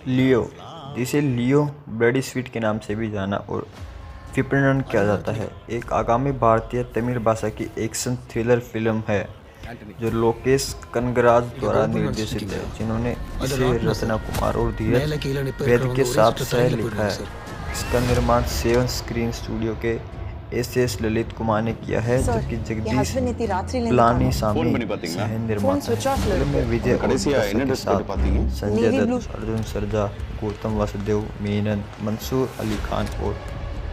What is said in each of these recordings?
लियो, जिसे लियो bloody sweet के नाम से भी जाना और विपणन किया जाता है, एक आगामी भारतीय तमिल भाषा की एक्शन थ्रिलर फिल्म है जो लोकेश कनगराज द्वारा निर्देशित है, जिन्होंने इसे रत्ना कुमार और धीरज वैद के साथ सह लिखा है। इसका निर्माण सेवन स्क्रीन स्टूडियो के एस ललित कुमार ने किया है, जबकि जगदीश पलानीसामी सह निर्माता है। फिल्म में विजय और बिपाशा के साथ संजय दत्त, अर्जुन सर्जा, गौतम वासुदेव मेनन, मंसूर अली खान और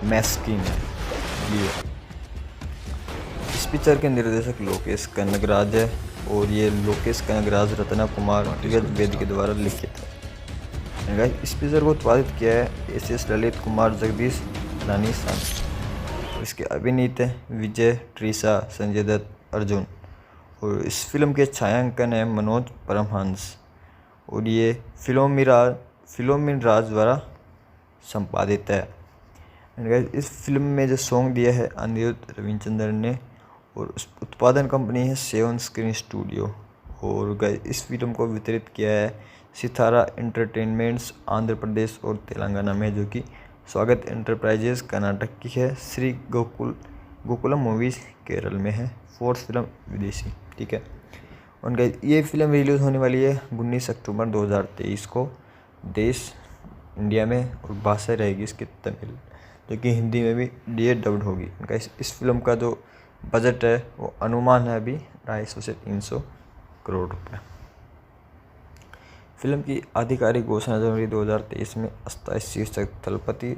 मैस्किन है। इस पिक्चर के निर्देशक लोकेश कनगराज है और ये लोकेश कनगराज रत्ना कुमार वेद के द्वारा लिखित है। इस पिक्चर को उत्पादित किया है एस ललित कुमार, जगदीश पलानीसामी। इसके अभिनेता हैं विजय, ट्रिशा, संजय दत्त, अर्जुन। और इस फिल्म के छायांकन है मनोज परमहंस और ये फिलोमिन राज द्वारा संपादित है। इस फिल्म में जो सॉन्ग दिया है अनिरुद्ध रविचंद्रन ने और उस उत्पादन कंपनी है सेवन स्क्रीन स्टूडियो। और इस फिल्म को वितरित किया है सितारा एंटरटेनमेंट्स आंध्र प्रदेश और तेलंगाना में, जो कि स्वागत एंटरप्राइजेस कर्नाटक की है। श्री गोकुलम मूवीज केरल में है। फोर्थ फिल्म विदेशी, ठीक है। और ये फिल्म रिलीज होने वाली है 19 अक्टूबर 2023 को देश इंडिया में, और भाषा रहेगी इसकी तमिल, जो कि हिंदी में भी डीए डब्ड होगी। इस फिल्म का जो बजट है वो अनुमान है अभी 250 से 300 करोड़ रुपए। फिल्म की आधिकारिक घोषणा जनवरी 2023 में अस्थायी शीर्षक थलपति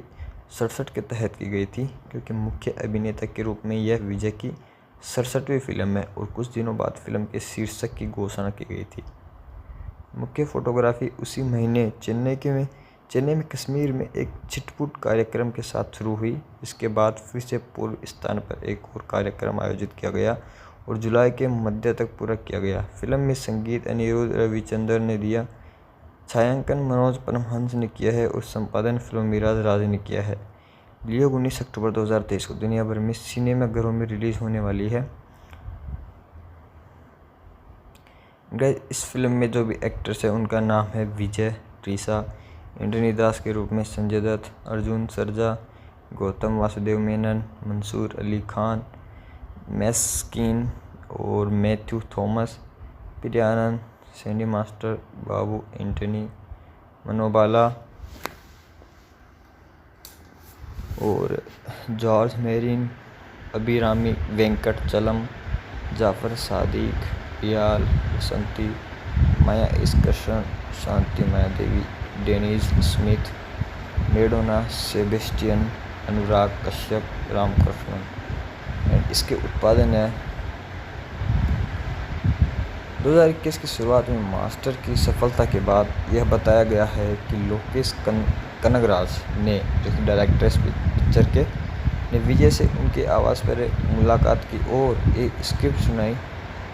67 के तहत की गई थी, क्योंकि मुख्य अभिनेता के रूप में यह विजय की 67वीं फिल्म है और कुछ दिनों बाद फिल्म के शीर्षक की घोषणा की गई थी। मुख्य फोटोग्राफी उसी महीने चेन्नई में कश्मीर में एक छिटपुट कार्यक्रम के साथ शुरू हुई। इसके बाद फिर से पूर्व स्थान पर एक और कार्यक्रम आयोजित किया गया और जुलाई के मध्य तक पूरा किया गया। फिल्म में संगीत अनिरुद्ध रविचंद्रन ने दिया, छायांकन मनोज परमहंस ने किया है और संपादन फिल्मिराज राज ने किया है। लियो 19 अक्टूबर 2023 को दुनिया भर में सिनेमाघरों में रिलीज होने वाली है। इस फिल्म में जो भी एक्टर्स है उनका नाम है विजय, ट्रिशा, एंटनी दास के रूप में संजय दत्त, अर्जुन सर्जा, गौतम वासुदेव मेनन, मंसूर अली खान, मैस्किन और मैथ्यू थॉमस, प्रियानंद, सैंडी मास्टर, बाबू एंटनी, मनोबाला और जॉर्ज मेरिन, अभिरामी वेंकटचलम, जाफर सादिक, पियाल बसंती, माया इसकर्षण, शांति माया देवी, डेनिस स्मिथ, मेडोना सेबेस्टियन, अनुराग कश्यप, रामकृष्णन। इसके उत्पादन है 2021 की शुरुआत में मास्टर की सफलता के बाद यह बताया गया है कि लोकेश कनगराज ने, जो कि डायरेक्टर इस पिक्चर के, ने विजय से उनके आवास पर मुलाकात की और एक स्क्रिप्ट सुनाई,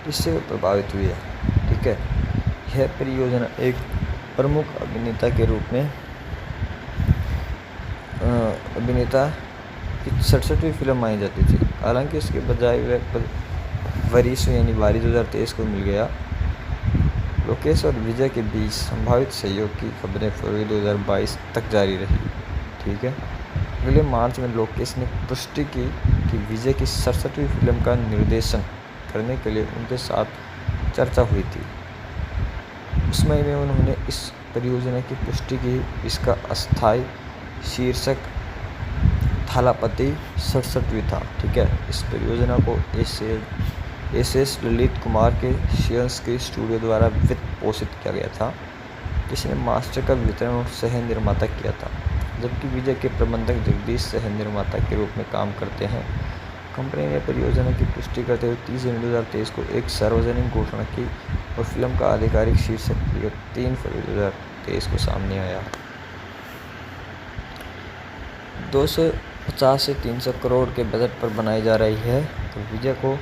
जिससे वो प्रभावित हुए। ठीक है, यह परियोजना एक प्रमुख अभिनेता के रूप में अभिनेता की 67वीं फिल्म मानी जाती थी। हालांकि इसके बजाय वह वरीस यानी बारी 2023 को मिल गया। लोकेश और विजय के बीच संभावित सहयोग की खबरें फरवरी 2022 तक जारी रही। ठीक है, अगले मार्च में लोकेश ने पुष्टि की कि विजय की 67वीं फिल्म का निर्देशन करने के लिए उनके साथ चर्चा हुई थी। उस महीने में उन्होंने इस परियोजना की पुष्टि की। इसका अस्थायी शीर्षक थालापति 67वीं था। ठीक है, इस परियोजना को एस ललित कुमार के सेवन स्क्रीन स्टूडियो द्वारा वित्त पोषित किया गया था, जिसने मास्टर का वितरण और सह निर्माता किया था, जबकि विजय के प्रबंधक जगदीश सह निर्माता के रूप में काम करते हैं। कंपनी ने परियोजना की पुष्टि करते हुए 30 जनवरी 2023 को एक सार्वजनिक घोषणा की और फिल्म का आधिकारिक शीर्षक 3 फरवरी 2023 को सामने आया। 250 से 300 करोड़ के बजट पर बनाई जा रही है। तो विजय को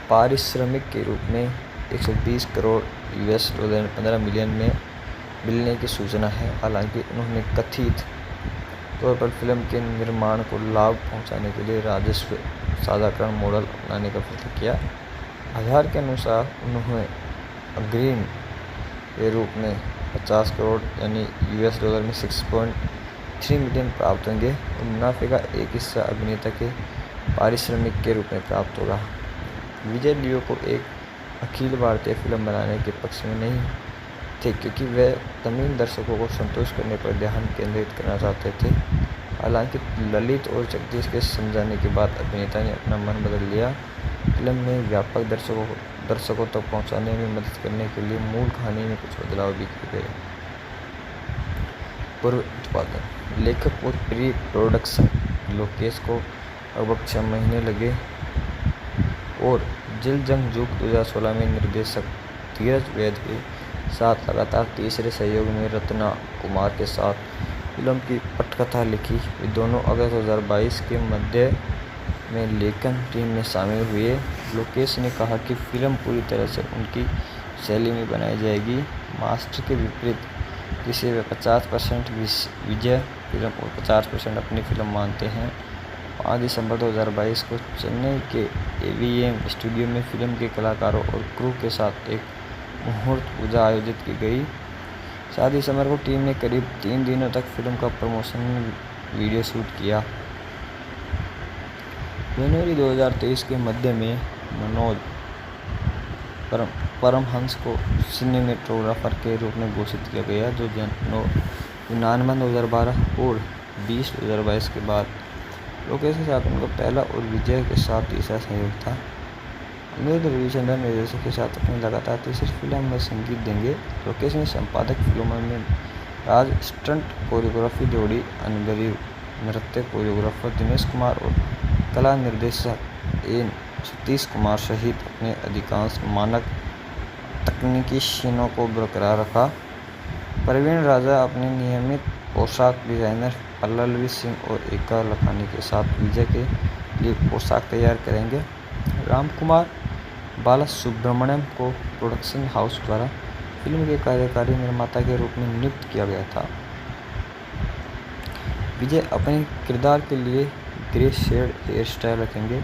पारिश्रमिक के रूप में 120 करोड़ US डॉलर 15 मिलियन में मिलने की सूचना है। हालांकि उन्होंने कथित तौर पर फिल्म के निर्माण को लाभ पहुंचाने के लिए राजस्व साझाकरण मॉडल अपनाने का फैसला किया। आधार के अनुसार उन्होंने अग्रिम के रूप में 50 करोड़ यानी $US में 6.3 मिलियन प्राप्त होंगे और मुनाफे का एक हिस्सा अभिनेता के पारिश्रमिक के रूप में प्राप्त होगा। विजय लियो को एक अखिल भारतीय फिल्म बनाने के पक्ष में नहीं थे क्योंकि वे तमिल दर्शकों को संतुष्ट करने पर ध्यान केंद्रित करना चाहते थे। हालांकि ललित और जगदीश के समझाने के बाद अभिनेता ने अपना मन बदल लिया। फिल्म में व्यापक दर्शकों तक पहुंचाने में मदद करने के लिए मूल कहानी में कुछ बदलाव भी किए गए। पूर्व उत्पादन, लेखक और प्री प्रोडक्शन लोकेश को लगभग 6 महीने लगे और जिल जंग जुग 2016 में निर्देशक धीरज वैद के साथ लगातार तीसरे सहयोग में रत्ना कुमार के साथ फिल्म की पटकथा लिखी। वे दोनों अगस्त 2022 के मध्य में लेखन टीम में शामिल हुए। लोकेश ने कहा कि फिल्म पूरी तरह से उनकी शैली में बनाई जाएगी। मास्टर के विपरीत जिसे वे 50% विजय फिल्म और 50% अपनी फिल्म मानते हैं। 5 दिसंबर 2022 को चेन्नई के AVM स्टूडियो में फिल्म के कलाकारों और क्रू के साथ एक मुहूर्त पूजा आयोजित की गई। 7 दिसंबर को टीम ने करीब 3 दिनों तक फिल्म का प्रमोशन वीडियो शूट किया। जनवरी 2023 के मध्य में मनोज परमहंस को सिनेमेटोग्राफर के रूप में घोषित किया गया, जो 99 2012 और 20 2022 के बाद लोकेश के साथ उनका पहला और विजय के साथ तीसरा सहयोग था। अनिरुद्ध रविचंद्रन निर्देशक के साथ अपनी लगातार तीसरी फिल्म में संगीत देंगे। लोकेश ने संपादक फिल्मों में राज, स्टंट कोरियोग्राफी जोड़ी अनबरी, नृत्य कोरियोग्राफर दिनेश कुमार और कला निर्देशक एन सतीश कुमार सहित अपने अधिकांश मानक तकनीकी सीनों को बरकरार रखा। प्रवीण राजा अपने नियमित पोशाक डिजाइनर पल्लवी सिंह और एका लखानी के साथ विजय के लिए पोशाक तैयार करेंगे। राम कुमार बालासुब्रमण्यम को प्रोडक्शन हाउस द्वारा फिल्म के कार्यकारी निर्माता के रूप में नियुक्त किया गया था। विजय अपने किरदार के लिए ग्रे शेड हेयर स्टाइल रखेंगे,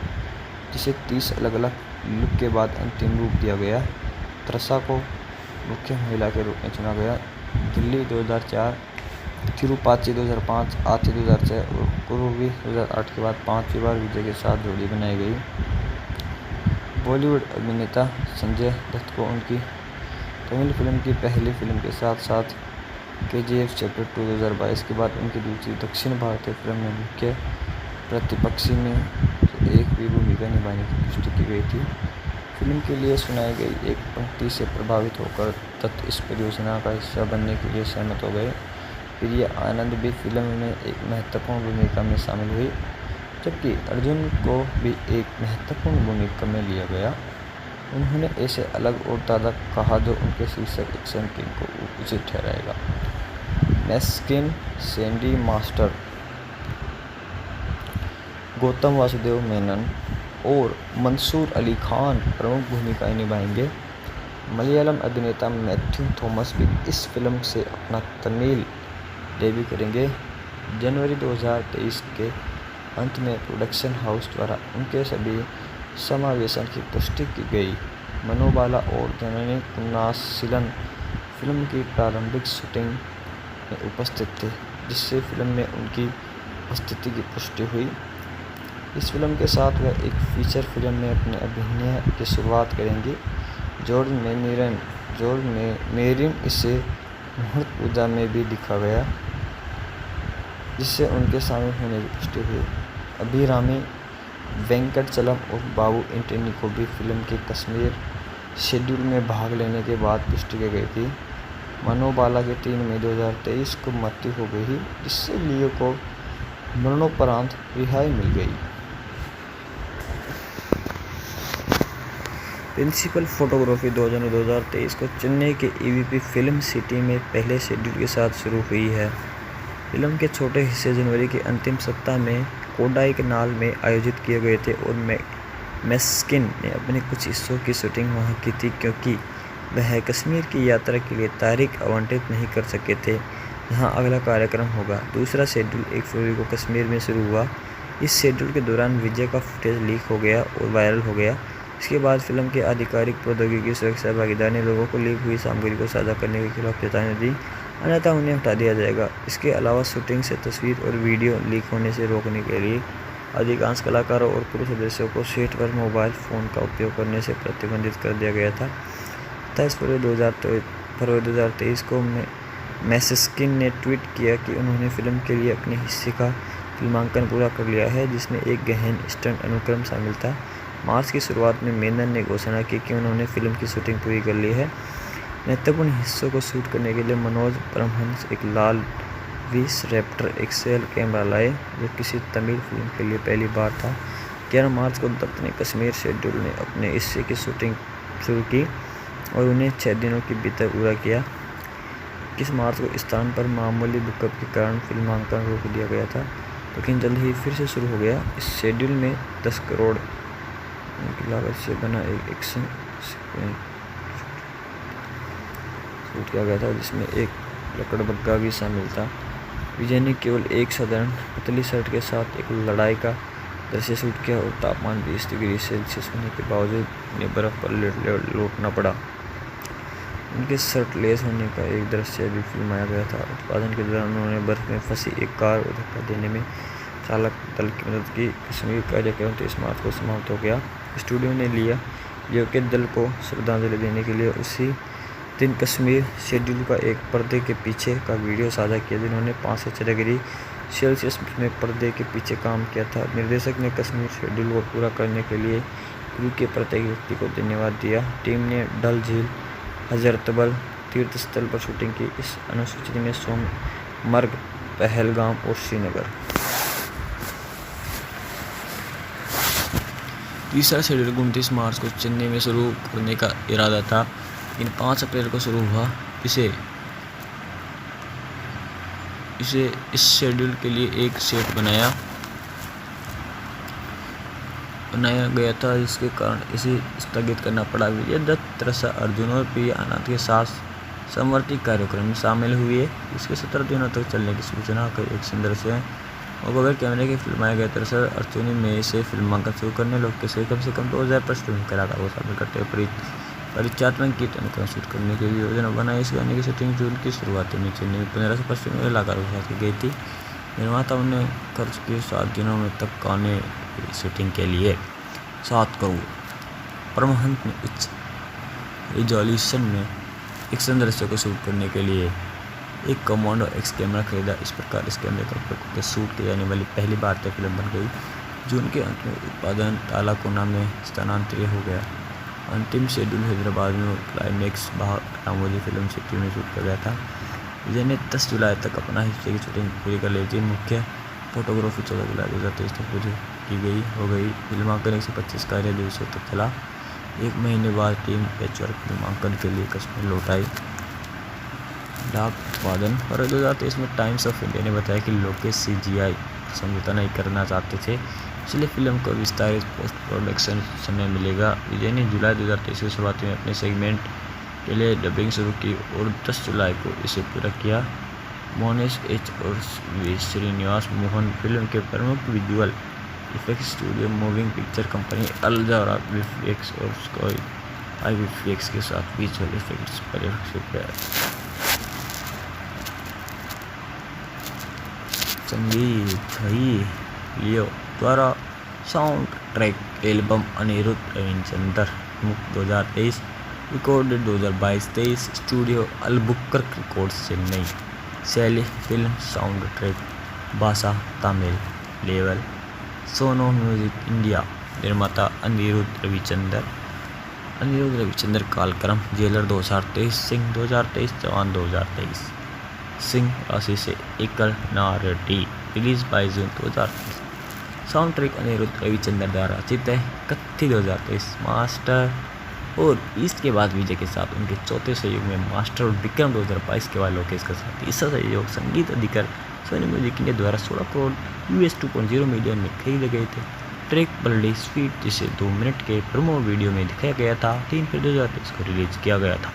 जिसे 30 अलग अलग लुक के बाद अंतिम रूप दिया गया। त्रसा को मुख्य महिला के रूप में चुना गया। दिल्ली 2004, तिरुपाची 2005, आथी 2006 और कुरुवी 2008 के बाद 5वीं बार विजय के साथ जोड़ी बनाई गई। बॉलीवुड अभिनेता संजय दत्त को उनकी तमिल फिल्म की पहली फिल्म के साथ साथ KGF चैप्टर 2 2022 के बाद उनकी दूसरी दक्षिण भारतीय फिल्म में मुख्य प्रतिपक्षी में एक भी भूमिका निभाने की पुष्टि की गई थी। फिल्म के लिए सुनाई गई एक पंक्ति से प्रभावित होकर दत्त इस परियोजना का हिस्सा बनने के लिए सहमत हो गए। प्रिया आनंद भी फिल्म में एक महत्वपूर्ण भूमिका में शामिल हुई, जबकि अर्जुन को भी एक महत्वपूर्ण भूमिका में लिया गया। उन्होंने ऐसे अलग और ताज़ा कहा जो उनके शीर्षक एक्शन किंग को उचित ठहराएगा। मैस्किन, सैंडी मास्टर, गौतम वासुदेव मेनन और मंसूर अली खान प्रमुख भूमिकाएं निभाएंगे। मलयालम अभिनेता मैथ्यू थॉमस भी इस फिल्म से अपना तमिल डेब्यू करेंगे। जनवरी 2023 के अंत में प्रोडक्शन हाउस द्वारा उनके सभी समावेशन की पुष्टि की गई। मनोबाला और जननी कुन्नासिलन फिल्म की प्रारंभिक शूटिंग में उपस्थित थे, जिससे फिल्म में उनकी उपस्थिति की पुष्टि हुई। इस फिल्म के साथ वह एक फीचर फिल्म में अपने अभिनय की शुरुआत करेंगी। जॉर्ज मेरिन इसे मुहूर्त पूजा में भी दिखा गया, जिससे उनके शामिल होने की पुष्टि हुई। अभिरामी वेंकटचलम और बाबू एंटनी को भी फिल्म के कश्मीर शेड्यूल में भाग लेने के बाद पुष्टि की गई थी। मनोबाला के 3 मई 2023 को मृत्यु हो गई, जिससे लियो को मरणोपरांत रिहाई मिल गई। प्रिंसिपल फोटोग्राफी 2 जनवरी 2023 को चेन्नई के EVP फिल्म सिटी में पहले शेड्यूल के साथ शुरू हुई है। फिल्म के छोटे हिस्से जनवरी के अंतिम सप्ताह में कोडाईकनाल में आयोजित किए गए थे और मैस्किन ने अपने कुछ हिस्सों की शूटिंग वहां की थी क्योंकि वह कश्मीर की यात्रा के लिए तारीख आवंटित नहीं कर सके थे, जहां अगला कार्यक्रम होगा। दूसरा शेड्यूल 1 फरवरी को कश्मीर में शुरू हुआ। इस शेड्यूल के दौरान विजय का फुटेज लीक हो गया और वायरल हो गया, इसके बाद फिल्म के आधिकारिक प्रौद्योगिकी सुरक्षा भागीदार ने लोगों को लीक हुई सामग्री को साझा करने के खिलाफ चेतावनी दी, अन्यथा उन्हें हटा दिया जाएगा। इसके अलावा शूटिंग से तस्वीर और वीडियो लीक होने से रोकने के लिए अधिकांश कलाकारों और क्रू सदस्यों को सेट पर मोबाइल फ़ोन का उपयोग करने से प्रतिबंधित कर दिया गया था। 27 फरवरी 2023 को मैसेस्किन ने ट्वीट किया कि उन्होंने फिल्म के लिए अपने हिस्से का फिल्मांकन पूरा कर लिया है, जिसमें एक गहन स्टंट अनुक्रम शामिल था। मार्च की शुरुआत में मेनन ने घोषणा की कि उन्होंने फिल्म की शूटिंग पूरी कर ली है। महत्वपूर्ण हिस्सों को शूट करने के लिए मनोज परमहंस एक लाल विस रैप्टर एक्सएल कैमरा लाए, जो किसी तमिल फिल्म के लिए पहली बार था। 11 मार्च को दत्त ने कश्मीर शेड्यूल ने अपने हिस्से की शूटिंग शुरू की और उन्हें 6 दिनों के भीतर पूरा किया। 21 मार्च को स्थान पर मामूली भूकंप के कारण फिल्मांकन रोक दिया गया था, लेकिन जल्द ही फिर से शुरू हो गया। इस शेड्यूल में 10 करोड़ की लागत से बना एक एक्शन सीक्वेंस शूट किया गया था, जिसमें एक लकड़बग्गा भी शामिल था। विजय ने केवल एक साधारण पतली शर्ट के साथ एक लड़ाई का दृश्य शूट किया और तापमान 20 डिग्री सेल्सियस होने के बावजूद उन्हें बर्फ पर लौटना पड़ा। उनके शर्ट लेस होने का एक दृश्य भी फिल्माया गया था। उत्पादन के दौरान उन्होंने बर्फ में फंसी एक कार को धक्का देने में चालक दल की मदद की। कश्मीर कार्यक्रम 23 मार्च को समाप्त हो गया। स्टूडियो ने लिया के दल को श्रद्धांजलि देने के लिए उसी दिन कश्मीर शेड्यूल का एक पर्दे के पीछे का वीडियो साझा किया, जिन्होंने 5 से 6 डिग्री सेल्सियस में पर्दे के पीछे काम किया था। निर्देशक ने कश्मीर शेड्यूल को पूरा करने के लिए क्रू के प्रत्येक व्यक्ति को धन्यवाद दिया। टीम ने डल झील, हजरतबल तीर्थ स्थल पर शूटिंग की। इस अनुसूची में सोनमर्ग, पहलगाम और श्रीनगर। तीसरा शेड्यूल 29 मार्च को चेन्नई में शुरू करने का इरादा था, इन 5 अप्रैल को शुरू हुआ। इसे इस शेड्यूल के लिए एक सेट बनाया गया था, जिसके कारण इसे स्थगित करना पड़ा। विजय दत्त, त्रसा अर्जुन और प्रिया आनंद के साथ समवर्ती कार्यक्रम में शामिल हुए। इसके 17 दिनों तक चलने की सूचना का एक संदर्भ है और बगैर कैमरे के फिल्माया गया। त्रसा अर्जुन में से फिल्मांकन शुरू करने लोग के कम से कम 2000 पृष्ठभूमि कलाकार को शामिल करते हुए परिचालन गीत अनुक्रम शूट करने की योजना बनाई। इस गाने की शूटिंग जून की शुरुआत में चेन्नई में 15 से पश्चिमी कलाकारों के साथ की गई थी। निर्माताओं ने खर्च किए 7 दिनों में तक गाने की शूटिंग के लिए 7 करोड़। परमहंस ने उच्च रिजोल्यूशन में एक दृश्य को शूट करने के लिए एक कमांडो एक्स कैमरा खरीदा। इस प्रकार इस कैमरे का उपयोग करके शूट की जाने वाली पहली भारतीय फिल्म बन गई। जून के अंत में उत्पादन तालाकोना में स्थानांतरित हो गया। अंतिम शेड्यूल हैदराबाद में क्लाइमैक्स रामोजी फिल्म सिटी में शूट किया गया था। विजय ने 10 जुलाई तक अपना हिस्से की शूटिंग पूरी कर ली थी। मुख्य फोटोग्राफी 14 जुलाई 2023 तक पूरी की हो गई। फिल्मांकन 125 कार्य दिवसों तक चला। 1 महीने बाद टीम पैचवर्क फिल्मांकन के लिए कश्मीर लौट आई। डाक उत्पादन फरवरी 2023 में टाइम्स ऑफ इंडिया ने बताया कि लोकेश CGI समझौता नहीं करना चाहते थे, इसलिए फिल्म को विस्तारित पोस्ट प्रोडक्शन समय मिलेगा। विजय ने जुलाई 2023 की शुरुआत में अपने सेगमेंट के लिए डबिंग शुरू की और 10 जुलाई को इसे पूरा किया। मोनेश H और श्रीनिवास मोहन फिल्म के प्रमुख visual effects studio Moving Picture Company Al Jouhara VFX और स्काई VFX के साथ विजुअल इफेक्ट्स पर्यवेक्षित किया। संगीत लियो द्वारा sound track album Anirudh Ravichander, मुक्त 2023, recorded 2022-23, studio Albuquerque records Chennai. शैली फिल्म, साउंड ट्रैक भाषा तमिल, लेवल सोनो म्यूजिक इंडिया, निर्माता अनिरुद्ध रविचंद्र। कालक्रम जेलर 2023, सिंह 2023, जवान 2023। सिंह राशि से एकल नारटी, रिलीज 22 जून 2023। साउंड ट्रैक अनिरुद्ध रविचंद्र द्वारा रचित है। कत्थी 2023, मास्टर और ईस्ट के बाद विजय के साथ उनके चौथे सहयोग में मास्टर और विक्रम 2022 के बाद लोकेश का साथ तीसरा सहयोग संगीत अधिकार सोनी म्यूजिक इंडिया द्वारा 16 करोड़ $2.0 मिलियन में खरीदे गए थे। ट्रैक बल्डी स्वीट, जिसे 2 मिनट के प्रोमो वीडियो में दिखाया गया था, 3 फरवरी 2023 को रिलीज किया गया था।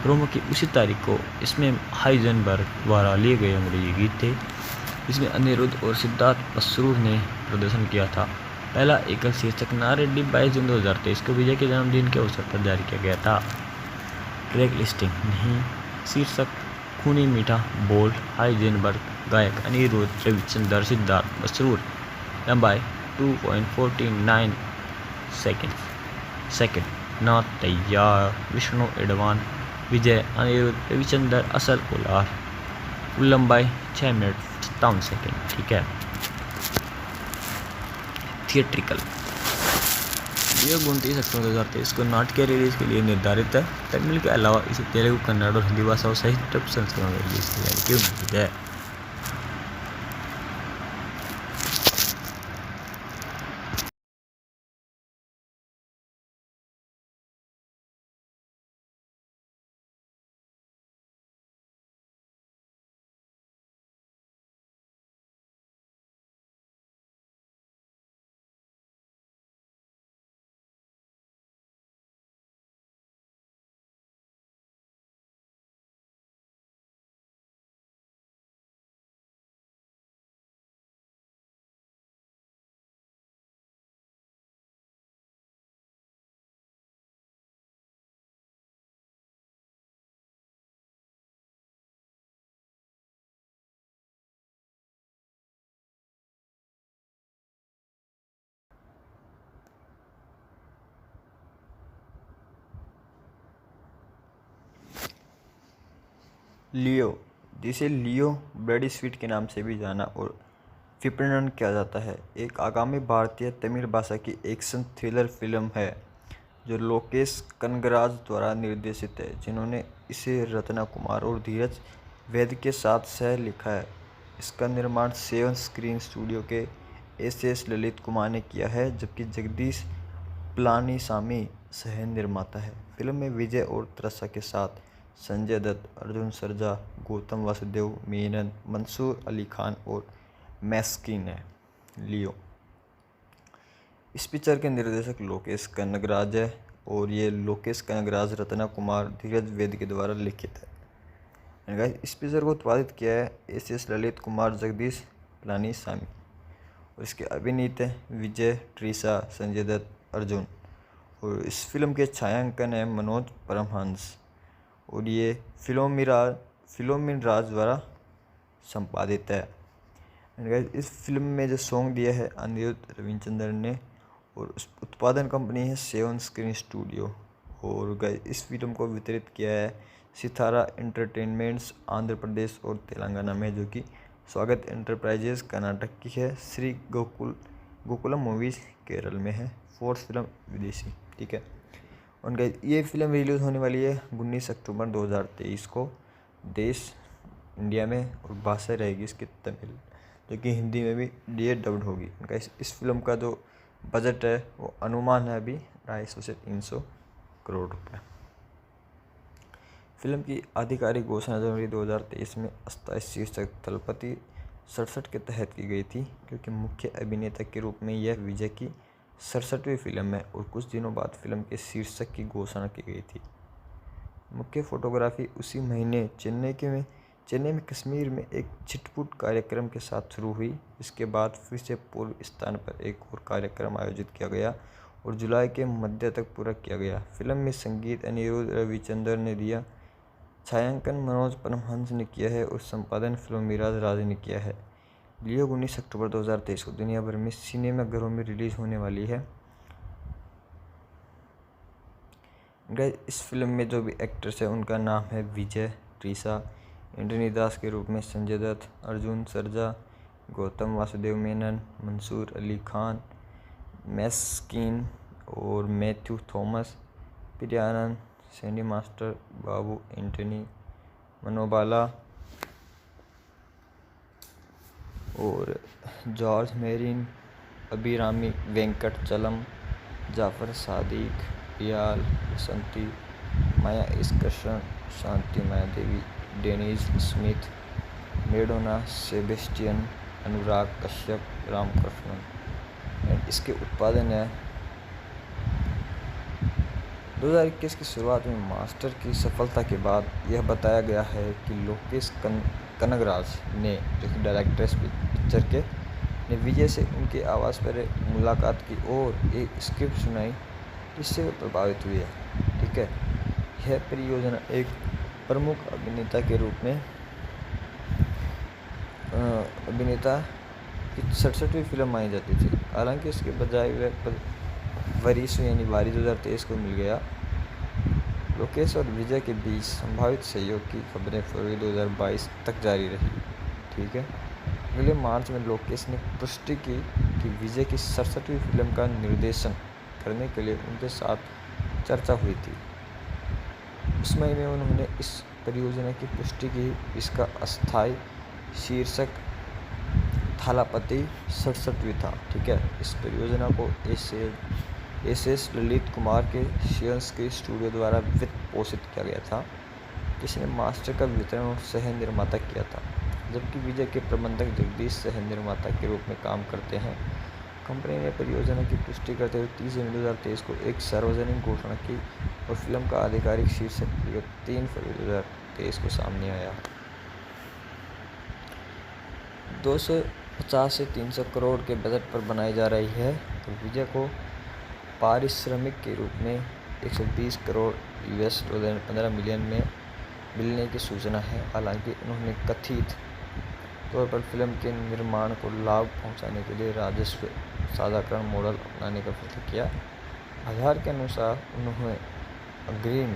प्रोमो की उसी तारीख को इसमें हाइजनबर्ग द्वारा लिए गए अंग्रेजी गीत थे, जिसमें अनिरुद्ध और सिद्धार्थ मसरूर ने प्रदर्शन किया था। पहला एकल शीर्षक नारेड्डी 22 जून 2023 को विजय के जन्मदिन के अवसर पर जारी किया गया था। ट्रैक लिस्टिंग नहीं। शीर्षक खूनी मीठा, बोल हाइजेनबर्ग, गायक अनिरुद्ध रविचंद्र, सिद्धार्थ मसरूर, लंबाई 2.49 सेकंड, नाथ तैयार, विष्णु एडवान, विजय अनिरुद्ध रविचंद्र, असल कोलार, कुल लंबाई 6 मिनट 57 सेकंड। ठीक है। थिएट्रिकल लियो 29 अक्टूबर 2023 को नाटकीय रिलीज के लिए निर्धारित है। तमिल के अलावा इसे तेलुगु, कन्नड़ और हिंदी भाषाओं सहित डब संस्करण में रिलीज की जाने की उम्मीद है। लियो, जिसे लियो ब्लडी स्वीट के नाम से भी जाना और विपणन किया जाता है, एक आगामी भारतीय तमिल भाषा की एक्शन थ्रिलर फिल्म है जो लोकेश कनगराज द्वारा निर्देशित है, जिन्होंने इसे रत्ना कुमार और धीरज वैद के साथ सह लिखा है। इसका निर्माण सेवन स्क्रीन स्टूडियो के एस ललित कुमार ने किया है, जबकि जगदीश पलानीसामी सह निर्माता है। फिल्म में विजय और त्रसा के साथ संजय दत्त, अर्जुन सरजा, गौतम वासुदेव मेनन, मंसूर अली खान और मैस्किन है। लियो, इस पिक्चर के निर्देशक लोकेश कनगराज है और ये लोकेश कनगराज, रत्ना कुमार, धीरज वैद के द्वारा लिखित है। इस पिक्चर को उत्पादित किया है एस ललित कुमार, जगदीश पलानीसामी और इसके अभिनीत है विजय, ट्रीसा, संजय दत्त, अर्जुन। और इस फिल्म के छायांकन है मनोज परमहंस और ये फिलोमिन राज द्वारा संपादित है। इस फिल्म में जो सॉन्ग दिया है अनिरुद्ध रविचंद्र ने और उस उत्पादन कंपनी है सेवन स्क्रीन स्टूडियो। और इस फिल्म को वितरित किया है सितारा एंटरटेनमेंट्स आंध्र प्रदेश और तेलंगाना में, जो कि स्वागत एंटरप्राइजेज कर्नाटक की है। श्री गोकुलम मूवीज केरल में है। फोर्थ फिल्म विदेशी। ठीक है। उनका ये फिल्म रिलीज होने वाली है 19 अक्टूबर 2023 को देश इंडिया में, और भाषा रहेगी इसकी तमिल, जो कि हिंदी में भी ये डब्ड होगी। उनका इस फिल्म का जो बजट है वो अनुमान है अभी 250 से 300 करोड़ रुपए। फिल्म की आधिकारिक घोषणा जनवरी 2023 में अस्थायी शीर्षक तलपति 67 के तहत की गई थी, क्योंकि मुख्य अभिनेता के रूप में यह विजय की 67वीं फिल्म है और कुछ दिनों बाद फिल्म के शीर्षक की घोषणा की गई थी। मुख्य फोटोग्राफी उसी महीने चेन्नई में कश्मीर में एक छिटपुट कार्यक्रम के साथ शुरू हुई। इसके बाद फिर से पूर्व स्थान पर एक और कार्यक्रम आयोजित किया गया और जुलाई के मध्य तक पूरा किया गया। फिल्म में संगीत अनिरुद्ध रविचंद्र ने दिया, छायांकन मनोज परमहंस ने किया है और संपादन फिल्मिराज राज ने किया है। लियो 19 अक्टूबर 2023 को दुनिया भर में सिनेमाघरों में रिलीज होने वाली है। इस फिल्म में जो भी एक्टर्स हैं उनका नाम है विजय, ट्रीसा, एंटनी दास के रूप में संजय दत्त, अर्जुन सरजा, गौतम वासुदेव मेनन, मंसूर अली खान, मैस्किन और मैथ्यू थॉमस, प्रियानंद, सैनी मास्टर, बाबू एंटनी, मनोबाला और जॉर्ज मेरिन, अभिरामी वेंकटचलम, जाफर सादिक, पियाल बसंती, माया इसकर्षण, शांति माया देवी, डेनिज स्मिथ, मेडोना सेबेस्टियन, अनुराग कश्यप, रामकृष्णन। इसके उत्पादन है 2021 की शुरुआत में मास्टर की सफलता के बाद यह बताया गया है कि लोकेश कनगराज ने, जो कि डायरेक्टर इस पिक्चर के, ने विजय से उनके आवास पर मुलाकात की और एक स्क्रिप्ट सुनाई जिससे वे प्रभावित हुए। ठीक है, यह परियोजना एक प्रमुख अभिनेता के रूप में अभिनेता की 67वीं फिल्म मानी जाती थी। हालांकि इसके बजाय वह वरीस यानी बारी 2023 को मिल गया। लोकेश और विजय के बीच संभावित सहयोग की खबरें फरवरी 2022 तक जारी रही। ठीक है, अगले मार्च में लोकेश ने पुष्टि की कि विजय की 67वीं फिल्म का निर्देशन करने के लिए उनके साथ चर्चा हुई थी। उस महीने में उन्होंने इस परियोजना की पुष्टि की। इसका अस्थायी शीर्षक थालापति 67वीं था। ठीक है, इस परियोजना को एस ललित कुमार के शिवंस्की स्टूडियो द्वारा वित्त पोषित किया गया था, जिसने मास्टर का वितरण और सह निर्माता किया था, जबकि विजय के प्रबंधक जगदीश सह निर्माता के रूप में काम करते हैं। कंपनी ने परियोजना की पुष्टि करते हुए 30 जनवरी 2023 को एक सार्वजनिक घोषणा की और फिल्म का आधिकारिक शीर्षक 3 फरवरी 2023 को सामने आया। 250 से 300 करोड़ के बजट पर बनाई जा रही है और विजय को पारिश्रमिक के रूप में 120 करोड़ US डॉलर 15 मिलियन में मिलने की सूचना है। हालांकि उन्होंने कथित तौर पर फिल्म के निर्माण को लाभ पहुंचाने के लिए राजस्व साझाकरण मॉडल अपनाने का फैसला किया। आधार के अनुसार उन्होंने अग्रिम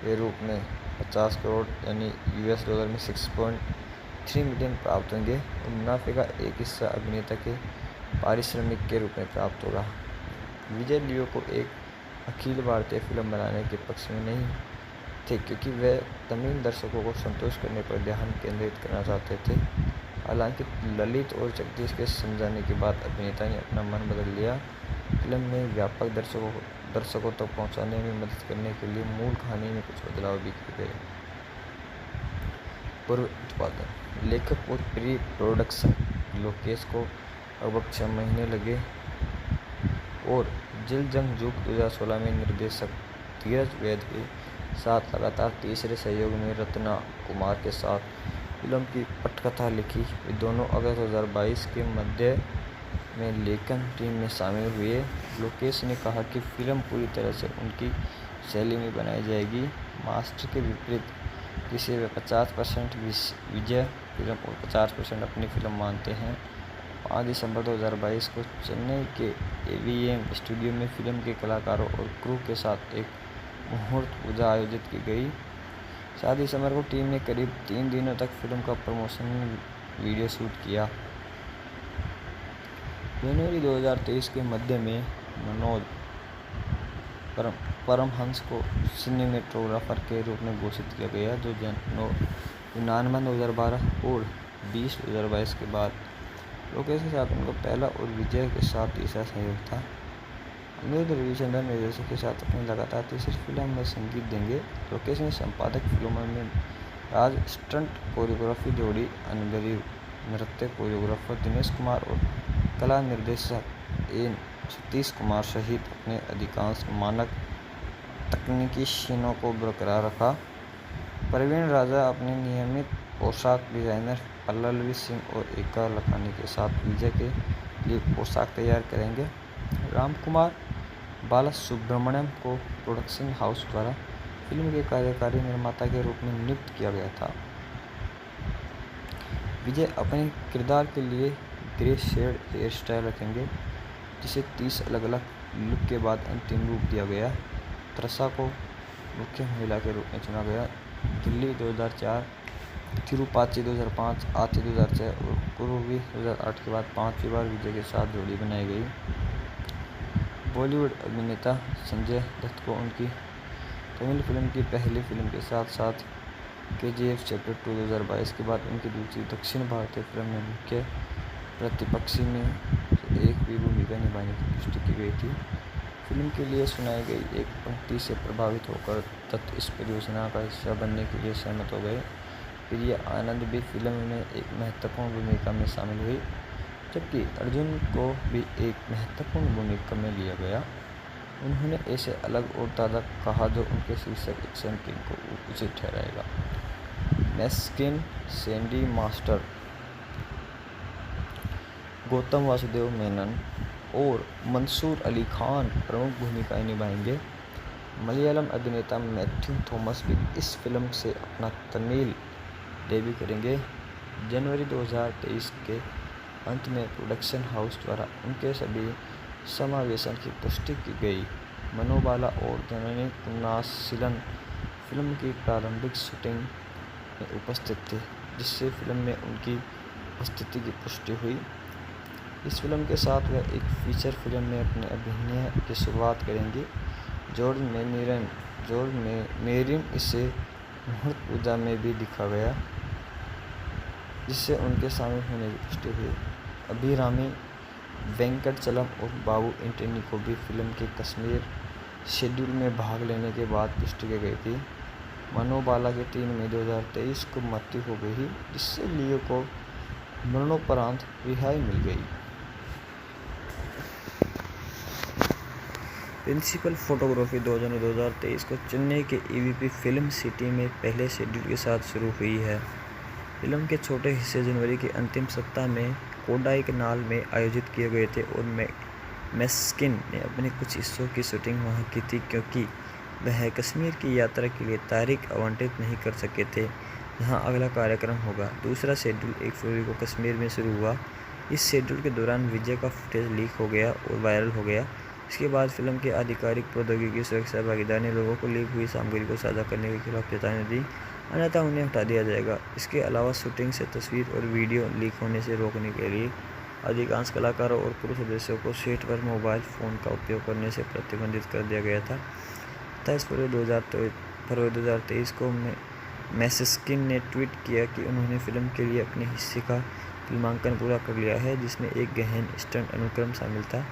के रूप में 50 करोड़ यानी US डॉलर में 6.3 मिलियन प्राप्त होंगे और मुनाफे का एक हिस्सा अभिनेता के पारिश्रमिक के रूप में प्राप्त होगा। विजय लियो को एक अखिल भारतीय फिल्म बनाने के पक्ष में नहीं थे, क्योंकि वे तमिल दर्शकों को संतुष्ट करने पर ध्यान केंद्रित करना चाहते थे। हालांकि ललित और जगदीश के समझाने के बाद अभिनेता ने अपना मन बदल लिया। फिल्म में व्यापक दर्शकों तक पहुंचाने में मदद करने के लिए मूल कहानी में कुछ बदलाव भी किए गए। पूर्व उत्पादन, लेखक और प्री प्रोडक्शन, लोकेश को लगभग 6 महीने लगे और जिल जंग जुग 2016 में निर्देशक धीरज वैद के साथ लगातार तीसरे सहयोग में रत्ना कुमार के साथ फिल्म की पटकथा लिखी। वे दोनों अगस्त 2022 के मध्य में लेखन टीम में शामिल हुए। लोकेश ने कहा कि फिल्म पूरी तरह से उनकी शैली में बनाई जाएगी। मास्टर के विपरीत जिसे वे 50% विजय फिल्म और 50% अपनी फिल्म मानते हैं। 5 दिसंबर 2022 को चेन्नई के AVM स्टूडियो में फिल्म के कलाकारों और क्रू के साथ एक मुहूर्त पूजा आयोजित की गई। 7 दिसंबर को टीम ने करीब 3 दिनों तक फिल्म का प्रमोशन वीडियो शूट किया। जनवरी 2023 के मध्य में मनोज परमहंस को सिनेमेटोग्राफर के रूप में घोषित किया गया, जो 9 2012 और 20 2022 के बाद लोकेश के साथ उनका पहला और विजय के साथ तीसरा सहयोग था। अनिरुद्ध रविचंद्रन निर्देशक के साथ अपनी लगातार तीसरी फिल्म में संगीत देंगे। लोकेश ने संपादक फिल्मों में राज स्टंट कोरियोग्राफी जोड़ी, अनुभवी नृत्य कोरियोग्राफर दिनेश कुमार और कला निर्देशक एन सतीश कुमार सहित अपने अधिकांश मानक तकनीकी सीनों को बरकरार रखा। प्रवीण राजा अपने नियमित पोशाक डिजाइनर पल्लवी सिंह और एका लखानी के साथ विजय के लिए पोशाक तैयार करेंगे। राम कुमार बालासुब्रमण्यम को प्रोडक्शन हाउस द्वारा फिल्म के कार्यकारी निर्माता के रूप में नियुक्त किया गया था। विजय अपने किरदार के लिए ग्रे शेड हेयर स्टाइल रखेंगे, जिसे 30 अलग अलग लुक के बाद अंतिम रूप दिया गया। त्रसा को मुख्य महिला के रूप में चुना गया। दिल्ली 2004, तिरुपाची 2005, आथी 2006 और कुरुवी 2008 के बाद 5वीं बार विजय के साथ जोड़ी बनाई गई। बॉलीवुड अभिनेता संजय दत्त को उनकी तमिल फिल्म की पहली फिल्म के साथ साथ KGF चैप्टर 2 2022 के बाद उनकी दूसरी दक्षिण भारतीय फिल्म में मुख्य प्रतिपक्षी में एक भी भूमिका निभाने की पुष्टि की गई थी। फिल्म के लिए सुनाई गई एक पंक्ति से प्रभावित होकर दत्त इस परियोजना का हिस्सा बनने के लिए सहमत हो गए। प्रिया आनंद भी फिल्म में एक महत्वपूर्ण भूमिका में शामिल हुई, जबकि अर्जुन को भी एक महत्वपूर्ण भूमिका में लिया गया। उन्होंने ऐसे अलग और ताज़ा कहा जो उनके शीर्षक एक्शन किंग को उचित ठहराएगा। मैस्किन सैंडी मास्टर गौतम वासुदेव मेनन और मंसूर अली खान प्रमुख भूमिकाएं निभाएंगे। मलयालम अभिनेता मैथ्यू थॉमस भी इस फिल्म से अपना तमिल डेब्यू करेंगे। जनवरी 2023 के अंत में प्रोडक्शन हाउस द्वारा उनके सभी समावेशन की पुष्टि की गई। मनोबाला और जननी कुन्नासिलन फिल्म की प्रारंभिक शूटिंग में उपस्थित थे, जिससे फिल्म में उनकी उपस्थिति की पुष्टि हुई। इस फिल्म के साथ वह एक फीचर फिल्म में अपने अभिनय की शुरुआत करेंगी। जॉर्ज मेरिन इसे मुहूर्त पूजा में भी दिखा गया, जिससे उनके शामिल होने की पुष्टि हुई। अभिरामी वेंकटचलम और बाबू एंटनी को भी फिल्म के कश्मीर शेड्यूल में भाग लेने के बाद पुष्टि की गई थी। मनोबाला के 3 मई 2023 को मृत्यु हो गई, जिससे लियो को मरणोपरांत रिहाई मिल गई। प्रिंसिपल फोटोग्राफी 2 जनवरी 2023 को चेन्नई के ईवीपी फिल्म सिटी में पहले शेड्यूल के साथ शुरू हुई है। फिल्म के छोटे हिस्से जनवरी के अंतिम सप्ताह में कोडाईकनाल में आयोजित किए गए थे और मैस्किन ने अपने कुछ हिस्सों की शूटिंग वहां की थी, क्योंकि वह कश्मीर की यात्रा के लिए तारीख आवंटित नहीं कर सके थे जहां अगला कार्यक्रम होगा। दूसरा शेड्यूल 1 फरवरी को कश्मीर में शुरू हुआ। इस शेड्यूल के दौरान विजय का फुटेज लीक हो गया और वायरल हो गया। इसके बाद फिल्म के आधिकारिक प्रौद्योगिकी सुरक्षा भागीदार ने लोगों को लीक हुई सामग्री को साझा करने के खिलाफ चेतावनी दी, अन्यथा उन्हें हटा दिया जाएगा। इसके अलावा शूटिंग से तस्वीर और वीडियो लीक होने से रोकने के लिए अधिकांश कलाकारों और क्रू सदस्यों को सेट पर मोबाइल फ़ोन का उपयोग करने से प्रतिबंधित कर दिया गया था। 27 फरवरी 2023 को मैस्किन ने ट्वीट किया कि उन्होंने फिल्म के लिए अपने हिस्से का फिल्मांकन पूरा कर लिया है, जिसमें एक गहन स्टंट अनुक्रम शामिल था।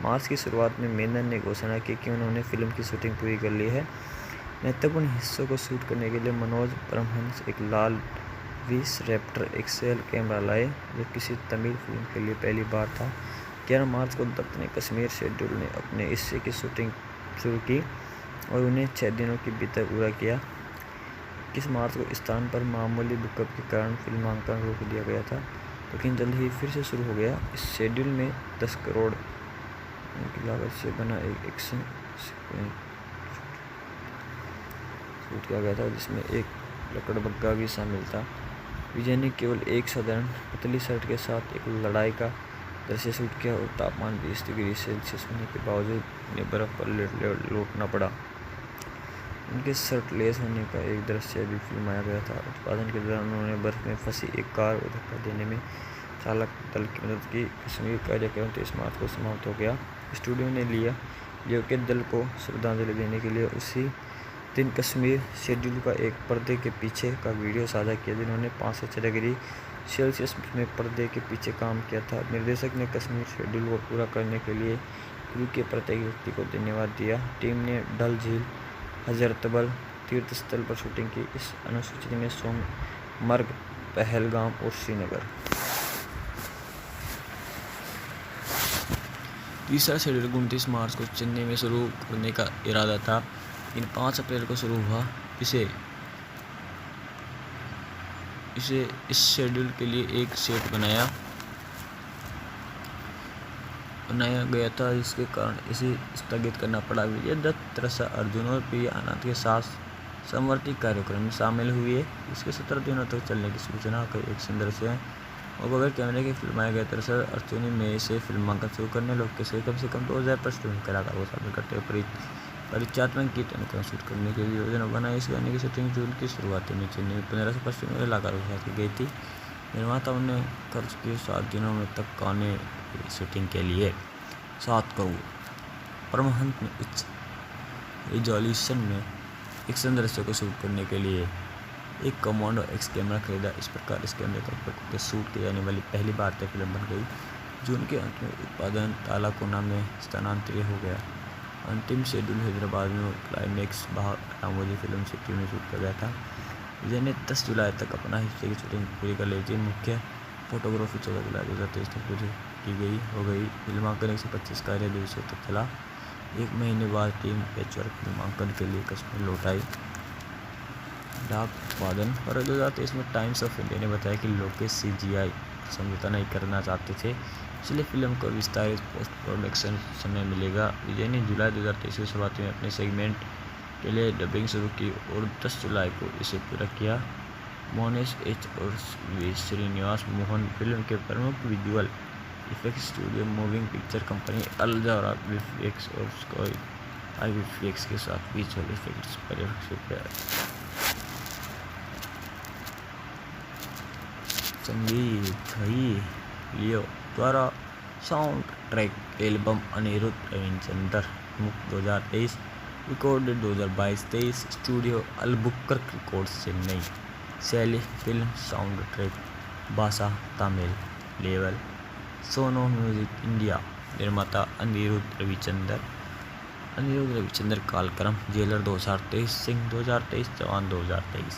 मार्च की शुरुआत में मेनन ने घोषणा की कि उन्होंने फिल्म की शूटिंग पूरी कर ली है। महत्वपूर्ण हिस्सों को शूट करने के लिए मनोज परमहंस एक लाल विस रैप्टर एक्सएल कैमरा लाए, जो किसी तमिल फिल्म के लिए पहली बार था। 11 मार्च को दत्त ने कश्मीर शेड्यूल ने अपने हिस्से की शूटिंग शुरू की और उन्हें 6 दिनों के भीतर पूरा किया। 21 मार्च को स्थान पर मामूली भूकंप के कारण फिल्मांकन रोक दिया गया था, लेकिन जल्द ही फिर से शुरू हो गया। इस शेड्यूल में 10 करोड़ की लागत से बना एक एक्शन सीक्वेंस शूट किया गया था, जिसमें एक लकड़बग्गा भी शामिल था। विजय ने केवल एक साधारण पतली शर्ट के साथ एक लड़ाई का दृश्य शूट किया और तापमान 20 डिग्री सेल्सियस होने के बावजूद उन्हें बर्फ पर लौटना पड़ा। उनके शर्टलेस होने का एक दृश्य भी फिल्माया गया था। उत्पादन के दौरान उन्होंने बर्फ में फंसी एक कार को धक्का देने में चालक दल की मदद की। कश्मीर कार्यक्रम 23 मार्च को समाप्त हो गया। स्टूडियो ने लियो के दल को श्रद्धांजलि देने के लिए उसी दिन कश्मीर शेड्यूल का एक पर्दे के पीछे का वीडियो साझा किया, जिन्होंने 5 से 6 डिग्री सेल्सियस में पर्दे के पीछे काम किया था। निर्देशक ने कश्मीर शेड्यूल को पूरा करने के लिए क्रू के प्रत्येक व्यक्ति को धन्यवाद दिया। टीम ने डल झील, हजरतबल तीर्थ स्थल पर शूटिंग की। इस अनुसूची में सोनमर्ग, पहलगाम और श्रीनगर। तीसरा शेड्यूल 29 मार्च को चेन्नई में शुरू करने का इरादा था, लेकिन 5 अप्रैल को शुरू हुआ। इसे इस शेड्यूल के लिए एक सेट बनाया गया था, जिसके कारण इसे स्थगित करना पड़ा। विजय दत्त, त्रसा अर्जुन और प्रिया आनंद के साथ समवर्ती कार्यक्रम में शामिल हुए, इसके 17 दिनों तक चलने की सूचना का एक संदर्भ है और बगैर कैमरे के फिल्माया गया। त्रसा अर्जुन में से फिल्मांकन शुरू करने लोग से कम 2000 पृष्ठभूमि कलाकार को शामिल करते हुए परिचालन गीत अनुक्रम शूट करने के लिए योजना बनाई। इस गाने की शूटिंग जून की शुरुआत में चेन्नई में 15 से पश्चिमी कलाकारों के साथ की गई थी। निर्माताओं ने खर्च किए 7 दिनों में तक गाने की शूटिंग के लिए 7 करोड़। परमहंस ने उच्च रिजोल्यूशन में एक्शन दृश्यों को शूट करने के लिए एक कमांडो एक्स कैमरा खरीदा। इस प्रकार इस कैमरे का उपयोग करके शूट की जाने वाली पहली भारतीय फिल्म बन गई। जून के अंत में उत्पादन तालाकोना में स्थानांतरित हो गया। अंतिम शेड्यूल हैदराबाद में क्लाइमैक्स भाग रामोजी फिल्म सिटी में शूट किया गया था। विजय ने 10 जुलाई तक अपना हिस्से की शूटिंग पूरी कर ली थी। मुख्य फोटोग्राफी 14 जुलाई 2023 तक पूरी की हो गई। फिल्मांकन 125 कार्य दिवसों तक चला। 1 महीने बाद टीम पैचवर्क फिल्मांकन के लिए कश्मीर लौट आई। डाक उत्पादन। फरवरी 2023 में टाइम्स ऑफ इंडिया ने बताया कि लोकेश CGI समझौता नहीं करना चाहते थे, इसलिए फिल्म को विस्तारित पोस्ट प्रोडक्शन समय मिलेगा। विजय ने जुलाई 2023 की शुरुआत में अपने सेगमेंट के लिए डबिंग शुरू की और 10 जुलाई को इसे पूरा किया। मोहनेश एच और वी श्रीनिवास मोहन फिल्म के प्रमुख visual effects studio Moving Picture Company Al Jouhara VFX और स्काई वीएफएक्स के साथ विजुअल इफेक्ट्स परिभाषित है। संगीत लियो द्वारा sound track album Anirudh Ravichander मुक्त 2023 recorded 2022-23 studio Albuquerque records Chennai. शैली फिल्म साउंड ट्रैक भाषा तमिल लेवल सोनो म्यूजिक इंडिया। निर्माता अनिरुद्ध रविचंद्र कालक्रम जेलर 2023 सिंह 2023 जवान 2023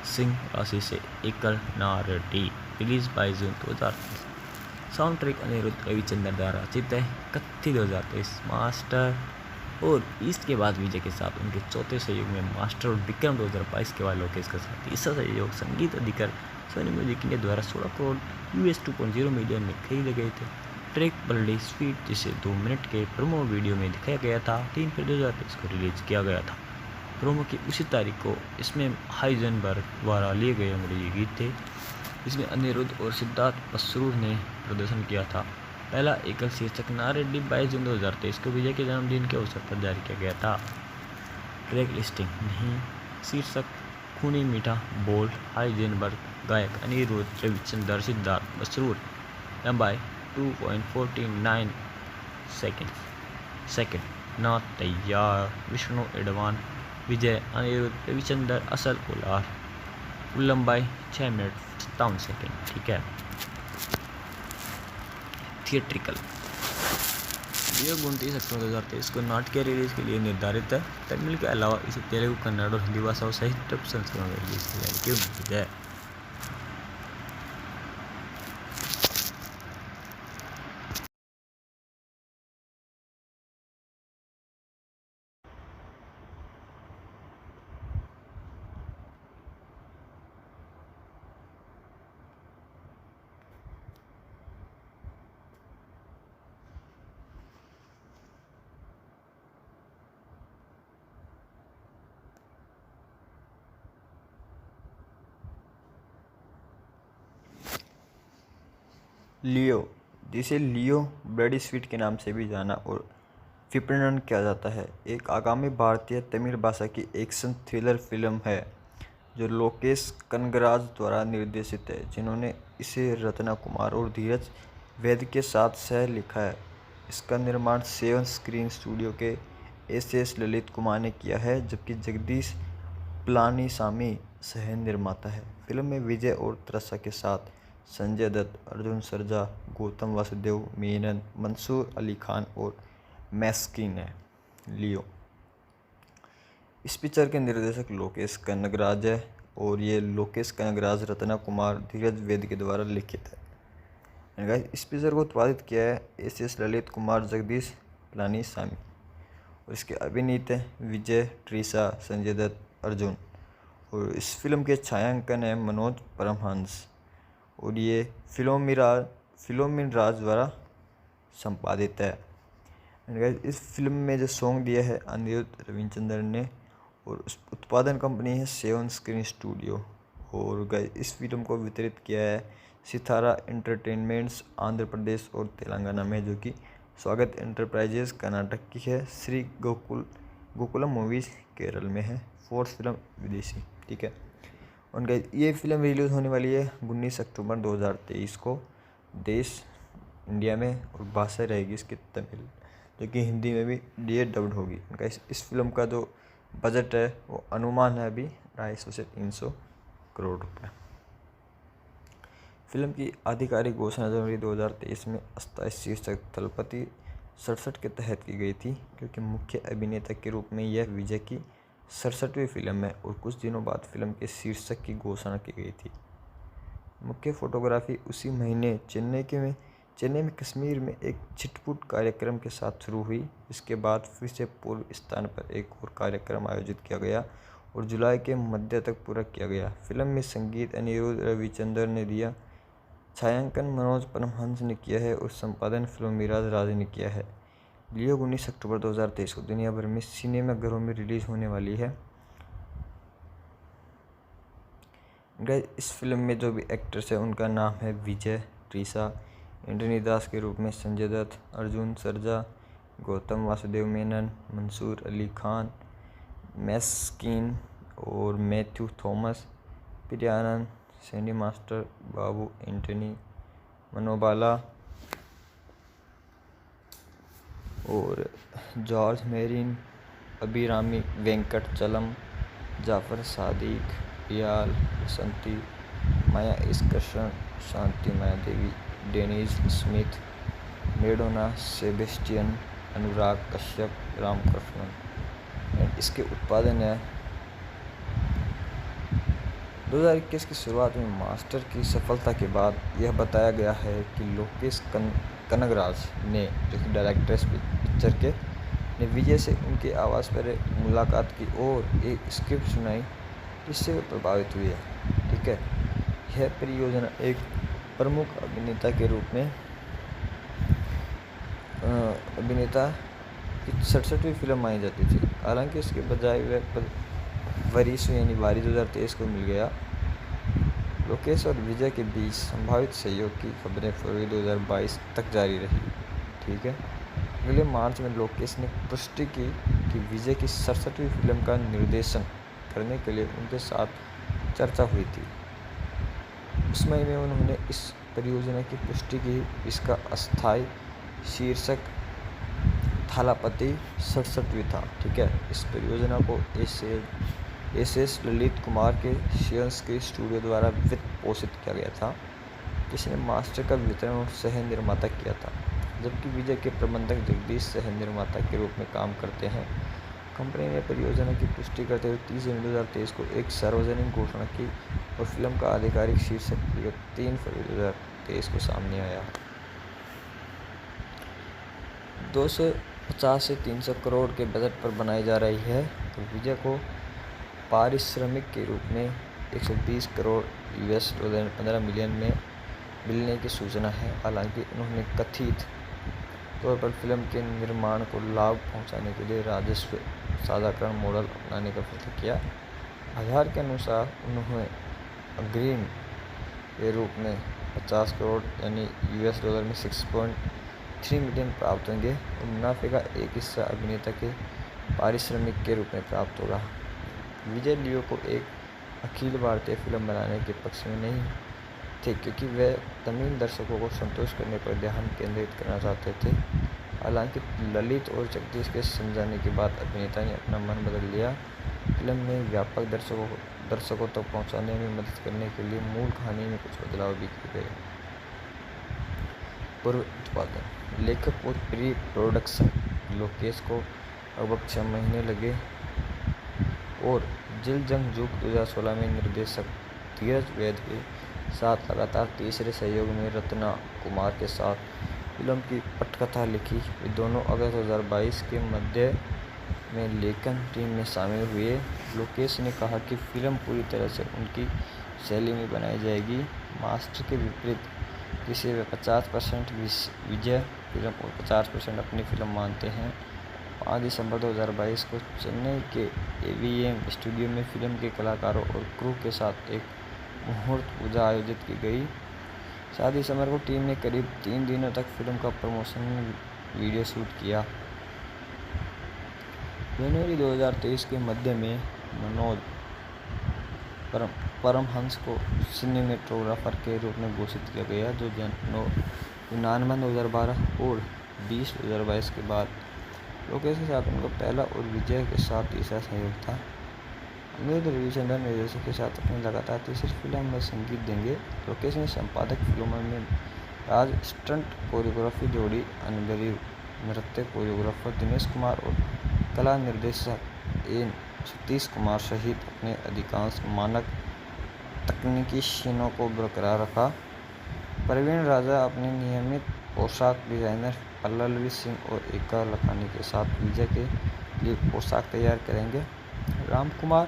सिंह राशि से एकल नारटी रिलीज 22 जून 2023। साउंड ट्रैक अनिरुद्ध रविचंद्र द्वारा रचित है। कत्थी 2023 मास्टर और ईस्ट के बाद विजय के साथ उनके चौथे सहयोग में मास्टर और विक्रम 2022 के बाद लोकेश के साथ तीसरा सहयोग संगीत अधिकार सोनी म्यूजिक इंडिया द्वारा 16 करोड़ US 2.0 मिलियन में खरीदे गए थे। ट्रैक बल्डी स्वीट जिसे 2 मिनट के प्रोमो वीडियो में दिखाया गया था 3 फरवरी 2023 को रिलीज किया गया था। प्रोमो की उसी तारीख को इसमें हाइजेनबर्ग द्वारा लिए गए अंग्रेजी गीत थे। इसमें अनिरुद्ध और सिद्धार्थ मसरूर ने प्रदर्शन किया था। पहला एकल शीर्षक नारेड्डी 22 जून 2023 को विजय के जन्मदिन के अवसर पर जारी किया गया था। ट्रैक लिस्टिंग नहीं शीर्षक खूनी मीठा बोल हाइजेनबर्ग गायक अनिरुद्ध रविचंद्र सिद्धार्थ मसरूर लंबाई 2.49 सेकंड ना तैयार विष्णु एडवान विजय अनिरुद्ध रविचंद्र असल उलार लंबाई 6 मिनट 57 सेकंड। ठीक है। थिएट्रिकल यह 29 अक्टूबर 2023 को नाटकीय रिलीज के लिए निर्धारित है। तमिल के अलावा इसे तेलुगु कन्नड़ और हिंदी भाषाओं सहित डब संस्करण में रिलीज की जाने की उम्मीद है। लियो, जिसे लियो ब्लडी स्वीट के नाम से भी जाना और विपणन किया जाता है, एक आगामी भारतीय तमिल भाषा की एक्शन थ्रिलर फिल्म है जो लोकेश कनगराज द्वारा निर्देशित है, जिन्होंने इसे रत्ना कुमार और धीरज वैद्य के साथ सह लिखा है। इसका निर्माण सेवन स्क्रीन स्टूडियो के SS ललित कुमार ने किया है, जबकि जगदीश पलानीसामी सह निर्माता है। फिल्म में विजय और त्रसा के साथ संजय दत्त, अर्जुन सरजा, गौतम वासुदेव मेनन, मंसूर अली खान और मैस्किन है। लियो इस पिक्चर के निर्देशक लोकेश कनगराज है और ये लोकेश कनगराज, रत्ना कुमार, धीरज वैद्य के द्वारा लिखित है। इस पिक्चर को उत्पादित किया है SS ललित कुमार, जगदीश पलानीसामी और इसके अभिनीत है विजय, ट्रिसा, संजय दत्त, अर्जुन। और इस फिल्म के छायांकन है मनोज परमहंस और ये फिलोमिन राज द्वारा संपादित है। इस फिल्म में जो सॉन्ग दिया है अनिरुद्ध रविचंद्र ने और उस उत्पादन कंपनी है सेवन स्क्रीन स्टूडियो। और इस फिल्म को वितरित किया है सितारा एंटरटेनमेंट्स आंध्र प्रदेश और तेलंगाना में, जो कि स्वागत एंटरप्राइजेस कर्नाटक की है। श्री गोकुलम मूवीज केरल में है। फोर्थ फिल्म विदेशी। ठीक है। और ये फिल्म रिलीज होने वाली है 19 अक्टूबर 2023 को देश इंडिया में और भाषा रहेगी इसकी तमिल, जो कि हिंदी में भी डब्ड होगी। इस फिल्म का जो बजट है वो अनुमान है अभी 250 से 300 करोड़ रुपए। फिल्म की आधिकारिक घोषणा जनवरी 2023 में अस्थायी शीर्षक दलपति 67 के तहत की गई थी, क्योंकि मुख्य अभिनेता के रूप में यह विजय की 67वीं फिल्म है और कुछ दिनों बाद फिल्म के शीर्षक की घोषणा की गई थी। मुख्य फोटोग्राफी उसी महीने चेन्नई में कश्मीर में एक छिटपुट कार्यक्रम के साथ शुरू हुई। इसके बाद फिर से पूर्व स्थान पर एक और कार्यक्रम आयोजित किया गया और जुलाई के मध्य तक पूरा किया गया। फिल्म में संगीत अनिरुद्ध रविचंद्र ने दिया। छायांकन मनोज परमहंस ने किया है और संपादन फिल्म मिराज राज ने किया है। लियो 19 अक्टूबर 2023 को दुनिया भर में सिनेमाघरों में रिलीज होने वाली है। गाइस, इस फिल्म में जो भी एक्टर्स हैं उनका नाम है विजय, ट्रिशा, एंटनी दास के रूप में संजय दत्त, अर्जुन सरजा, गौतम वासुदेव मेनन, मंसूर अली खान, मैस्किन और मैथ्यू थॉमस, प्रियानंद, सैंडी मास्टर, बाबू एंटनी, मनोबाला और जॉर्ज मेरिन, अभिरामी वेंकटचलम, जाफर सादिक, पियाल बसंती, माया इसकर्षण, शांति माया देवी, डेनिज स्मिथ, मेडोना सेबेस्टियन, अनुराग कश्यप, रामकृष्णन। इसके उत्पादन है 2021 की शुरुआत में मास्टर की सफलता के बाद यह बताया गया है कि लोकेश कनगराज ने, जो कि डायरेक्टर इस पिक्चर के, ने विजय से उनके आवास पर मुलाकात की और एक स्क्रिप्ट सुनाई जिससे वे प्रभावित हुए। ठीक है, यह परियोजना एक प्रमुख अभिनेता के रूप में अभिनेता की 67वीं फिल्म मानी जाती थी। हालांकि इसके बजाय वह वरीस यानी बारी 2023 को मिल गया। लोकेश और विजय के बीच संभावित सहयोग की खबरें फरवरी 2022 तक जारी रही। ठीक है, अगले मार्च में लोकेश ने पुष्टि की कि विजय की 67वीं फिल्म का निर्देशन करने के लिए उनके साथ चर्चा हुई थी। उस महीने में उन्होंने इस परियोजना की पुष्टि की। इसका अस्थायी शीर्षक थालापति 67वीं था। ठीक है, इस परियोजना को एस ललित कुमार के शियंस के स्टूडियो द्वारा वित्त पोषित किया गया था, जिसने मास्टर का वितरण और सह निर्माता किया था, जबकि विजय के प्रबंधक जगदीश सह निर्माता के रूप में काम करते हैं। कंपनी ने परियोजना की पुष्टि करते हुए 30 जनवरी 2023 को एक सार्वजनिक घोषणा की और फिल्म का आधिकारिक शीर्षक 3 फरवरी 2023 को सामने आया। 250 से 300 करोड़ के बजट पर बनाई जा रही है और विजय को पारिश्रमिक के रूप में 120 करोड़ US डॉलर 15 मिलियन में मिलने की सूचना है। हालांकि उन्होंने कथित तौर पर फिल्म के निर्माण को लाभ पहुंचाने के लिए राजस्व साझाकरण मॉडल अपनाने का फैसला किया। आधार के अनुसार उन्होंने अग्रिम के रूप में 50 करोड़ यानी US डॉलर में 6.3 मिलियन प्राप्त होंगे और मुनाफे का एक हिस्सा अभिनेता के पारिश्रमिक के रूप में प्राप्त होगा। विजय लियो को एक अखिल भारतीय फिल्म बनाने के पक्ष में नहीं थे, क्योंकि वे तमिल दर्शकों को संतुष्ट करने पर ध्यान केंद्रित करना चाहते थे। हालांकि ललित और जगदीश के समझाने के बाद अभिनेता ने अपना मन बदल लिया। फिल्म में व्यापक दर्शकों तक पहुंचाने में मदद करने के लिए मूल कहानी में कुछ बदलाव भी किए गए। पूर्व उत्पादन, लेखक और प्री प्रोडक्शन, लोकेश को लगभग 6 महीने लगे और जिल जंग जुग 2016 में निर्देशक धीरज वैद के साथ लगातार तीसरे सहयोग में रत्ना कुमार के साथ फिल्म की पटकथा लिखी। वे दोनों अगस्त 2022 के मध्य में लेखन टीम में शामिल हुए। लोकेश ने कहा कि फिल्म पूरी तरह से उनकी शैली में बनाई जाएगी। मास्टर के विपरीत, जिसे वे 50% विजय फिल्म और 50% अपनी फिल्म मानते हैं, 5 दिसंबर 2022 को चेन्नई के AVM स्टूडियो में फिल्म के कलाकारों और क्रू के साथ एक मुहूर्त पूजा आयोजित की गई। 7 दिसंबर को टीम ने करीब 3 दिनों तक फिल्म का प्रमोशन वीडियो शूट किया। जनवरी 2023 के मध्य में मनोज परमहंस को सिनेमेटोग्राफर के रूप में घोषित किया गया, जो 9 2012 और 20 2022 के बाद लोकेश के साथ उनका पहला और विजय के साथ तीसरा सहयोग था। अमित रविचंद्रन निर्देशक के साथ अपनी लगातार तीसरी फिल्म में संगीत देंगे। लोकेश ने संपादक फिल्मों में राज स्टंट कोरियोग्राफी जोड़ी, अनबरी नृत्य कोरियोग्राफर दिनेश कुमार और कला निर्देशक एन सतीश कुमार सहित अपने अधिकांश मानक तकनीकी सीनों को बरकरार रखा। प्रवीण राजा अपने नियमित पोशाक डिजाइनर पल्लवी सिंह और एका लखानी के साथ विजय के लिए पोशाक तैयार करेंगे। राम कुमार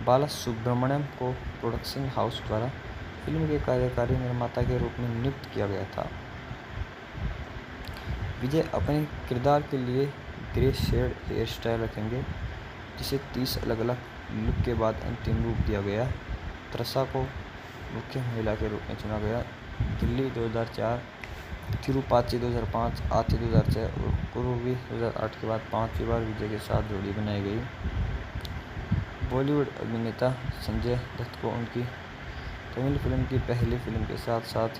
बाला सुब्रमण्यम को प्रोडक्शन हाउस द्वारा फिल्म के कार्यकारी निर्माता के रूप में नियुक्त किया गया था। विजय अपने किरदार के लिए ग्रे शेड हेयर स्टाइल रखेंगे, जिसे 30 अलग-अलग लुक के बाद अंतिम रूप दिया गया। त्रसा को मुख्य महिला के रूप में चुना गया। दिल्ली 2004, तिरुपाची 2005, आथी 2006 और कुरुवी 2008 के बाद 5वीं बार विजय के साथ जोड़ी बनाई गई। बॉलीवुड अभिनेता संजय दत्त को उनकी तमिल फिल्म की पहली फिल्म के साथ साथ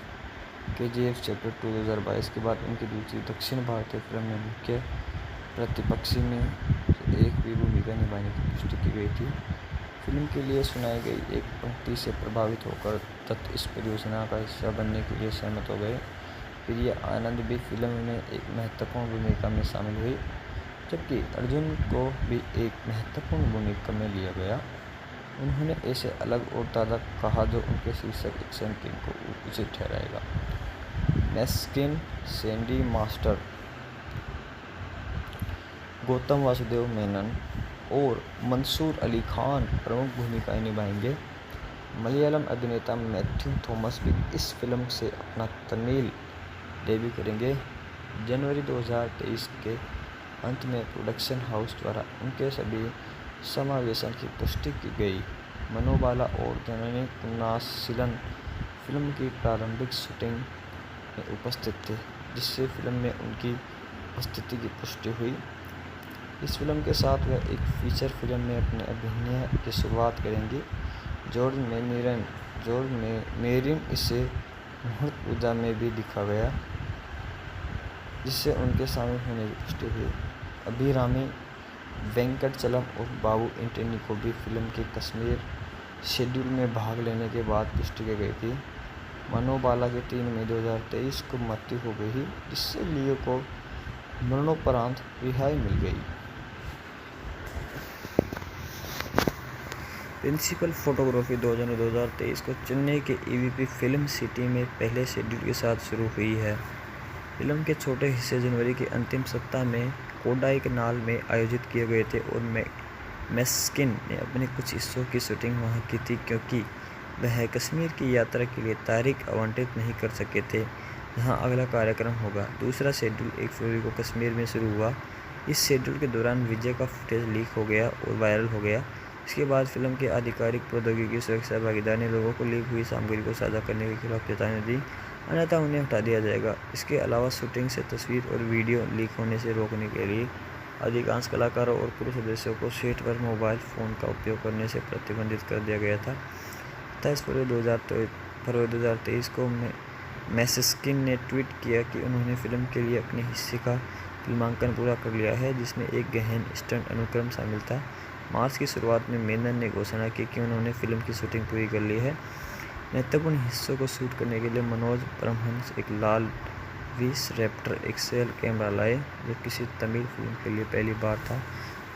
KGF चैप्टर 2 2022 के बाद उनकी दूसरी दक्षिण भारतीय फिल्म में मुख्य प्रतिपक्षी में एक भी भूमिका निभाने की पुष्टि की गई थी। फिल्म के लिए सुनाई गई एक पंक्ति से प्रभावित होकर दत्त इस परियोजना का हिस्सा बनने के लिए सहमत हो गए। प्रिया आनंद भी फिल्म में एक महत्वपूर्ण भूमिका में शामिल हुई, जबकि अर्जुन को भी एक महत्वपूर्ण भूमिका में लिया गया। उन्होंने ऐसे अलग और ताज़ा कहा जो उनके शीर्षक एक्शन किंग को उचित ठहराएगा। मैस्किन, सैंडी मास्टर, गौतम वासुदेव मेनन और मंसूर अली खान प्रमुख भूमिकाएं निभाएंगे। मलयालम अभिनेता मैथ्यू थॉमस भी इस फिल्म से अपना तमिल डेब्यू करेंगे। जनवरी 2023 के अंत में प्रोडक्शन हाउस द्वारा उनके सभी समावेशन की पुष्टि की गई। मनोबाला और जननी कुन्नासिलन फिल्म की प्रारंभिक शूटिंग में उपस्थित थे, जिससे फिल्म में उनकी उपस्थिति की पुष्टि हुई। इस फिल्म के साथ वह एक फीचर फिल्म में अपने अभिनय की शुरुआत करेंगी। जॉर्ज मेरिन इसे मुहूर्त पूजा में भी दिखा गया, जिससे उनके शामिल होने की पुष्टि हुई। अभिरामी वेंकटचलम और बाबू एंटनी को भी फिल्म के कश्मीर शेड्यूल में भाग लेने के बाद पुष्टि की गई थी। मनोबाला के 3 मई 2023 को मृत्यु हो गई, जिससे लियो को मरणोपरांत रिहाई मिल गई। प्रिंसिपल फोटोग्राफी 2 जनवरी 2023 को चेन्नई के EVP फिल्म सिटी में पहले शेड्यूल के साथ शुरू हुई है। फिल्म के छोटे हिस्से जनवरी के अंतिम सप्ताह में कोडाईकनाल में आयोजित किए गए थे और मैस्किन ने अपने कुछ हिस्सों की शूटिंग वहां की थी, क्योंकि वह कश्मीर की यात्रा के लिए तारीख आवंटित नहीं कर सके थे, जहां अगला कार्यक्रम होगा। दूसरा शेड्यूल 1 फरवरी को कश्मीर में शुरू हुआ। इस शेड्यूल के दौरान विजय का फुटेज लीक हो गया और वायरल हो गया। इसके बाद फिल्म के आधिकारिक प्रौद्योगिकी सुरक्षा भागीदार ने लोगों को लीक हुई सामग्री को साझा करने के खिलाफ चेतावनी दी, अन्यथा उन्हें हटा दिया जाएगा। इसके अलावा शूटिंग से तस्वीर और वीडियो लीक होने से रोकने के लिए अधिकांश कलाकारों और क्रू सदस्यों को सेट पर मोबाइल फ़ोन का उपयोग करने से प्रतिबंधित कर दिया गया था। 27 फरवरी 2023 को मैस्किन ने ट्वीट किया कि उन्होंने फिल्म के लिए अपने हिस्से का फिल्मांकन पूरा कर लिया है, जिसमें एक गहन स्टंट अनुक्रम शामिल था। मार्च की शुरुआत में मेनन ने घोषणा की कि उन्होंने फिल्म की शूटिंग पूरी कर ली है। महत्वपूर्ण हिस्सों को शूट करने के लिए मनोज परमहंस एक लाल विस रैप्टर XL कैमरा लाए, जो किसी तमिल फिल्म के लिए पहली बार था।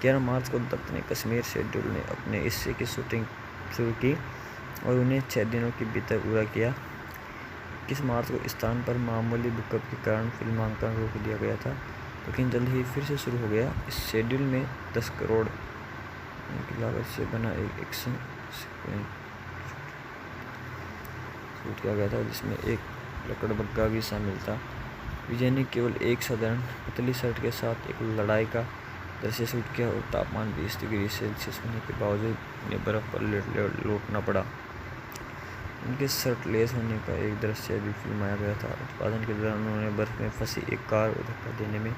11 मार्च को दत्त ने कश्मीर शेड्यूल ने अपने हिस्से की शूटिंग शुरू की और उन्हें 6 दिनों के भीतर पूरा किया। 21 मार्च को स्थान पर मामूली भूकंप के कारण फिल्मांकन रोक दिया गया था, लेकिन जल्द ही फिर से शुरू हो गया। इस शेड्यूल में 10 करोड़ की लागत से बना एक एक्शन सीक्वेंस शूट किया गया था, जिसमें एक लकड़बग्गा भी शामिल था। विजय ने केवल एक साधारण पतली शर्ट के साथ एक लड़ाई का दृश्य शूट किया और तापमान 20 डिग्री सेल्सियस होने के बावजूद उन्हें बर्फ पर लौटना पड़ा। उनके शर्ट लेस होने का एक दृश्य भी फिल्माया गया था। उत्पादन के दौरान उन्होंने बर्फ में फंसी एक कार को धक्का देने में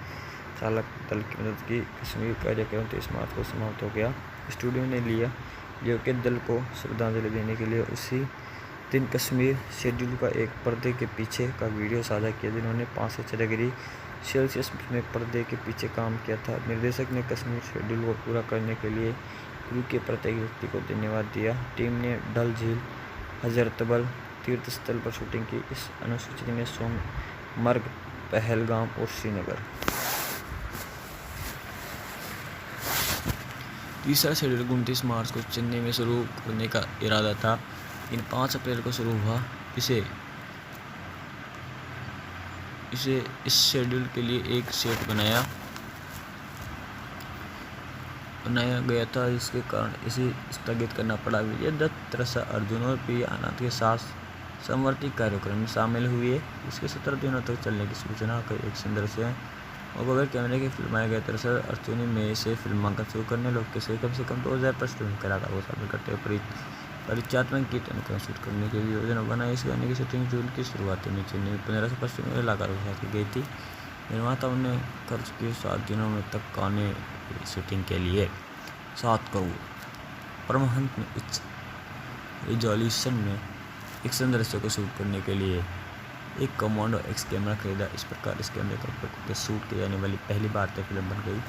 चालक दल की मदद की। कश्मीर कार्यक्रम 23 मार्च को समाप्त हो गया। स्टूडियो ने लियो के दल को श्रद्धांजलि देने के लिए उसी दिन कश्मीर शेड्यूल का एक पर्दे के पीछे का वीडियो साझा किया, जिन्होंने 5 से 6 डिग्री सेल्सियस में पर्दे के पीछे काम किया था। निर्देशक ने कश्मीर शेड्यूल को पूरा करने के लिए क्रू के प्रत्येक व्यक्ति को धन्यवाद दिया। टीम ने डल झील, हजरतबल तीर्थ स्थल पर शूटिंग की। इस अनुसूची में सोनमर्ग, पहलगाम और श्रीनगर। तीसरा शेड्यूल 29 मार्च को चेन्नई में शुरू करने का इरादा था, लेकिन 5 अप्रैल को शुरू हुआ। इसे इस शेड्यूल के लिए एक सेट बनाया गया था, जिसके कारण इसे स्थगित करना पड़ा। विजय दत्त, त्रसा अर्जुन और प्रिया आनंद के साथ समवर्ती कार्यक्रम में शामिल हुए। इसके 17 दिनों तक चलने की सूचना का एक संदर्भ है और बगैर कैमरे के फिल्माए गए। दरअसल अर्जुनी में से फिल्मांकन शुरू करने लोग से कम 2000 पर फिल्म कलाकार को शामिल करते हुए परिचात्मक गीत अनुक्रम शूट करने की योजना बनाई। इस गाने की शूटिंग जून की शुरुआत में चेन्नई में 15 से पश्चिमी कलाकारों के साथ की गई थी। निर्माताओं ने खर्च किए 7 दिनों में तक गाने की शूटिंग के लिए 7 करोड़। परमहंस ने उच्च रिजोल्यूशन में एक दृश्य को शूट करने के लिए एक कमांडो एक्स कैमरा खरीदा। इस प्रकार इस कैमरे का उपयोग करके शूट की जाने वाली पहली भारतीय फिल्म बन गई।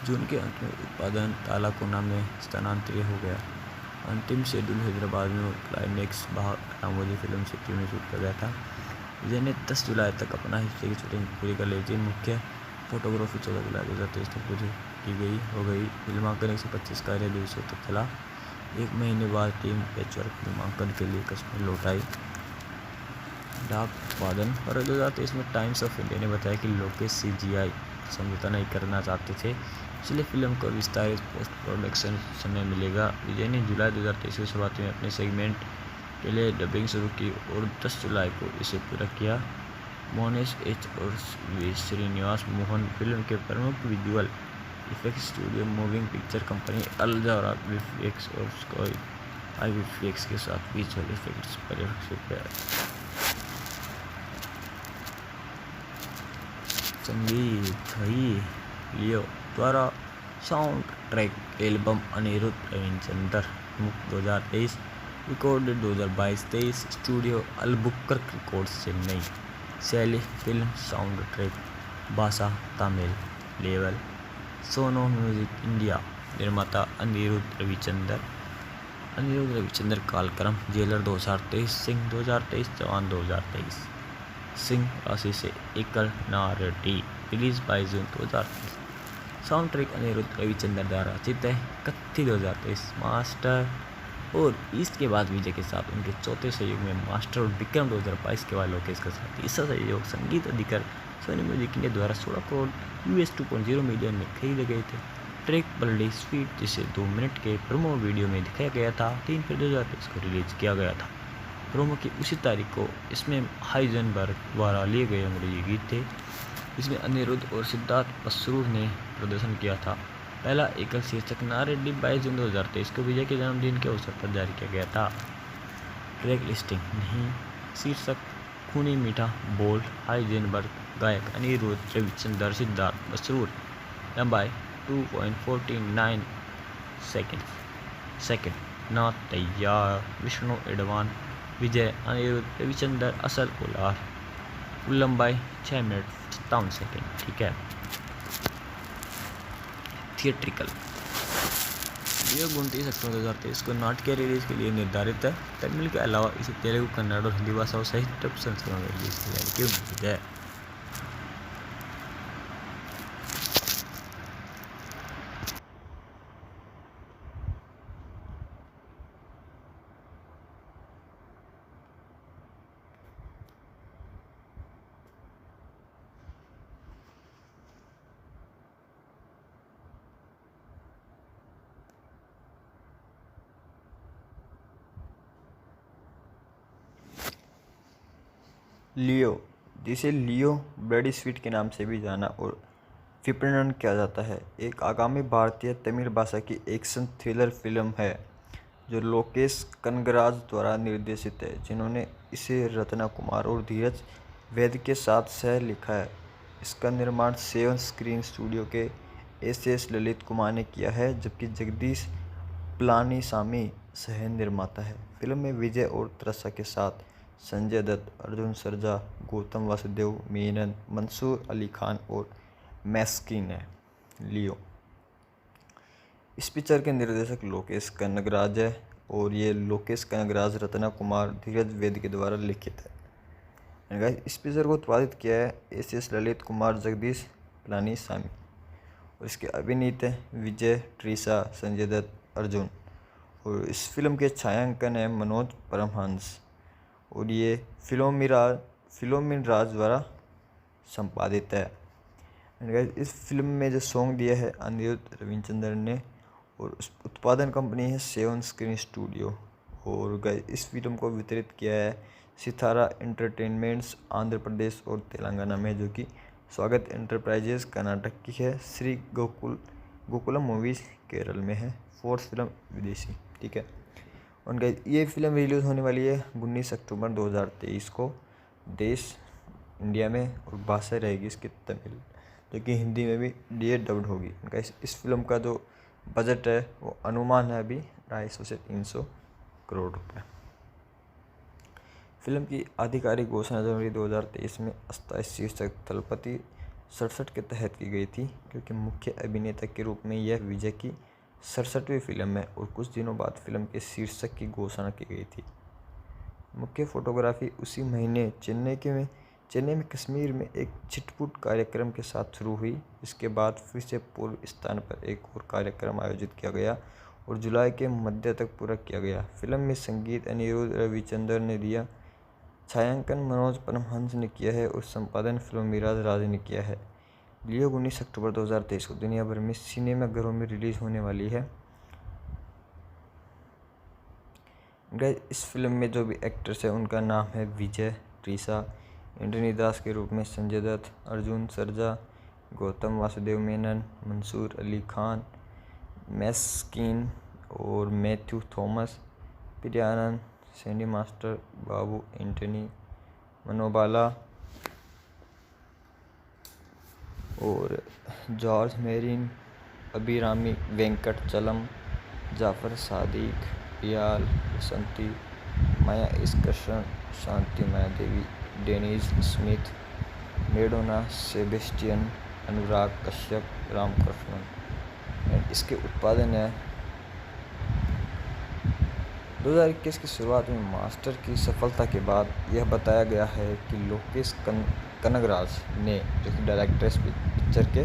जून के अंत में उत्पादन तालाकोना में स्थानांतरित हो गया। अंतिम शेड्यूल हैदराबाद में क्लाइमेक्स भाग रामोजी फिल्म सिटी में शूट किया गया था। विजय ने 10 जुलाई तक अपना हिस्से की शूटिंग पूरी कर ली थी। मुख्य फोटोग्राफी 14 जुलाई 2023 तक पूरी की हो गई। फिल्मांकन 125 कार्य दिवसों तक चला। एक महीने बाद टीम पैचवर्क फिल्मांकन के लिए कश्मीर लौट आई। डाक उत्पादन और 2023 में टाइम्स ऑफ इंडिया ने बताया कि लोकेश CGI समझौता नहीं करना चाहते थे, इसलिए फिल्म को विस्तारित पोस्ट प्रोडक्शन समय मिलेगा। विजय ने जुलाई 2023 की शुरुआत में अपने सेगमेंट के लिए डबिंग शुरू की और 10 जुलाई को इसे पूरा किया। मोहनेश H और श्रीनिवास मोहन फिल्म के प्रमुख visual effects studio Moving Picture Company Al Jouhara VFX और स्काई VFX के साथ विजुअल इफेक्ट्स परिरक्षित है। संगीत लियो द्वारा sound track album Anirudh Ravichander मुक्त 2023 recorded 2022-23 studio Albuquerque records Chennai. शैली फिल्म साउंड ट्रैक भाषा तमिल लेवल सोनो म्यूजिक इंडिया। निर्माता अनिरुद्ध रविचंद्र कालक्रम जेलर 2023 सिंह 2023 जवान 2023 सिंह राशि से एकल नारटी रिलीज 22 जून 2023। साउंड ट्रैक अनिरुद्ध रविचंद्र द्वारा रचित है। कत्थी 2023 मास्टर और ईस्ट के बाद विजय के साथ उनके चौथे सहयोग में मास्टर और विक्रम 2022 के बाद लोकेश के साथ तीसरा सहयोग संगीत अधिकार सोनी म्यूजिक इंडिया द्वारा 16 करोड़ US 2.0 मिलियन में खरीदे गए थे। ट्रैक बल्डी स्वीट जिसे 2 मिनट के प्रोमो वीडियो में दिखाया गया था 3 फरवरी 2023 को रिलीज किया गया था। प्रोमो की उसी तारीख को इसमें हाइजेनबर्ग द्वारा लिए गए अंग्रेजी गीत थे। इसमें अनिरुद्ध और सिद्धार्थ मसरूर ने प्रदर्शन किया था। पहला एकल शीर्षक नारेड्डी 22 जून 2023 को विजय के जन्मदिन के अवसर पर जारी किया गया था। ट्रैक लिस्टिंग नहीं शीर्षक खूनी मीठा बोल हाइजेनबर्ग गायक अनिरुद्ध रविचंद्र सिद्धार्थ मसरूर लंबाई 2.49 सेकंड नाथ तैयार विष्णु एडवान विजय अनिरुद्ध रविचंद्र असल कोलार कुल लंबाई 6 मिनट 57 सेकेंड। ठीक है। थिएट्रिकल यह 29 अक्टूबर 2023 को नाटकीय रिलीज के लिए निर्धारित है। तमिल के अलावा इसे तेलुगु कन्नड़ और हिंदी भाषाओं सहित डब संस्करण में रिलीज की जाने की उम्मीद है। लियो जिसे लियो ब्लडी स्वीट के नाम से भी जाना और विपणन किया जाता है, एक आगामी भारतीय तमिल भाषा की एक्शन थ्रिलर फिल्म है जो लोकेश कनगराज द्वारा निर्देशित है, जिन्होंने इसे रत्ना कुमार और धीरज वैद के साथ सह लिखा है। इसका निर्माण सेवन स्क्रीन स्टूडियो के SS ललित कुमार ने किया है, जबकि जगदीश पलानीसामी सह निर्माता है। फिल्म में विजय और त्रसा के साथ संजय दत्त, अर्जुन सरजा, गौतम वासुदेव मेनन, मंसूर अली खान और मैस्किन है। लियो इस पिक्चर के निर्देशक लोकेश कनगराज है और ये लोकेश कनगराज, रत्ना कुमार, धीरज वैद के द्वारा लिखित है। इस पिक्चर को उत्पादित किया है SS ललित कुमार, जगदीश पलानीसामी और इसके अभिनीत है विजय, ट्रिसा, संजय दत्त, अर्जुन। और इस फिल्म के छायांकन है मनोज परमहंस और ये फिलोमिन राज द्वारा संपादित है। इस फिल्म में जो सॉन्ग दिया है अनिरुद्ध रविचंद्र ने और उस उत्पादन कंपनी है सेवन स्क्रीन स्टूडियो। और इस फिल्म को वितरित किया है सितारा एंटरटेनमेंट्स आंध्र प्रदेश और तेलंगाना में, जो कि स्वागत एंटरप्राइजेज कर्नाटक की है। श्री गोकुलम मूवीज़ केरल में है। फोर्थ फिल्म विदेशी, ठीक है। उनका ये फिल्म रिलीज़ होने वाली है 19 अक्टूबर 2023 को देश इंडिया में, और भाषा रहेगी इसकी तमिल, जो कि हिंदी में भी ये डब्ड होगी। उनका इस फिल्म का जो बजट है वो अनुमान है अभी 250 से 300 करोड़ रुपए। फिल्म की आधिकारिक घोषणा जनवरी 2023 में अस्थायी शीर्षक थलपति 67 के तहत की गई थी, क्योंकि मुख्य अभिनेता के रूप में यह विजय की 67वीं फिल्म है और कुछ दिनों बाद फिल्म के शीर्षक की घोषणा की गई थी। मुख्य फोटोग्राफी उसी महीने चेन्नई में कश्मीर में एक छिटपुट कार्यक्रम के साथ शुरू हुई। इसके बाद फिर से पूर्व स्थान पर एक और कार्यक्रम आयोजित किया गया और जुलाई के मध्य तक पूरा किया गया। फिल्म में संगीत अनिरुद्ध रविचंद्रन ने दिया, छायांकन मनोज परमहंस ने किया है और संपादन फिल्म मिराज राज ने किया है। लियो 19 अक्टूबर 2023 को दुनिया भर में सिनेमाघरों में रिलीज होने वाली है। इस फिल्म में जो भी एक्टर्स है उनका नाम है विजय, ट्रिशा, एंटनी दास के रूप में संजय दत्त, अर्जुन सरजा, गौतम वासुदेव मेनन, मंसूर अली खान, मैस्किन और मैथ्यू थॉमस, प्रियानंद, सैंडी मास्टर, बाबू एंटनी, मनोबाला और जॉर्ज मेरिन, अभिरामी वेंकटचलम, जाफर सादिक, रियाल बसंती, माया इसकर्षण, शांति माया देवी, डेनिस स्मिथ, मेडोना सेबेस्टियन, अनुराग कश्यप, रामकृष्णन। इसके उत्पादन है 2021 की शुरुआत में मास्टर की सफलता के बाद यह बताया गया है कि लोकेश कनगराज ने, जो कि डायरेक्टर इस पिक्चर के,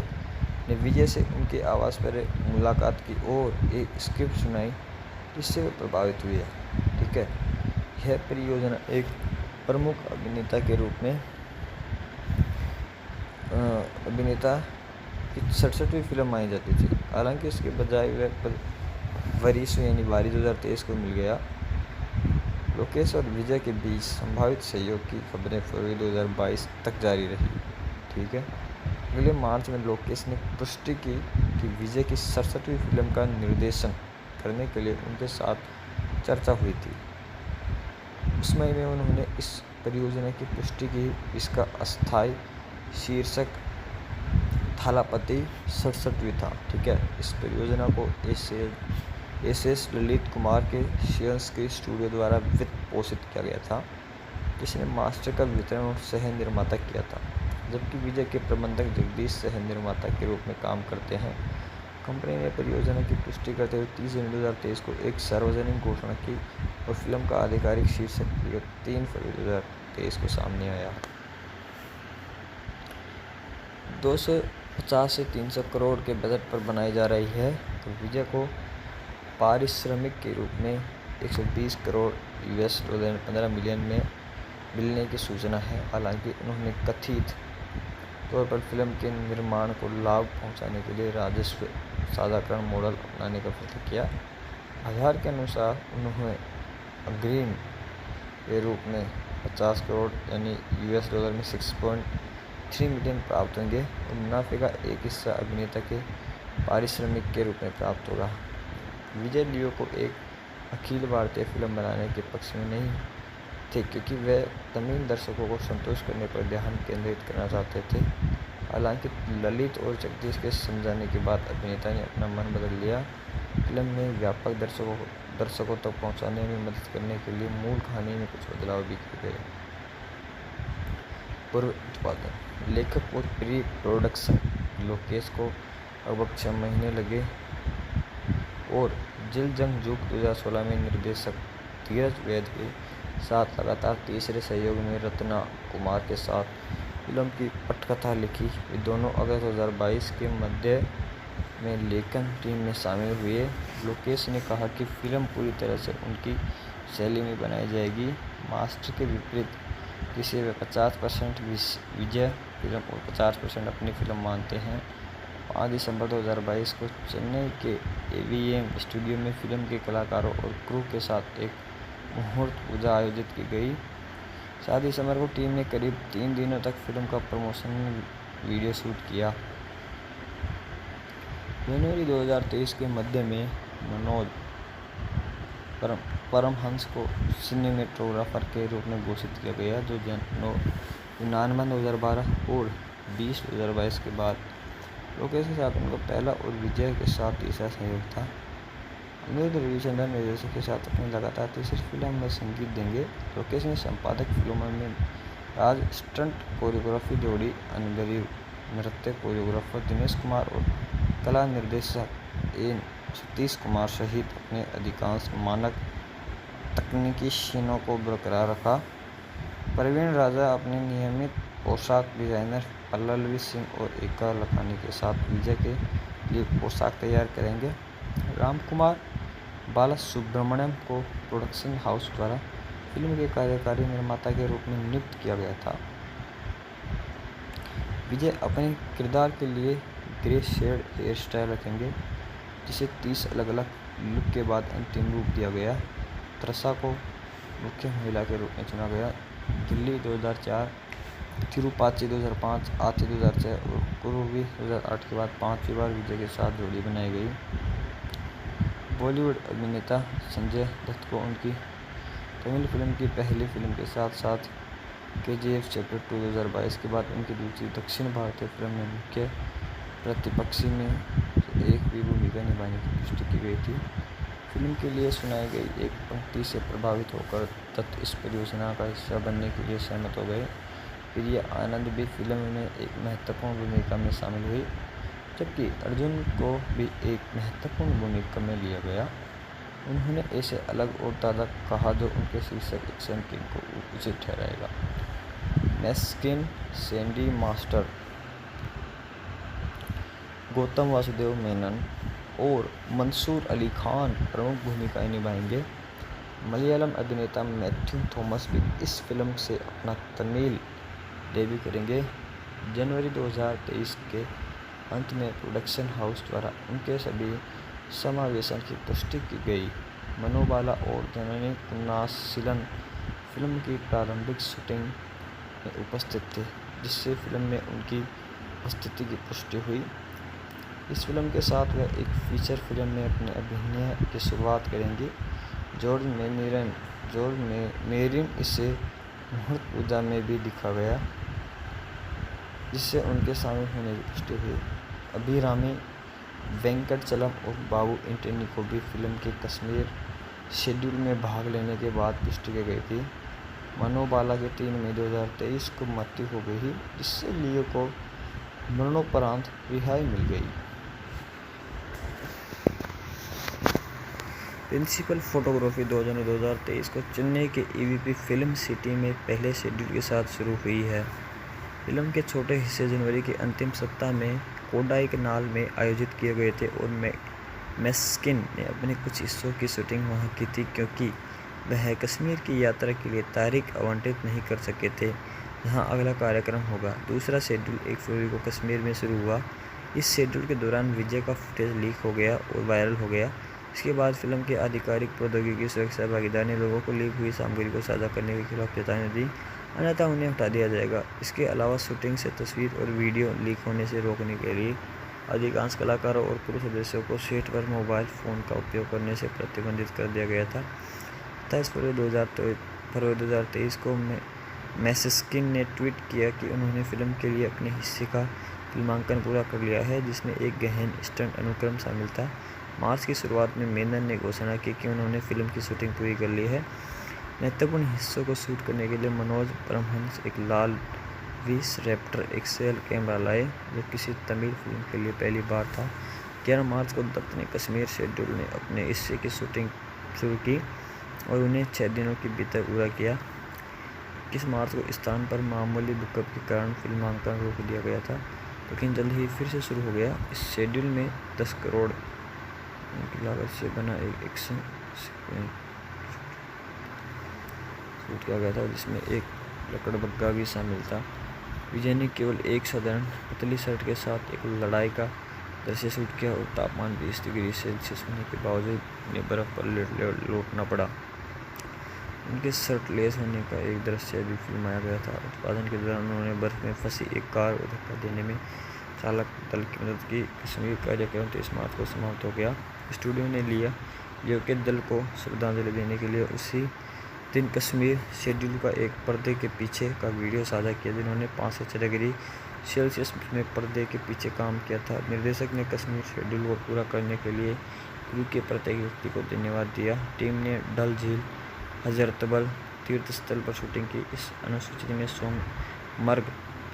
ने विजय से उनके आवास पर मुलाकात की और एक स्क्रिप्ट सुनाई, जिससे वे प्रभावित हुए। ठीक है, यह परियोजना एक प्रमुख अभिनेता के रूप में अभिनेता की 67वीं फिल्म मानी जाती थी। हालांकि इसके बजाय वह वरीस यानी बारी 2023 को मिल गया। लोकेश और विजय के बीच संभावित सहयोग की खबरें फरवरी 2022 तक जारी रही। ठीक है, अगले मार्च में लोकेश ने पुष्टि की कि विजय की 67वीं फिल्म का निर्देशन करने के लिए उनके साथ चर्चा हुई थी। उस मई में उन्होंने इस परियोजना की पुष्टि की। इसका अस्थायी शीर्षक थालापति 67वीं था। ठीक है, इस परियोजना को एस ललित कुमार के शियंस के स्टूडियो द्वारा वित्त पोषित किया गया था, जिसने मास्टर का वितरण और सह निर्माता किया था, जबकि विजय के प्रबंधक जगदीश सह निर्माता के रूप में काम करते हैं। कंपनी ने परियोजना की पुष्टि करते हुए 30 जनवरी 2023 को एक सार्वजनिक घोषणा की और फिल्म का आधिकारिक शीर्षक 3 फरवरी 2023 को सामने आया। 250 से 300 करोड़ के बजट पर बनाई जा रही है तो विजय को पारिश्रमिक के रूप में 120 करोड़ $, 15 मिलियन में मिलने की सूचना है। हालांकि उन्होंने कथित तौर पर फिल्म के निर्माण को लाभ पहुंचाने के लिए राजस्व साझाकरण मॉडल अपनाने का फैसला किया। आधार के अनुसार उन्होंने अग्रिम के रूप में 50 करोड़ यानी $, में 6.3 मिलियन प्राप्त होंगे और मुनाफे का एक हिस्सा अभिनेता के पारिश्रमिक के रूप में प्राप्त होगा। विजय लियो को एक अखिल भारतीय फिल्म बनाने के पक्ष में नहीं थे, क्योंकि वे तमिल दर्शकों को संतुष्ट करने पर ध्यान केंद्रित करना चाहते थे। हालांकि ललित और जगदीश के समझाने के बाद अभिनेता ने अपना मन बदल लिया। फिल्म में व्यापक दर्शकों तक पहुंचाने में मदद करने के लिए मूल कहानी में कुछ बदलाव भी किए गए। पूर्व उत्पादन, लेखक और प्री प्रोडक्शन, लोकेश को लगभग 6 महीने लगे और जिल जंग-जुग 2016 में निर्देशक धीरज वैद के साथ लगातार तीसरे सहयोग में रत्ना कुमार के साथ फिल्म की पटकथा लिखी। वे दोनों अगस्त 2022 के मध्य में लेखन टीम में शामिल हुए। लोकेश ने कहा कि फिल्म पूरी तरह से उनकी शैली में बनाई जाएगी। मास्टर के विपरीत, जिसे वे 50% विजय फिल्म और 50% अपनी फिल्म मानते हैं, 5 दिसंबर 2022 को चेन्नई के AVM स्टूडियो में फिल्म के कलाकारों और क्रू के साथ एक मुहूर्त पूजा आयोजित की गई। शादी समारोह को टीम ने करीब 3 दिनों तक फिल्म का प्रमोशन वीडियो शूट किया। जनवरी 2023 के मध्य में मनोज परमहंस को सिनेमेटोग्राफर के रूप में घोषित किया गया, जो 9/2012 और 20/2022 के बाद लोकेश के साथ उनका पहला और विजय के साथ तीसरा सहयोग था। अनिरुद्ध रविचंद्रन निर्देशक के साथ अपनी लगातार तीसरी फिल्म में संगीत देंगे। लोकेश ने संपादक फिल्मों में राज स्टंट कोरियोग्राफी जोड़ी, अनगरीब नृत्य कोरियोग्राफर दिनेश कुमार और कला निर्देशक एन सतीश कुमार सहित अपने अधिकांश मानक तकनीकी सीनों को बरकरार रखा। प्रवीण राजा अपने नियमित पोशाक डिजाइनर पल्लवी सिंह और एका लखानी के साथ विजय के लिए पोशाक तैयार करेंगे। रामकुमार बालासुब्रमण्यम को प्रोडक्शन हाउस द्वारा फिल्म के कार्यकारी निर्माता के रूप में नियुक्त किया गया था। विजय अपने किरदार के लिए ग्रे शेड हेयर स्टाइल रखेंगे, जिसे 30 अलग-अलग लुक के बाद अंतिम रूप दिया गया। त्रसा को मुख्य महिला के रूप में चुना गया। दिल्ली 2004, तिरुपाची 2005, आथी 2006 और कुरुवी 2008 के बाद 5वीं बार विजय के साथ जोड़ी बनाई गई। बॉलीवुड अभिनेता संजय दत्त को उनकी तमिल फिल्म की पहली फिल्म के साथ साथ KGF चैप्टर 2 2022 के बाद उनकी दूसरी दक्षिण भारतीय फिल्म में मुख्य प्रतिपक्षी में एक भी भूमिका निभाने की पुष्टि की गई थी। फिल्म के लिए सुनाई गई एक पंक्ति से प्रभावित होकर दत्त इस परियोजना का हिस्सा बनने के लिए सहमत हो गए। प्रिया आनंद भी फिल्म में एक महत्वपूर्ण भूमिका में शामिल हुई, जबकि अर्जुन को भी एक महत्वपूर्ण भूमिका में लिया गया। उन्होंने इसे अलग और ताज़ा कहा, जो उनके शीर्षक एक्शन किंग को उचित ठहराएगा। मैस्किन, सैंडी मास्टर, गौतम वासुदेव मेनन और मंसूर अली खान प्रमुख भूमिकाएं निभाएंगे। मलयालम अभिनेता मैथ्यू थॉमस भी इस फिल्म से अपना तमिल डेब्यू करेंगे। जनवरी 2023 के अंत में प्रोडक्शन हाउस द्वारा उनके सभी समावेशन की पुष्टि की गई। मनोबाला और जननी कुन्नासिलन फिल्म की प्रारंभिक शूटिंग में उपस्थित थे, जिससे फिल्म में उनकी उपस्थिति की पुष्टि हुई। इस फिल्म के साथ वह एक फीचर फिल्म में अपने अभिनय की शुरुआत करेंगी। जॉर्ज मेरिन इसे मुहूर्त पूजा में भी दिखा गया, जिससे उनके शामिल होने की पुष्टि हुई। अभिरामी वेंकटचलम और बाबू एंटनी को भी फिल्म के कश्मीर शेड्यूल में भाग लेने के बाद पुष्टि की गई थी। मनोबाला के 3 मई 2023 को मृत्यु हो गई, जिससे लियो को मरणोपरांत रिहाई मिल गई। प्रिंसिपल फोटोग्राफी 2 जनवरी 2023 को चेन्नई के EVP फिल्म सिटी में पहले शेड्यूल के साथ शुरू हुई है। फिल्म के छोटे हिस्से जनवरी के अंतिम सप्ताह में कोडाईकनाल में आयोजित किए गए थे और मैस्किन ने अपने कुछ हिस्सों की शूटिंग वहां की थी, क्योंकि वह कश्मीर की यात्रा के लिए तारीख आवंटित नहीं कर सके थे, जहां अगला कार्यक्रम होगा। दूसरा शेड्यूल 1 फरवरी को कश्मीर में शुरू हुआ। इस शेड्यूल के दौरान विजय का फुटेज लीक हो गया और वायरल हो गया। इसके बाद फिल्म के आधिकारिक प्रौद्योगिकी सुरक्षा भागीदार ने लोगों को लीक हुई सामग्री को साझा करने के खिलाफ चेतावनी दी, अन्यथा उन्हें हटा दिया जाएगा। इसके अलावा शूटिंग से तस्वीर और वीडियो लीक होने से रोकने के लिए अधिकांश कलाकारों और क्रू सदस्यों को सेट पर मोबाइल फ़ोन का उपयोग करने से प्रतिबंधित कर दिया गया था। 27 फरवरी 2023 को मैस्किन ने ट्वीट किया कि उन्होंने फिल्म के लिए अपने हिस्से का फिल्मांकन पूरा कर लिया है, जिसमें एक गहन स्टंट अनुक्रम शामिल था। मार्च की शुरुआत में मेनन ने घोषणा की कि उन्होंने फिल्म की शूटिंग पूरी कर ली है। महत्वपूर्ण हिस्सों को शूट करने के लिए मनोज परमहंस एक लाल विस रैप्टर XL कैमरा लाए, जो किसी तमिल फिल्म के लिए पहली बार था। 11 मार्च को दत्त ने कश्मीर शेड्यूल ने अपने हिस्से की शूटिंग शुरू की और उन्हें 6 दिनों के भीतर पूरा किया। 21 मार्च को स्थान पर मामूली भूकंप के कारण फिल्मांकन रोक दिया गया था, लेकिन जल्द ही फिर से शुरू हो गया। इस शेड्यूल में 10 करोड़ की लागत से बना एक एक्शन सीक्वेंस शूट किया गया था, जिसमें एक लकड़बग्गा भी शामिल था। विजय ने केवल एक साधारण पतली शर्ट के साथ एक लड़ाई का दृश्य शूट किया और तापमान 20 डिग्री सेल्सियस होने के बावजूद उन्हें बर्फ पर लौटना पड़ा। उनके शर्टलेस होने का एक दृश्य भी फिल्माया गया था। उत्पादन के दौरान उन्होंने बर्फ में फंसी एक कार को धक्का देने में चालक दल की मदद की। कश्मीर कार्यक्रम 23 मार्च को समाप्त हो गया। स्टूडियो ने लियो के दल को श्रद्धांजलि देने के लिए उसी दिन कश्मीर शेड्यूल का एक पर्दे के पीछे का वीडियो साझा किया, जिन्होंने 5 से 6 डिग्री सेल्सियस में पर्दे के पीछे काम किया था। निर्देशक ने कश्मीर शेड्यूल को पूरा करने के लिए क्रू के प्रत्येक व्यक्ति को धन्यवाद दिया। टीम ने डल झील, हजरतबल तीर्थ स्थल पर शूटिंग की। इस अनुसूची में सोनमर्ग,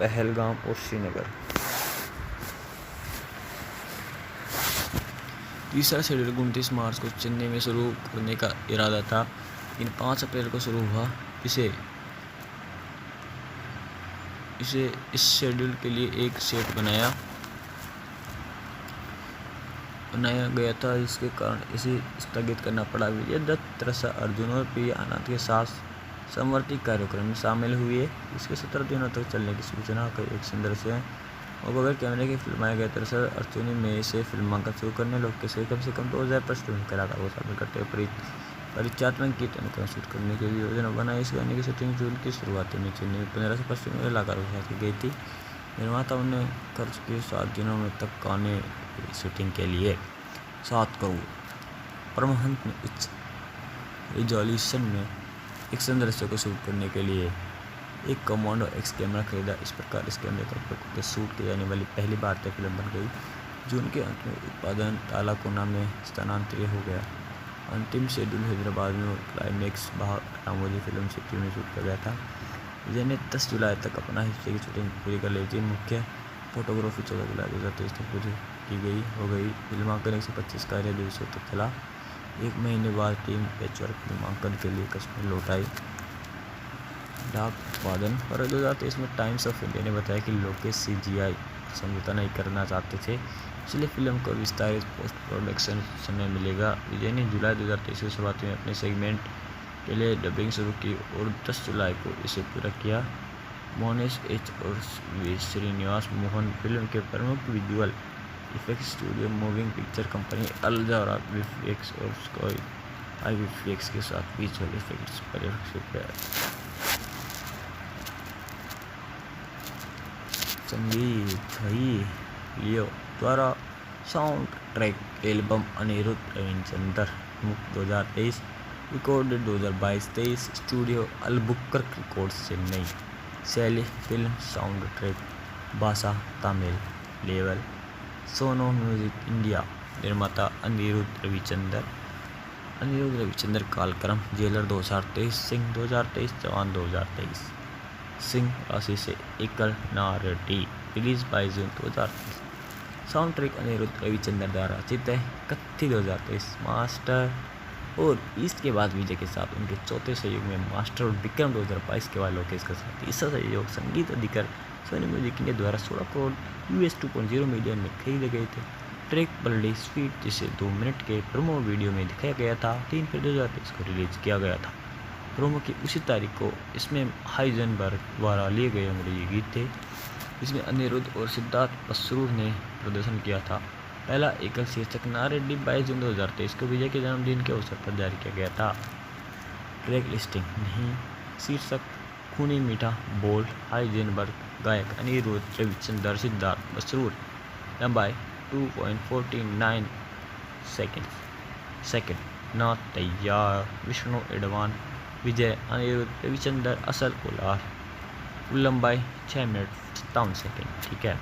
पहलगाम और श्रीनगर। तीसरा शेड्यूल 29 मार्च को चेन्नई में शुरू करने का इरादा था, लेकिन 5 अप्रैल को शुरू हुआ। इसे इस शेड्यूल के लिए एक सेट बनाया गया था, जिसके कारण इसे स्थगित करना पड़ा। विजय दत्त, त्रसा अर्जुन और प्रिया आनंद के साथ समवर्ती कार्यक्रम में शामिल हुए। इसके 17 दिनों तक चलने की सूचना का एक संदर्भ है और बगैर कैमरे के फिल्माया गया। त्रसा अर्जुन में से फिल्मांकन शुरू करने लोग के कम से कम 2000 पर स्टूडेंट करा था। वो शामिल करते परिचात्मक गीत अनुक्रम शूट करने के लिए योजना बनाई। इस गाने की शूटिंग जून की शुरुआत में चेन्नई में 15 से पश्चिमी इलाका की गई थी। निर्माताओं ने खर्च किए 7 दिनों में तक गाने की शूटिंग के लिए 7 करोड़। परमहंस ने इस रिजोल्यूशन में एक संदर्भ को शूट करने के लिए एक कमांडो एक्स कैमरा खरीदा। इस प्रकार इस कैमरे का उपयोग करके शूट की जाने वाली पहली भारतीय फिल्म बन गई। जून के अंत में उत्पादन तालाकोना में स्थानांतरित हो गया। अंतिम शेड्यूल हैदराबाद में क्लाइमैक्स भाग रामोजी फिल्म सिटी में शूट किया गया था। विजय ने 10 जुलाई तक अपना हिस्से की शूटिंग पूरी कर ली थी। मुख्य फोटोग्राफी 14 जुलाई 2023 तक पूरी हो गई। फिल्मांकन 125 कार्य दिवसों तक चला। 1 महीने बाद टीम पैचवर्क फिल्मांकन के लिए कश्मीर लौट आई। डाक उत्पादन फरवरी 2023 में टाइम्स ऑफ इंडिया ने बताया कि लोग CGI समझौता नहीं करना चाहते थे, इसलिए फिल्म को विस्तारित पोस्ट प्रोडक्शन समय मिलेगा। विजय ने जुलाई 2023 की शुरुआत में अपने सेगमेंट के लिए डबिंग शुरू की और 10 जुलाई को इसे पूरा किया। मोहनेश एच और श्रीनिवास मोहन फिल्म के प्रमुख visual effects studio Moving Picture Company Al Jouhara VFX और स्काई वीएफएक्स के साथ विजुअल इफेक्ट्स परिरक्षित है। संगीत भाई लियो द्वारा sound track album Anirudh Ravichander मुक्त 2023 recorded 2022-23 studio Albuquerque records Chennai. शैली फिल्म साउंड ट्रैक भाषा तमिल लेवल सोनो म्यूजिक इंडिया। निर्माता अनिरुद्ध रविचंद्र कालक्रम जेलर 2023 सिंह 2023 जवान 2023 सिंह राशि से एकल नारटी रिलीज 22 जून 2023। साउंड ट्रैक अनिरुद्ध रविचंद्र द्वारा रचित है। कत्थी 2023 मास्टर और ईस्ट के बाद विजय के साथ उनके चौथे सहयोग में मास्टर और विक्रम 2022 के बाद लोकेश के साथ तीसरा सहयोग संगीत अधिकार सोनी म्यूजिक इंडिया द्वारा 16 करोड़ $2.0 मिलियन में खरीदे गए थे। ट्रैक बल्डी स्वीट जिसे 2 मिनट के प्रोमो वीडियो में दिखाया गया था 3 फरवरी 2023 को रिलीज किया गया था। प्रोमो की उसी तारीख को इसमें हाइजेनबर्ग द्वारा लिए गए अंग्रेजी गीत थे, जिसमें अनिरुद्ध और सिद्धार्थ मसरूर ने प्रदर्शन किया था। पहला एकल शीर्षक नारेड्डी 22 जून 2023 को विजय के जन्मदिन के अवसर पर जारी किया गया था। ट्रैक लिस्टिंग नहीं शीर्षक खूनी मीठा बोल हाइजेनबर्ग गायक अनिरुद्ध रविचंद्र सिद्धार्थ मसरूर लंबाई 2.49 सेकंड ना तैयार विष्णु एडवान विजय अनिरुद्ध रविचंद्र असल कोलार लंबाई 6 मिनट 57 सेकंड। ठीक है।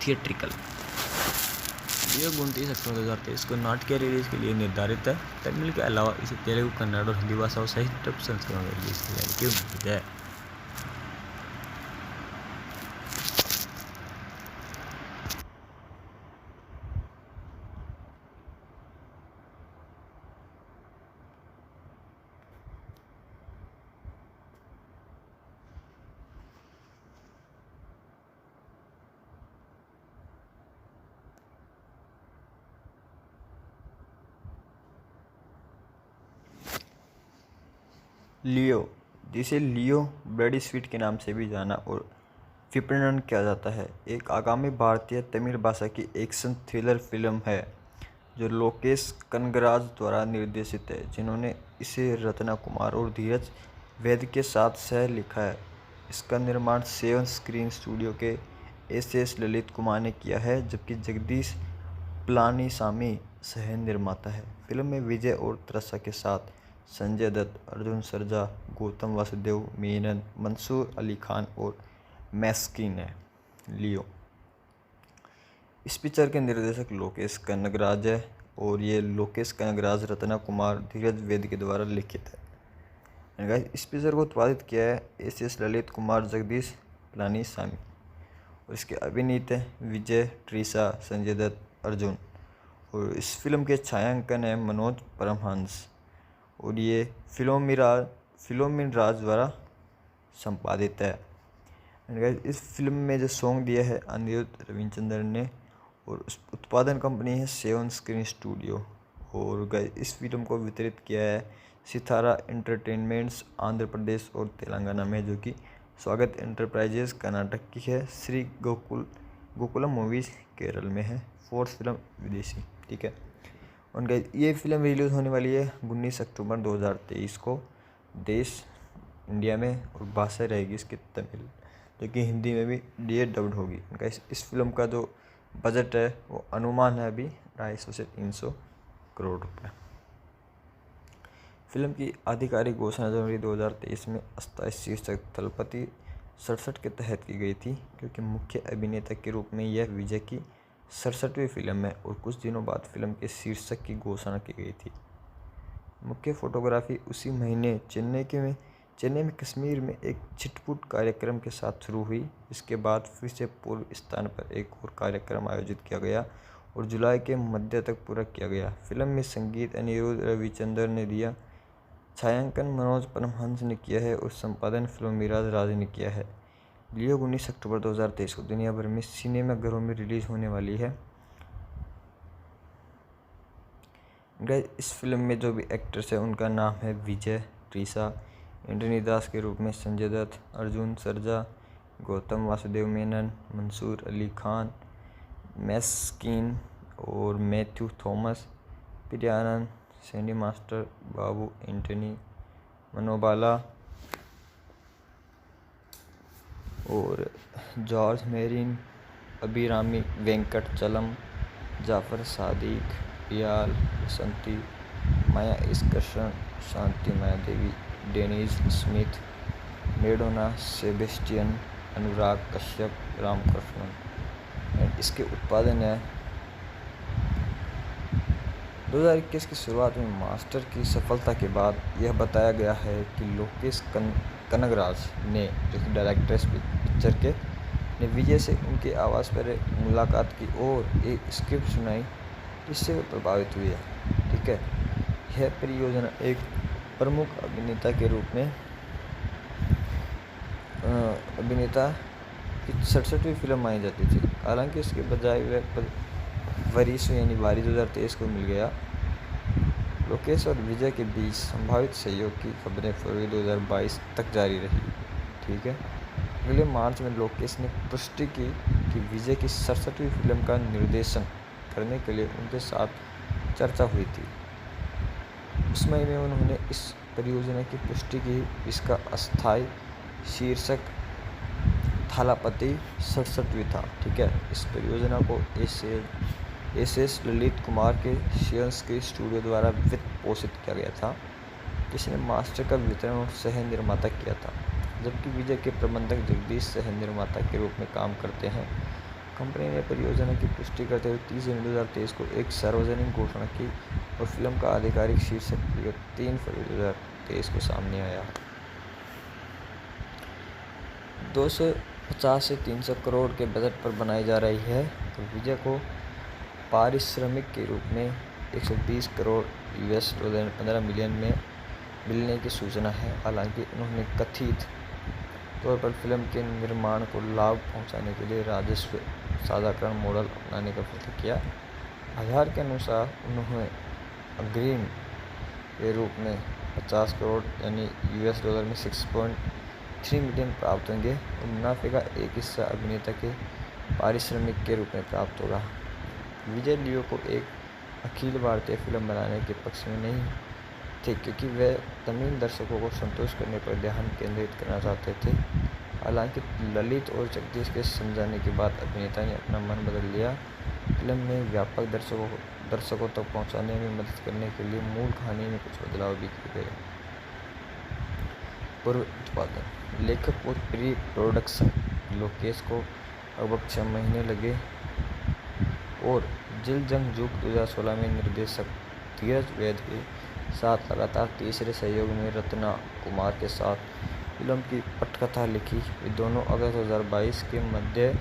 थिएट्रिकल वीडियो 29 अक्टूबर 2023 को नाटकीय रिलीज के लिए निर्धारित है। तमिल के अलावा इसे तेलुगु, कन्नड़ और हिंदी भाषाओं सहित डब संस्करण में रिलीज किया जाने की उम्मीद है। लियो, जिसे लियो ब्लडी स्वीट के नाम से भी जाना और विपणन किया जाता है, एक आगामी भारतीय तमिल भाषा की एक्शन थ्रिलर फिल्म है जो लोकेश कनगराज द्वारा निर्देशित है, जिन्होंने इसे रत्ना कुमार और धीरज वैद के साथ सह लिखा है। इसका निर्माण सेवन स्क्रीन स्टूडियो के एस ललित कुमार ने किया है, जबकि जगदीश पलानीसामी सह निर्माता है। फिल्म में विजय और त्रसा के साथ संजय दत्त, अर्जुन सरजा, गौतम वासुदेव मेनन, मंसूर अली खान और मैस्किन है। लियो। इस पिक्चर के निर्देशक लोकेश कनगराज है और ये लोकेश कनगराज, रत्ना कुमार, धीरज वैद के द्वारा लिखित है। गाइस, इस पिक्चर को उत्पादित किया है एस ललित कुमार, जगदीश पलानीसामी और इसके अभिनीत है विजय, ट्रीसा, संजय दत्त, अर्जुन। और इस फिल्म के छायांकन है मनोज परमहंस और ये फिलोमिन राज द्वारा संपादित है। इस फिल्म में जो सॉन्ग दिया है अनिरुद्ध रविचंद्रन ने और उस उत्पादन कंपनी है सेवन स्क्रीन स्टूडियो। और इस फिल्म को वितरित किया है सितारा एंटरटेनमेंट्स आंध्र प्रदेश और तेलंगाना में, जो कि स्वागत एंटरप्राइजेज कर्नाटक की है। श्री गोकुलम मूवीज केरल में है। फोर्थ फिल्म विदेशी, ठीक है। और ये फिल्म रिलीज होने वाली है 19 अक्टूबर 2023 को देश इंडिया में, और भाषा रहेगी इसकी तमिल, जो कि हिंदी में भी डब्ड होगी। इस फिल्म का जो बजट है वो अनुमान है अभी 250 से 300 करोड़ रुपए। फिल्म की आधिकारिक घोषणा जनवरी 2023 में अस्थायी शीर्षक थलपति 67 के तहत की गई थी, क्योंकि मुख्य अभिनेता के रूप में यह विजय की 67वीं फिल्म है और कुछ दिनों बाद फिल्म के शीर्षक की घोषणा की गई थी। मुख्य फोटोग्राफी उसी महीने चेन्नई में कश्मीर में एक छिटपुट कार्यक्रम के साथ शुरू हुई। इसके बाद फिर से पूर्व स्थान पर एक और कार्यक्रम आयोजित किया गया और जुलाई के मध्य तक पूरा किया गया। फिल्म में संगीत अनिरुद्ध रविचंद्रन ने दिया, छायांकन मनोज परमहंस ने किया है और संपादन फिल्मिराज राज ने किया है। लियो 19 अक्टूबर 2023 को दुनिया भर में सिनेमाघरों में रिलीज होने वाली है। इस फिल्म में जो भी एक्टर्स हैं उनका नाम है विजय, ट्रीसा, एंटनी दास के रूप में संजय दत्त, अर्जुन सरजा, गौतम वासुदेव मेनन, मंसूर अली खान, मैस्किन और मैथ्यू थॉमस, प्रियानंद, सैंडी मास्टर, बाबू एंटनी, मनोबाला और जॉर्ज मेरिन, अभिरामी वेंकटचलम, जाफर सादिक, पियाल बसंती, माया इसकर्षण, शांति माया देवी, डेनिज स्मिथ, मेडोना सेबेस्टियन, अनुराग कश्यप, रामकृष्णन। इसके उत्पादन है 2021 की शुरुआत में मास्टर की सफलता के बाद यह बताया गया है कि लोकेश कनगराज ने, जो कि डायरेक्टर इस पिक्चर के, ने विजय से उनके आवास पर मुलाकात की और एक स्क्रिप्ट सुनाई, जिससे वो प्रभावित हुए। ठीक है, यह परियोजना एक प्रमुख अभिनेता के रूप में अभिनेता की 67वीं फिल्म मानी जाती थी। हालांकि इसके बजाय वह वरीस यानी बारी 2023 को मिल गया। लोकेश और विजय के बीच संभावित सहयोग की खबरें फरवरी 2022 तक जारी रही। ठीक है, अगले मार्च में लोकेश ने पुष्टि की कि विजय की 67वीं फिल्म का निर्देशन करने के लिए उनके साथ चर्चा हुई थी। उस महीने में उन्होंने इस परियोजना की पुष्टि की। इसका अस्थायी शीर्षक थालापति 67वीं था। ठीक है, इस परियोजना को एस ललित कुमार के सेवन स्क्रीन स्टूडियो द्वारा वित्त पोषित किया गया था, जिसने मास्टर का वितरण और सह निर्माता किया था, जबकि विजय के प्रबंधक जगदीश सह निर्माता के रूप में काम करते हैं। कंपनी ने परियोजना की पुष्टि करते हुए 30 जनवरी 2023 को एक सार्वजनिक घोषणा की और फिल्म का आधिकारिक शीर्षक 3 फरवरी 2023 को सामने आया। 250 से 300 करोड़ के बजट पर बनाई जा रही है। तो विजय को पारिश्रमिक के रूप में 120 करोड़ $, 15 मिलियन में मिलने की सूचना है। हालांकि उन्होंने कथित तौर पर फिल्म के निर्माण को लाभ पहुंचाने के लिए राजस्व साझाकरण मॉडल अपनाने का फैसला किया। आधार के अनुसार उन्होंने अग्रिम के रूप में 50 करोड़ यानी $, में 6.3 मिलियन प्राप्त होंगे और मुनाफे का एक हिस्सा अभिनेता के पारिश्रमिक के रूप में प्राप्त होगा। विजय लियो को एक अखिल भारतीय फिल्म बनाने के पक्ष में नहीं थे, क्योंकि वे तमिल दर्शकों को संतुष्ट करने पर ध्यान केंद्रित करना चाहते थे। हालांकि ललित और जगदीश के समझाने के बाद अभिनेता ने अपना मन बदल लिया। फिल्म में व्यापक दर्शकों तक पहुंचाने में मदद करने के लिए मूल कहानी में कुछ बदलाव भी किए गए। पूर्व उत्पादन, लेखक और प्री प्रोडक्शन, लोकेश को लगभग 6 महीने लगे और जिल जंग जुग 2016 में निर्देशक धीरज वैद के साथ लगातार तीसरे सहयोग में रत्ना कुमार के साथ फिल्म की पटकथा लिखी। वे दोनों अगस्त 2022 के मध्य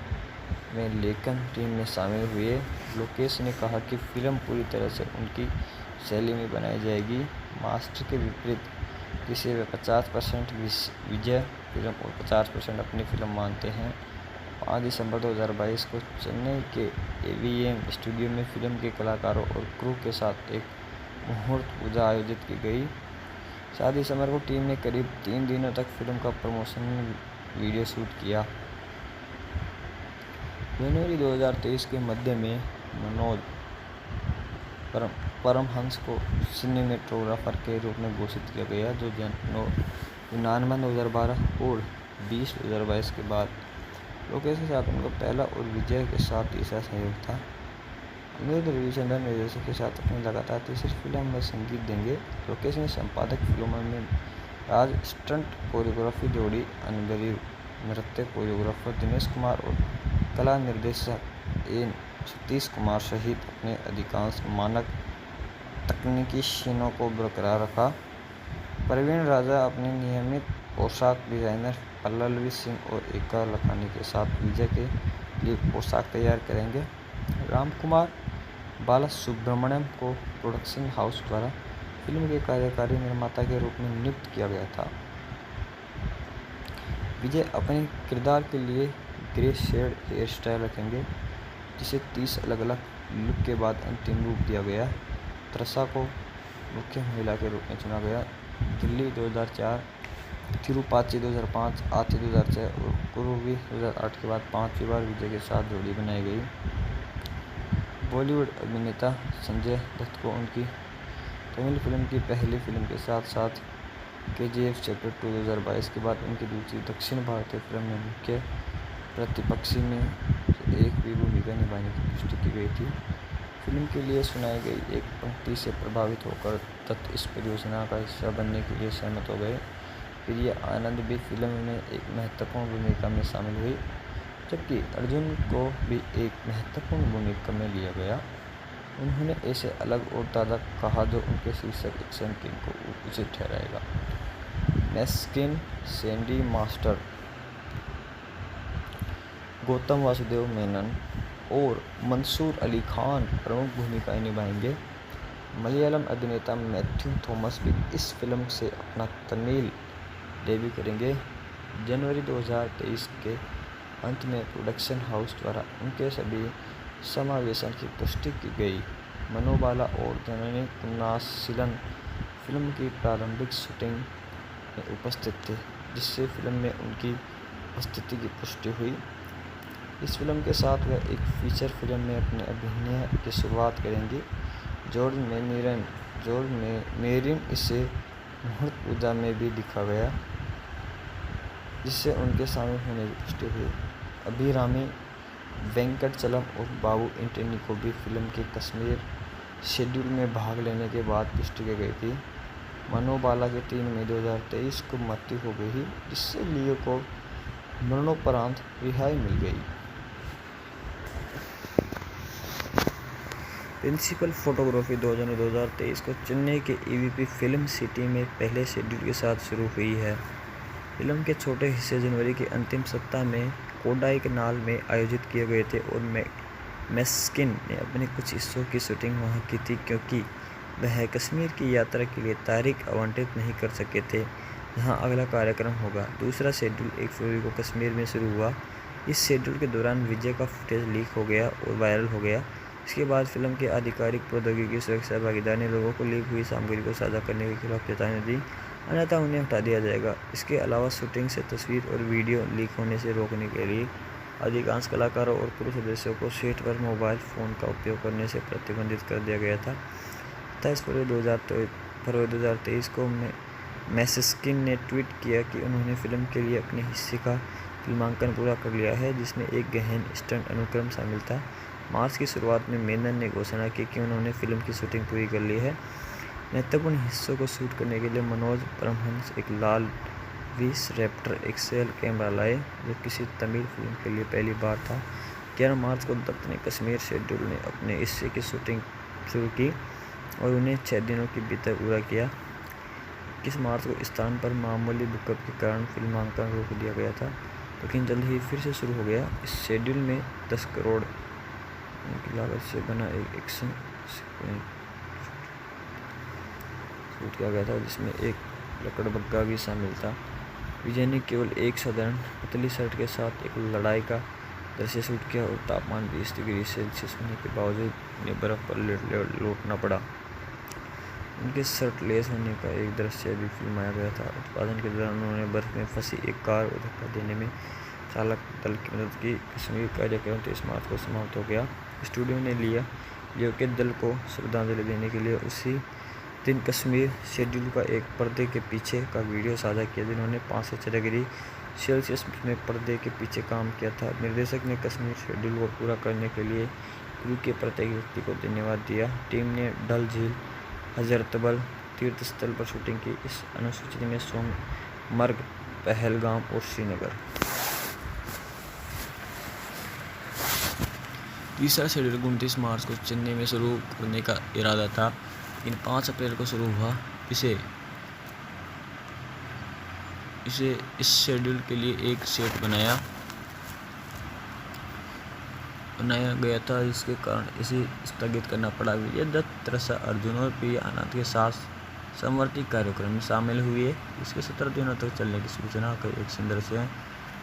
में लेखन टीम में शामिल हुए। लोकेश ने कहा कि फिल्म पूरी तरह से उनकी शैली में बनाई जाएगी। मास्टर के विपरीत, जिसे वे 50% विजय फिल्म और 50% अपनी फिल्म मानते हैं, 5 दिसंबर 2022 को चेन्नई के एवीएम स्टूडियो में फिल्म के कलाकारों और क्रू के साथ एक मुहूर्त पूजा आयोजित की गई। 7 दिसंबर को टीम ने करीब 3 दिनों तक फिल्म का प्रमोशन वीडियो शूट किया। जनवरी 2023 के मध्य में मनोज परमहंस को सिनेमेटोग्राफर के रूप में घोषित किया गया, जो नवंबर 2012 और 20/2022 के बाद लोकेश के साथ उनका पहला और विजय के साथ तीसरा सहयोग था। अनिरुद्ध रविचंद्रन निर्देशक के साथ अपनी लगातार तीसरी फिल्म में संगीत देंगे। लोकेश ने संपादक फिल्मों में राज स्टंट कोरियोग्राफी जोड़ी, अनुभवी नृत्य कोरियोग्राफर दिनेश कुमार और कला निर्देशक एन सतीश कुमार सहित अपने अधिकांश मानक तकनीकी सीनों को बरकरार रखा। प्रवीण राजा अपने नियमित पोशाक डिजाइनर पल्लवी सिंह और एका लखानी के साथ विजय के लिए पोशाक तैयार करेंगे। राम कुमार बालासुब्रमण्यम को प्रोडक्शन हाउस द्वारा फिल्म के कार्यकारी निर्माता के रूप में नियुक्त किया गया था। विजय अपने किरदार के लिए ग्रे शेड हेयर स्टाइल रखेंगे, जिसे 30 अलग-अलग लुक के बाद अंतिम रूप दिया गया। त्रसा को मुख्य महिला के रूप में चुना गया। दिल्ली 2004, तिरुपाची 2005, आथी 2006 और कुरुवी 2008 के बाद 5वीं बार विजय के साथ जोड़ी बनाई गई। बॉलीवुड अभिनेता संजय दत्त को उनकी तमिल फिल्म की पहली फिल्म के साथ साथ KGF चैप्टर 2 2022 के बाद उनकी दूसरी दक्षिण भारतीय फिल्म में मुख्य प्रतिपक्षी में एक भी भूमिका निभाने की पुष्टि की गई थी। फिल्म के लिए सुनाई गई एक पंक्ति से प्रभावित होकर दत्त इस परियोजना का हिस्सा बनने के लिए सहमत हो गए। प्रिया आनंद भी फिल्म में एक महत्वपूर्ण भूमिका में शामिल हुई, जबकि अर्जुन को भी एक महत्वपूर्ण भूमिका में लिया गया। उन्होंने ऐसे अलग और ताज़ा कहा जो उनके शीर्षक एक्शन किंग को उचित ठहराएगा। मैस्किन, सैंडी मास्टर, गौतम वासुदेव मेनन और मंसूर अली खान प्रमुख भूमिकाएं निभाएंगे। मलयालम अभिनेता मैथ्यू थॉमस भी इस फिल्म से अपना तमिल डेब्यू करेंगे। जनवरी 2023 के अंत में प्रोडक्शन हाउस द्वारा उनके सभी समावेशन की पुष्टि की गई। मनोबाला और जननी कुन्नासिलन फिल्म की प्रारंभिक शूटिंग में उपस्थित थे, जिससे फिल्म में उनकी उपस्थिति की पुष्टि हुई। इस फिल्म के साथ वे एक फीचर फिल्म में अपने अभिनय की शुरुआत करेंगे। जॉर्ज मेरिन इसे मुहूर्त पूजा में भी दिखा गया, जिससे उनके शामिल होने की पुष्टि हुई। अभिरामी वेंकटचलम और बाबू एंटनी को भी फिल्म के कश्मीर शेड्यूल में भाग लेने के बाद पुष्टि की गई थी। मनोबाला के 3 मई 2023 को मृत्यु हो गई, जिससे लियो को मरणोपरांत रिहाई मिल गई। प्रिंसिपल फोटोग्राफी 2 जनवरी 2023 को चेन्नई के EVP फिल्म सिटी में पहले शेड्यूल के साथ शुरू हुई है। फिल्म के छोटे हिस्से जनवरी के अंतिम सप्ताह में कोडाईकनाल में आयोजित किए गए थे और मैस्किन ने अपने कुछ हिस्सों की शूटिंग वहां की थी, क्योंकि वह कश्मीर की यात्रा के लिए तारीख आवंटित नहीं कर सके थे, जहां अगला कार्यक्रम होगा। दूसरा शेड्यूल 1 फरवरी को कश्मीर में शुरू हुआ। इस शेड्यूल के दौरान विजय का फुटेज लीक हो गया और वायरल हो गया। इसके बाद फिल्म के आधिकारिक प्रौद्योगिकी सुरक्षा भागीदार ने लोगों को लीक हुई सामग्री को साझा करने के खिलाफ चेतावनी दी, अन्यथा उन्हें हटा दिया जाएगा। इसके अलावा शूटिंग से तस्वीर और वीडियो लीक होने से रोकने के लिए अधिकांश कलाकारों और क्रू सदस्यों को सेट पर मोबाइल फ़ोन का उपयोग करने से प्रतिबंधित कर दिया गया था। 27 फरवरी 2023 को मैसेस्किन ने ट्वीट किया कि उन्होंने फिल्म के लिए अपने हिस्से का फिल्मांकन पूरा कर लिया है, जिसमें एक गहन स्टंट अनुक्रम शामिल था। मार्च की शुरुआत में मेनन ने घोषणा की कि उन्होंने फिल्म की शूटिंग पूरी कर ली है। महत्वपूर्ण हिस्सों को शूट करने के लिए मनोज परमहंस एक लाल विस रैप्टर एक्सएल कैमरा लाए, जो किसी तमिल फिल्म के लिए पहली बार था। 11 मार्च को दत्त ने कश्मीर शेड्यूल ने अपने हिस्से की शूटिंग शुरू की और उन्हें 6 दिनों के भीतर पूरा किया। 21 मार्च को स्थान पर मामूली भूकंप के कारण फिल्मांकन रोक दिया गया था, लेकिन जल्द ही फिर से शुरू हो गया। इस शेड्यूल में 10 करोड़ की लागत से बना एक एक्शन सीक्वेंस शूट किया गया था, जिसमें एक लकड़बग्गा भी शामिल था। विजय ने केवल एक साधारण पतली शर्ट के साथ एक लड़ाई का दृश्य शूट किया और तापमान 20 डिग्री सेल्सियस होने के बावजूद उन्हें बर्फ पर लौटना पड़ा। उनके शर्ट लेस होने का एक दृश्य भी फिल्माया गया था। उत्पादन के दौरान उन्होंने बर्फ में फंसी एक कार को धक्का देने में चालक दल की मदद की। कश्मीर कार्यक्रम 23 मार्च को समाप्त हो गया। स्टूडियो ने लियो के दल को श्रद्धांजलि देने के लिए उसी दिन कश्मीर शेड्यूल का एक पर्दे के पीछे का वीडियो साझा किया, जिन्होंने 5 से 6 डिग्री सेल्सियस में पर्दे के पीछे काम किया था। निर्देशक ने कश्मीर शेड्यूल को पूरा करने के लिए क्रू के प्रत्येक व्यक्ति को धन्यवाद दिया। टीम ने डल झील, हजरतबल तीर्थ स्थल पर शूटिंग की। इस अनुसूची में सोनमर्ग, पहलगाम और श्रीनगर। तीसरा शेड्यूल 29 मार्च को चेन्नई में शुरू करने का इरादा था, लेकिन 5 अप्रैल को शुरू हुआ। इसे इस शेड्यूल के लिए एक सेट बनाया गया था, जिसके कारण इसे स्थगित करना पड़ा। विजय दत्त, त्रसा अर्जुन और प्रिया आनंद के साथ समवर्ती कार्यक्रम में शामिल हुए, इसके 17 दिनों तक चलने की सूचना का एक संदर्भ है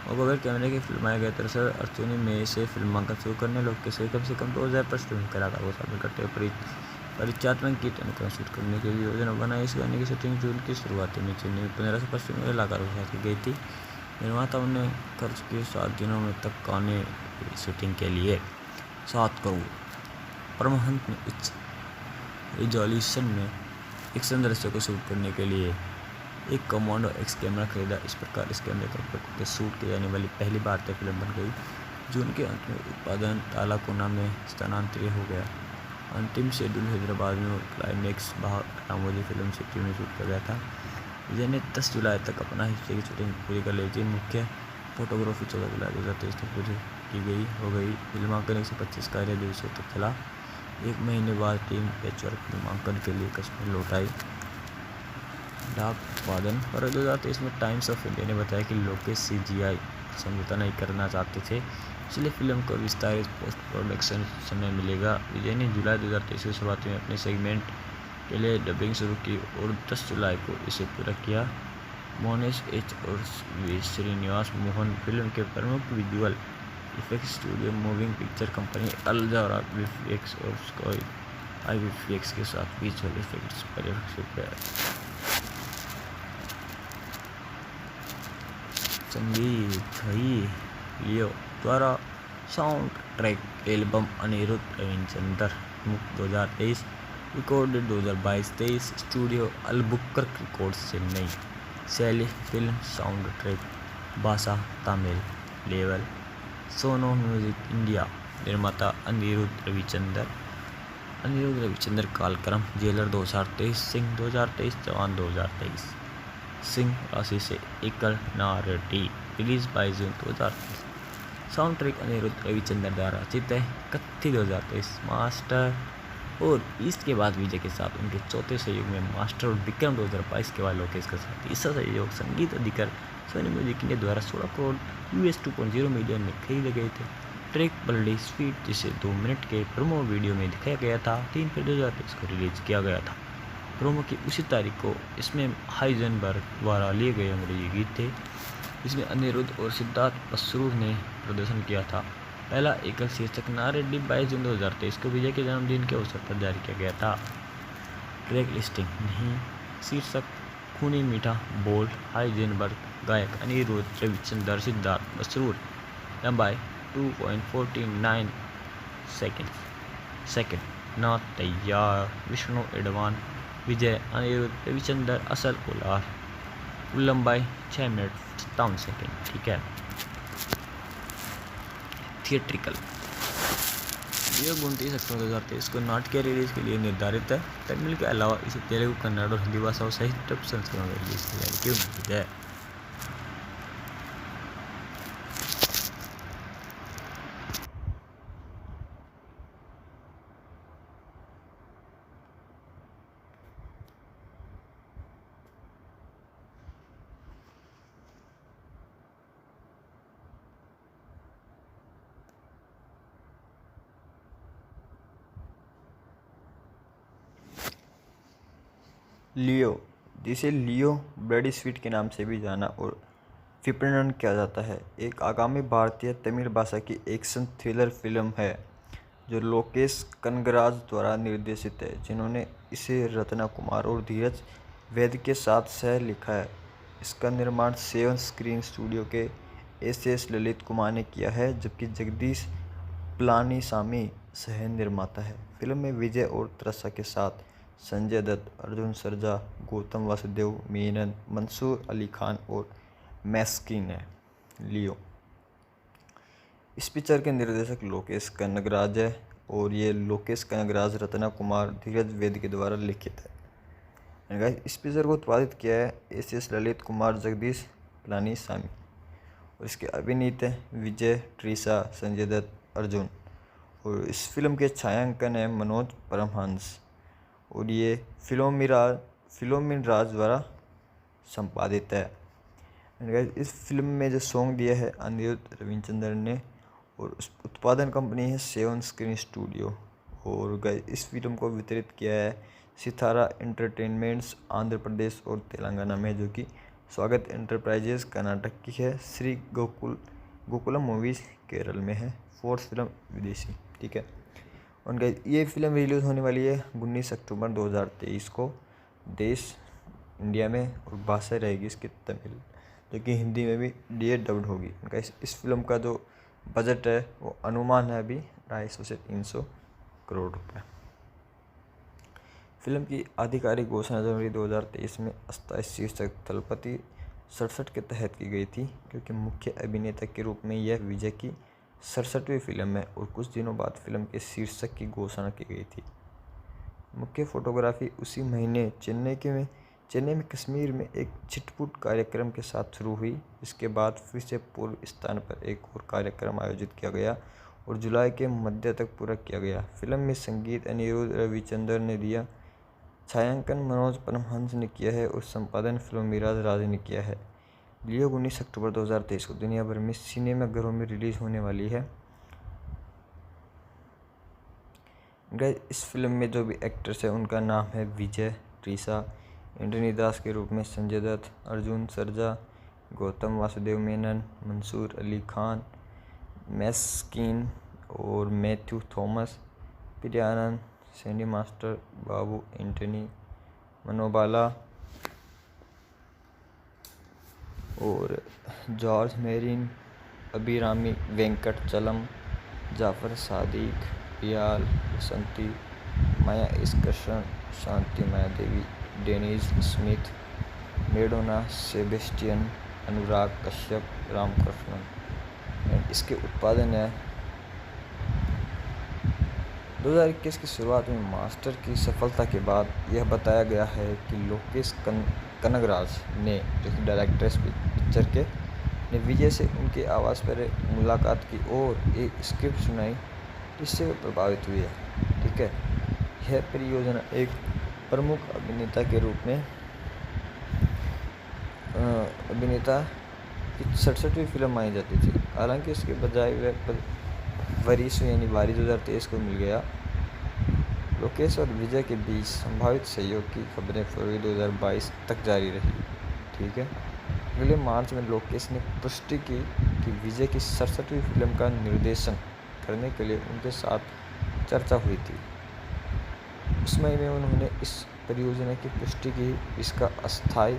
और बगैर कैमरे के फिल्माया गया। त्रसा अर्जुन में से फिल्मांकन शुरू करने लोग से कम 2000 पर स्टूडियो कलाकार को शामिल करते हुए परिचालन गीत अनुक्रम शूट करने के लिए योजना बनाई। इस गाने की शूटिंग जून की शुरुआत में चेन्नई में 15 से 25 कलाकारों के साथ की गई थी। निर्माताओं ने खर्च किए 7 दिनों में तक गाने की शूटिंग के लिए 7 करोड़। परमहंस ने उच्च रिजोल्यूशन में एक्शन दृश्य को शूट करने के लिए एक कमांडो एक्स कैमरा खरीदा। इस प्रकार इस कैमरे का उपयोग करके शूट की जाने वाली पहली भारतीय फिल्म बन गई। जून के अंत में उत्पादन तालाकोना में स्थानांतरित हो गया। अंतिम शेड्यूल हैदराबाद में और क्लाइमैक्स रामोजी फिल्म सिटी में शूट किया गया था। विजय ने 10 जुलाई तक अपना हिस्से की शूटिंग पूरी कर ली थी। मुख्य फोटोग्राफी 14 जुलाई 2023 तक पूरी हो गई। फिल्मांकन 125 कार्य दिवसों तक चला। 1 महीने बाद टीम पैचवर्क फिल्मांकन के लिए कश्मीर लौट आई। डाक उत्पादन फरवरी 2023 में टाइम्स ऑफ इंडिया ने बताया कि लोकेश CGI समझौता नहीं करना चाहते थे, इसलिए फिल्म को विस्तारित पोस्ट प्रोडक्शन समय मिलेगा। विजय ने जुलाई 2023 की शुरुआत में अपने सेगमेंट के लिए डबिंग शुरू की और 10 जुलाई को इसे पूरा किया। मोहनेश H और श्रीनिवास मोहन फिल्म के प्रमुख visual effects studio Moving Picture Company Al Jouhara VFX और स्काई IVFX के साथ विजुअल इफेक्ट्स पर्यवेक्षक है। संगीत लियो द्वारा sound track album Anirudh Ravichander, मुक्त 2023, recorded 2022-23, studio Albuquerque records Chennai. शैली फिल्म, साउंड ट्रैक भाषा तमिल, लेवल सोनो म्यूजिक इंडिया। निर्माता अनिरुद्ध रविचंद्र। कालक्रम जेलर 2023, सिंह 2023, जवान 2023। सिंह राशि से एकल नारेटी, रिलीज 22 जून 2023। साउंड ट्रैक अनिरुद्ध रविचंद्र द्वारा रचित है। कत्थी 2023, मास्टर और ईस्ट के बाद विजय के साथ उनके चौथे सहयोग में मास्टर और विक्रम 2022 के बाद लोकेश के साथ तीसरा सहयोग संगीत अधिकार सोनी म्यूजिक इंडिया द्वारा 16 करोड़ US 2.0 मिलियन में खरीदे गए थे। ट्रैक बल्डी स्वीट, जिसे 2 मिनट के प्रोमो वीडियो में दिखाया गया था, 3 फरवरी 2023 को रिलीज किया गया था। प्रोमो की उसी तारीख को इसमें हाइजेनबर्ग द्वारा लिए गए अंग्रेजी गीत थे। इसमें अनिरुद्ध और सिद्धार्थ मसरूर ने प्रदर्शन किया था। पहला एकल शीर्षक नारेडी 22 जून 2023 को विजय के जन्मदिन के अवसर पर जारी किया गया था। ट्रैक लिस्टिंग नहीं, शीर्षक खूनी मीठा, बोल हाइजेनबर्ग, गायक अनिरुद्ध रविचंद्र, सिद्धार्थ मसरूर, लंबाई 2.49 सेकंड। ना तैयार, विष्णु एडवान, विजय अनिरुद्ध, रविचंद्र असल कोलार, लंबाई 6 मिनट 57 सेकंड। ठीक है। थिएट्रिकल, यह 29 अक्टूबर 2023 को नाटकीय रिलीज के लिए निर्धारित है। तमिल के अलावा इसे तेलुगु, कन्नड़ और हिंदी भाषाओं सहित डब संस्करण में रिलीज की जाने की उम्मीद है। लियो, जिसे लियो ब्लडी स्वीट के नाम से भी जाना और विपणन किया जाता है, एक आगामी भारतीय तमिल भाषा की एक्शन थ्रिलर फिल्म है जो लोकेश कनगराज द्वारा निर्देशित है, जिन्होंने इसे रत्ना कुमार और धीरज वैद के साथ सह लिखा है। इसका निर्माण सेवन स्क्रीन स्टूडियो के एस ललित कुमार ने किया है, जबकि जगदीश पलानीसामी सह निर्माता है। फिल्म में विजय और त्रसा के साथ संजय दत्त, अर्जुन सर्जा, गौतम वासुदेव मेनन, मंसूर अली खान और मैस्किन है। लियो, इस पिक्चर के निर्देशक लोकेश कनगराज है और ये लोकेश कनगराज, रत्ना कुमार, धीरज वैद के द्वारा लिखित है। गाइस, इस पिक्चर को उत्पादित किया है एस ललित कुमार, जगदीश पलानीसामी और इसके अभिनीत है विजय, ट्रिसा, संजय दत्त, अर्जुन। और इस फिल्म के छायांकन है मनोज परमहंस और ये फिलोमिन राज द्वारा संपादित है। इस फिल्म में जो सॉन्ग दिया है अनिरुद्ध रविचंद्रन ने और उस उत्पादन कंपनी है सेवन स्क्रीन स्टूडियो। और गाइस, इस फिल्म को वितरित किया है सितारा एंटरटेनमेंट्स आंध्र प्रदेश और तेलंगाना में, जो कि स्वागत एंटरप्राइजेज कर्नाटक की है। श्री गोकुलम मूवीज केरल में है। फोर्थ फिल्म विदेशी। ठीक है। उनका ये फिल्म रिलीज़ होने वाली है 19 अक्टूबर 2023 को देश इंडिया में, और भाषा रहेगी इसकी तमिल, जो कि हिंदी में भी डब्ड होगी। उनका इस फिल्म का जो बजट है वो अनुमान है अभी 250 से 300 करोड़ रुपए। फिल्म की आधिकारिक घोषणा जनवरी 2023 में अस्थायी शीर्षक थलपति 67 के तहत की गई थी, क्योंकि मुख्य अभिनेता के रूप में यह विजय की 67वीं फिल्म है और कुछ दिनों बाद फिल्म के शीर्षक की घोषणा की गई थी। मुख्य फोटोग्राफी उसी महीने चेन्नई में कश्मीर में एक छिटपुट कार्यक्रम के साथ शुरू हुई। इसके बाद फिर से पूर्व स्थान पर एक और कार्यक्रम आयोजित किया गया और जुलाई के मध्य तक पूरा किया गया। फिल्म में संगीत अनिरुद्ध रविचंद्रन ने दिया, छायांकन मनोज परमहंस ने किया है और संपादन फिल्मिराज राज ने किया है। लियो 19 अक्टूबर 2023 को दुनिया भर में सिनेमाघरों में रिलीज होने वाली है। इस फिल्म में जो भी एक्टर्स है उनका नाम है विजय, ट्रिसा, एंटनी दास के रूप में संजय दत्त, अर्जुन सर्जा, गौतम वासुदेव मेनन, मंसूर अली खान, मैस्किन और मैथ्यू थॉमस, प्रियानंद, सैंडी मास्टर, बाबू एंटनी, मनोबाला और जॉर्ज मेरिन, अभिरामी वेंकटचलम, जाफर सादिक, रियाल बसंती, माया एस कृष्ण, शांति माया देवी, डेनिस स्मिथ, मेडोना सेबेस्टियन, अनुराग कश्यप, रामकृष्णन। इसके उत्पादन है 2021 की शुरुआत में मास्टर की सफलता के बाद यह बताया गया है कि लोकेश कनगराज ने, जो कि डायरेक्टर इस पिक्चर के, ने विजय से उनके आवास पर मुलाकात की और एक स्क्रिप्ट सुनाई, जिससे वे प्रभावित हुए। ठीक है। यह परियोजना एक प्रमुख अभिनेता के रूप में अभिनेता की 67वीं फिल्म मानी जाती थी। हालांकि इसके बजाय वह वरीस यानी बारी 2023 को मिल गया। लोकेश और विजय के बीच संभावित सहयोग की खबरें फरवरी 2022 तक जारी रही। ठीक है। अगले मार्च में लोकेश ने पुष्टि की कि विजय की 67वीं फिल्म का निर्देशन करने के लिए उनके साथ चर्चा हुई थी। उस मई में उन्होंने इस परियोजना की पुष्टि की। इसका अस्थायी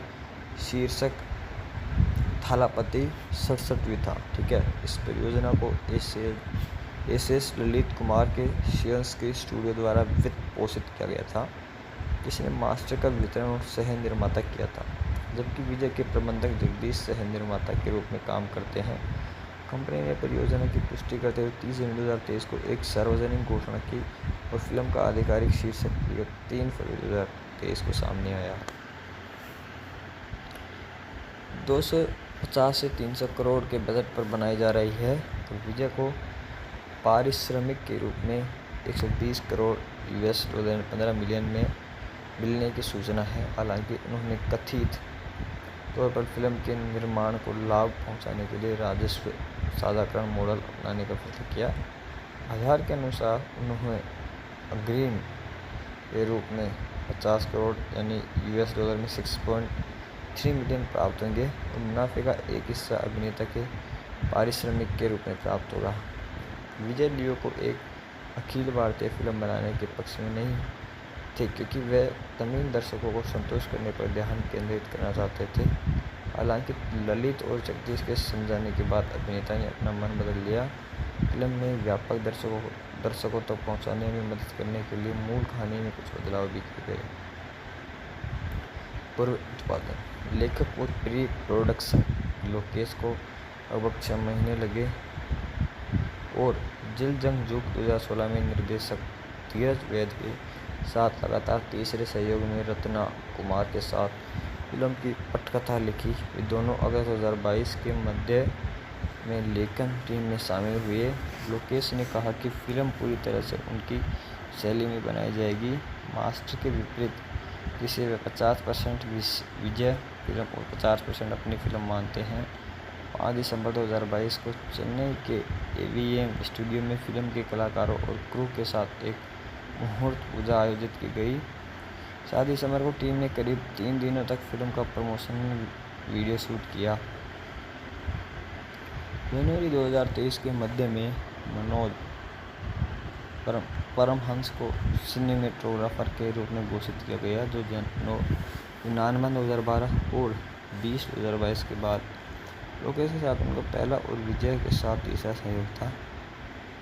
शीर्षक थालापति 67वीं था। ठीक है, इस परियोजना को एस ललित कुमार के शियंस्की स्टूडियो द्वारा वित्त पोषित किया गया था, जिसने मास्टर का वितरण और सह निर्माता किया था, जबकि विजय के प्रबंधक जगदीश सह निर्माता के रूप में काम करते हैं। कंपनी ने परियोजना की पुष्टि करते हुए 30 जून 2023 को एक सार्वजनिक घोषणा की और फिल्म का आधिकारिक शीर्षक 3 फरवरी 2023 को सामने आया। 250 से 300 करोड़ के बजट पर बनाई जा रही है तो विजय को पारिश्रमिक के रूप में 120 करोड़ US डॉलर 15 मिलियन में मिलने की सूचना है। हालांकि उन्होंने कथित तौर पर फिल्म के निर्माण को लाभ पहुंचाने के लिए राजस्व साझाकरण मॉडल अपनाने का फैसला किया। आधार के अनुसार उन्होंने अग्रिम के रूप में 50 करोड़ यानी US डॉलर में 6.3 मिलियन प्राप्त होंगे और मुनाफे का एक हिस्सा अभिनेता के पारिश्रमिक के रूप में प्राप्त होगा। विजय लियो को एक अखिल भारतीय फिल्म बनाने के पक्ष में नहीं थे, क्योंकि वे तमिल दर्शकों को संतुष्ट करने पर ध्यान केंद्रित करना चाहते थे। हालांकि ललित और जगदीश के समझाने के बाद अभिनेता ने अपना मन बदल लिया। फिल्म में व्यापक दर्शकों तक पहुंचाने में मदद करने के लिए मूल कहानी में कुछ बदलाव भी किए गए। पूर्व उत्पादन, लेखक और प्री प्रोडक्शन, लोकेश को लगभग 6 महीने लगे और जिल जंग जुग 2016 में निर्देशक धीरज वैद के साथ लगातार तीसरे सहयोग में रत्ना कुमार के साथ फिल्म की पटकथा लिखी। वे दोनों अगस्त 2022 के मध्य में लेखन टीम में शामिल हुए। लोकेश ने कहा कि फिल्म पूरी तरह से उनकी शैली में बनाई जाएगी। मास्टर के विपरीत, जिसे वे 50% विजय फिल्म और 50% अपनी फिल्म मानते हैं, 5 दिसंबर 2022 को चेन्नई के AVM स्टूडियो में फिल्म के कलाकारों और क्रू के साथ एक मुहूर्त पूजा आयोजित की गई। 7 दिसंबर को टीम ने करीब 3 दिनों तक फिल्म का प्रमोशन वीडियो शूट किया। जनवरी 2023 के मध्य में मनोज परमहंस को सिनेमेटोग्राफर के रूप में घोषित किया गया, जो 99 2012 और 20 2022 के बाद लोकेश के साथ उनका पहला और विजय के साथ तीसरा सहयोग था।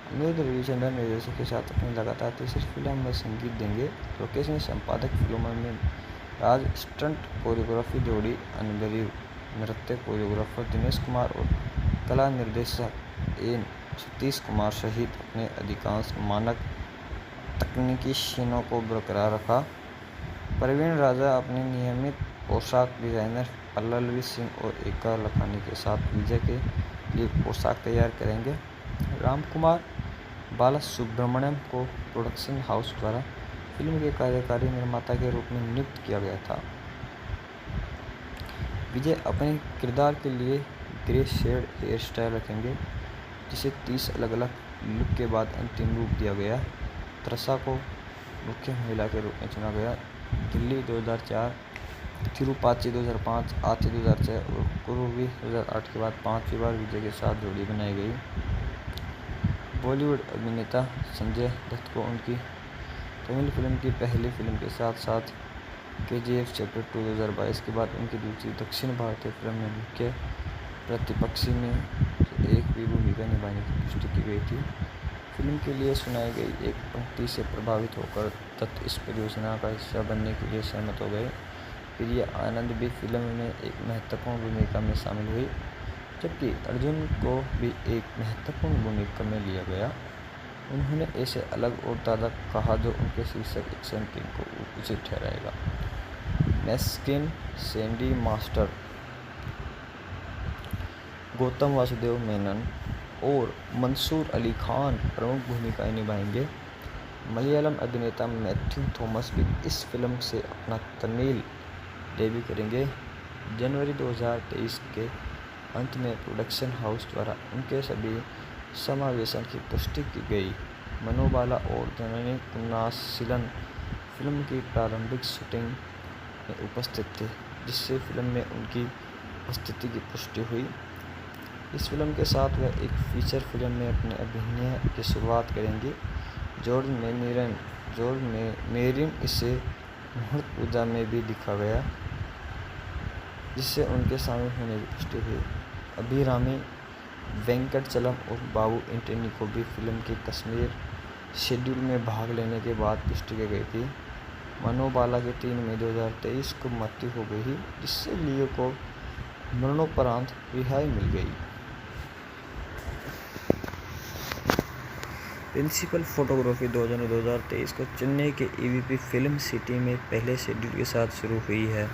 अनिरुद्ध रविचंद्रन निर्देशक के साथ अपनी लगातार तीसरी फिल्म में संगीत देंगे। लोकेश ने संपादक फिल्मों में राज स्टंट कोरियोग्राफी जोड़ी, अनगरीब नृत्य कोरियोग्राफर दिनेश कुमार और कला निर्देशक एन सतीश कुमार सहित अपने अधिकांश मानक तकनीकी सीनों को बरकरार रखा। प्रवीण राजा अपने नियमित पोशाक डिजाइनर पल्लवी सिंह और एका लखानी के साथ विजय के लिए पोशाक तैयार करेंगे। राम कुमार बालासुब्रमण्यम को प्रोडक्शन हाउस द्वारा फिल्म के कार्यकारी निर्माता के रूप में नियुक्त किया गया था। विजय अपने किरदार के लिए ग्रे शेड हेयर स्टाइल रखेंगे, जिसे 30 अलग अलग लुक के बाद अंतिम रूप दिया गया। त्रसा को मुख्य महिला के रूप में चुना गया। दिल्ली 2004, तिरुपाची 2005, आती 2006 और कुरुवी 2008 के बाद 5वीं बार विजय के साथ जोड़ी बनाई गई। बॉलीवुड अभिनेता संजय दत्त को उनकी तमिल फिल्म की पहली फिल्म के साथ साथ KGF चैप्टर 2 2022 के बाद उनकी दूसरी दक्षिण भारतीय फिल्म में मुख्य प्रतिपक्षी में एक भी भूमिका निभाने की पुष्टि की गई थी। फिल्म के लिए सुनाई गई एक पंक्ति से प्रभावित होकर दत्त इस परियोजना का हिस्सा बनने के लिए सहमत हो गए। प्रिया आनंद भी फिल्म में एक महत्वपूर्ण भूमिका में शामिल हुई, जबकि अर्जुन को भी एक महत्वपूर्ण भूमिका में लिया गया। उन्होंने ऐसे अलग और ताज़ा कहा जो उनके शीर्षक एक्शन किंग को उचित ठहराएगा। मैस्किन सैंडी मास्टर, गौतम वासुदेव मेनन और मंसूर अली खान प्रमुख भूमिकाएं निभाएंगे। मलयालम अभिनेता मैथ्यू थॉमस भी इस फिल्म से अपना तमिल डेब्यू करेंगे। जनवरी 2023 के अंत में प्रोडक्शन हाउस द्वारा उनके सभी समावेशन की पुष्टि की गई। मनोबाला और जननी कुन्नासिलन फिल्म की प्रारंभिक शूटिंग में उपस्थित थे, जिससे फिल्म में उनकी उपस्थिति की पुष्टि हुई। इस फिल्म के साथ वह एक फीचर फिल्म में अपने अभिनय की शुरुआत करेंगी। जॉर्ज मेरिन इसे मुहूर्त पूजा में भी दिखा गया। जिससे उनके शामिल होने की पुष्टि हुई। अभिरामी वेंकटचलम और बाबू एंटनी को भी फिल्म के कश्मीर शेड्यूल में भाग लेने के बाद पुष्टि की गई थी। मनोबाला के 3 मई 2023 को मृत्यु हो गई, जिससे लियो को मरणोपरांत रिहाई मिल गई। प्रिंसिपल फोटोग्राफी 2023 को चेन्नई के ईवीपी फिल्म सिटी में पहले शेड्यूल के साथ शुरू हुई है।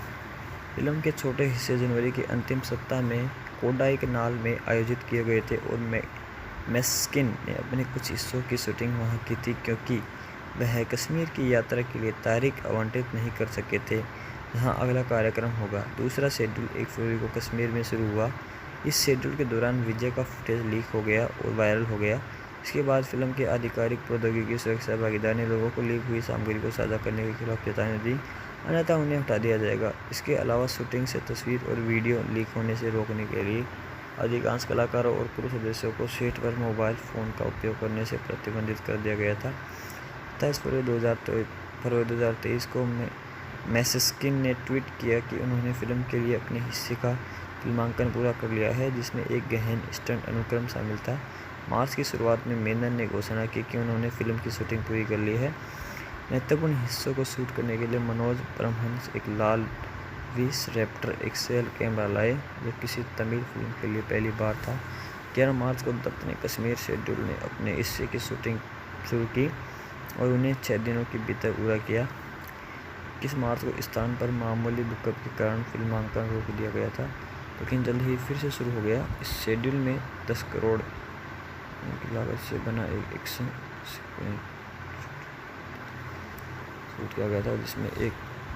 फिल्म के छोटे हिस्से जनवरी के अंतिम सप्ताह में कोडाईकनाल में आयोजित किए गए थे और मैस्किन ने अपने कुछ हिस्सों की शूटिंग वहां की थी, क्योंकि वह कश्मीर की यात्रा के लिए तारीख आवंटित नहीं कर सके थे जहां अगला कार्यक्रम होगा। दूसरा शेड्यूल 1 फरवरी को कश्मीर में शुरू हुआ। इस शेड्यूल के दौरान विजय का फुटेज लीक हो गया और वायरल हो गया। इसके बाद फिल्म के आधिकारिक प्रौद्योगिकी सुरक्षा भागीदार ने लोगों को लीक हुई सामग्री को साझा करने के खिलाफ चेतावनी दी, अन्यथा उन्हें हटा दिया जाएगा। इसके अलावा शूटिंग से तस्वीर और वीडियो लीक होने से रोकने के लिए अधिकांश कलाकारों और क्रू सदस्यों को सेट पर मोबाइल फ़ोन का उपयोग करने से प्रतिबंधित कर दिया गया था। 27 फरवरी 2023 को मैस्किन ने ट्वीट किया कि उन्होंने फिल्म के लिए अपने हिस्से का फिल्मांकन पूरा कर लिया है, जिसमें एक गहन स्टंट अनुक्रम शामिल था। मार्च की शुरुआत में मेनन ने घोषणा की कि उन्होंने फिल्म की शूटिंग पूरी कर ली है। महत्वपूर्ण हिस्सों को शूट करने के लिए मनोज परमहंस एक लाल विस रैप्टर एक्सएल कैमरा लाए, जो किसी तमिल फिल्म के लिए पहली बार था। 11 मार्च को दत्त ने कश्मीर शेड्यूल ने अपने हिस्से की शूटिंग शुरू की और उन्हें 6 दिनों के भीतर पूरा किया। 21 मार्च को स्थान पर मामूली भूकंप के कारण फिल्मांकन रोक दिया गया था, लेकिन जल्द ही फिर से शुरू हो गया। इस शेड्यूल में 10 करोड़ की लागत से बना एक एक्शन सीक्वेंस शूट किया गया था, जिसमें एक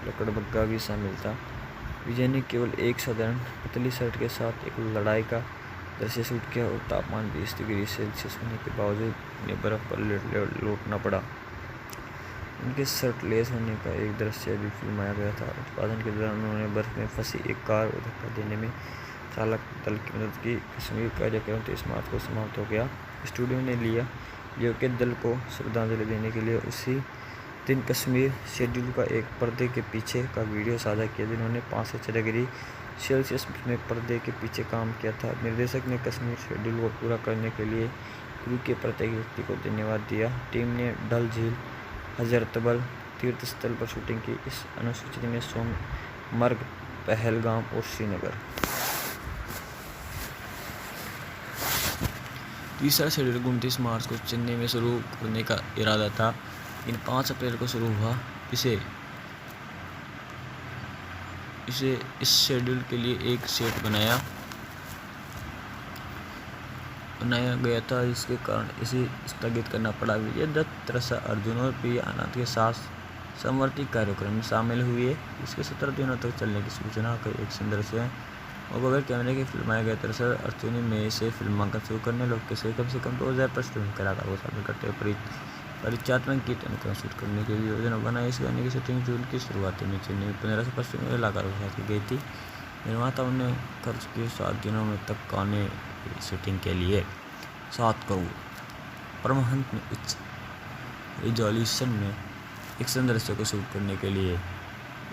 लकड़बग्गा भी शामिल था। विजय ने केवल एक साधारण पतली शर्ट के साथ एक लड़ाई का दृश्य शूट किया और तापमान 20 डिग्री सेल्सियस होने के बावजूद उन्हें बर्फ पर लौटना पड़ा। उनके शर्ट लेस होने का एक दृश्य भी फिल्माया गया था। उत्पादन के दौरान उन्होंने बर्फ में फंसी एक कार को धक्का देने में चालक दल की मदद की। कश्मीर कार्यक्रम 23 मार्च को समाप्त हो गया। स्टूडियो ने लियो के दल को श्रद्धांजलि देने के लिए उसी दिन कश्मीर शेड्यूल का एक पर्दे के पीछे का वीडियो साझा किया, जिन्होंने 5 से 6 डिग्री सेल्सियस में पर्दे के पीछे काम किया था। निर्देशक ने कश्मीर शेड्यूल को पूरा करने के लिए क्रू के प्रत्येक व्यक्ति को धन्यवाद दिया। टीम ने डल झील, हजरतबल तीर्थ स्थल पर शूटिंग की। इस अनुसूची में सोनमर्ग, पहलगाम और श्रीनगर। तीसरा शेड्यूल 29 मार्च को चेन्नई में शुरू करने का इरादा था, इन 5 अप्रैल को शुरू हुआ। इसे इस शेड्यूल के लिए एक सेट बनाया गया था, जिसके कारण इसे स्थगित करना पड़ा। विजय दत्त, त्रसा अर्जुन और प्रिया आनंद के साथ समवर्ती कार्यक्रम में शामिल हुए, जिसके 17 दिनों तक चलने की सूचना का एक संदर्भ है और बगैर कैमरे के फिल्माया गया। त्रसा अर्जुन में से फिल्मांकन शुरू करने लोग के कम से कम 2000 फिल्म कलाकार को शामिल करते हुए परिचालन गीत अनुक्रम शूट करने के लिए योजना बनाई। इस गाने की शूटिंग जून की शुरुआती में चेन्नई में 15 से 25 कलाकारों के साथ की गई थी। निर्माताओं ने खर्च किए 7 दिनों में तक गाने की शूटिंग के लिए 7 करोड़। परमहंस ने उच्च रिजोल्यूशन में एक दृश्य को शूट करने के लिए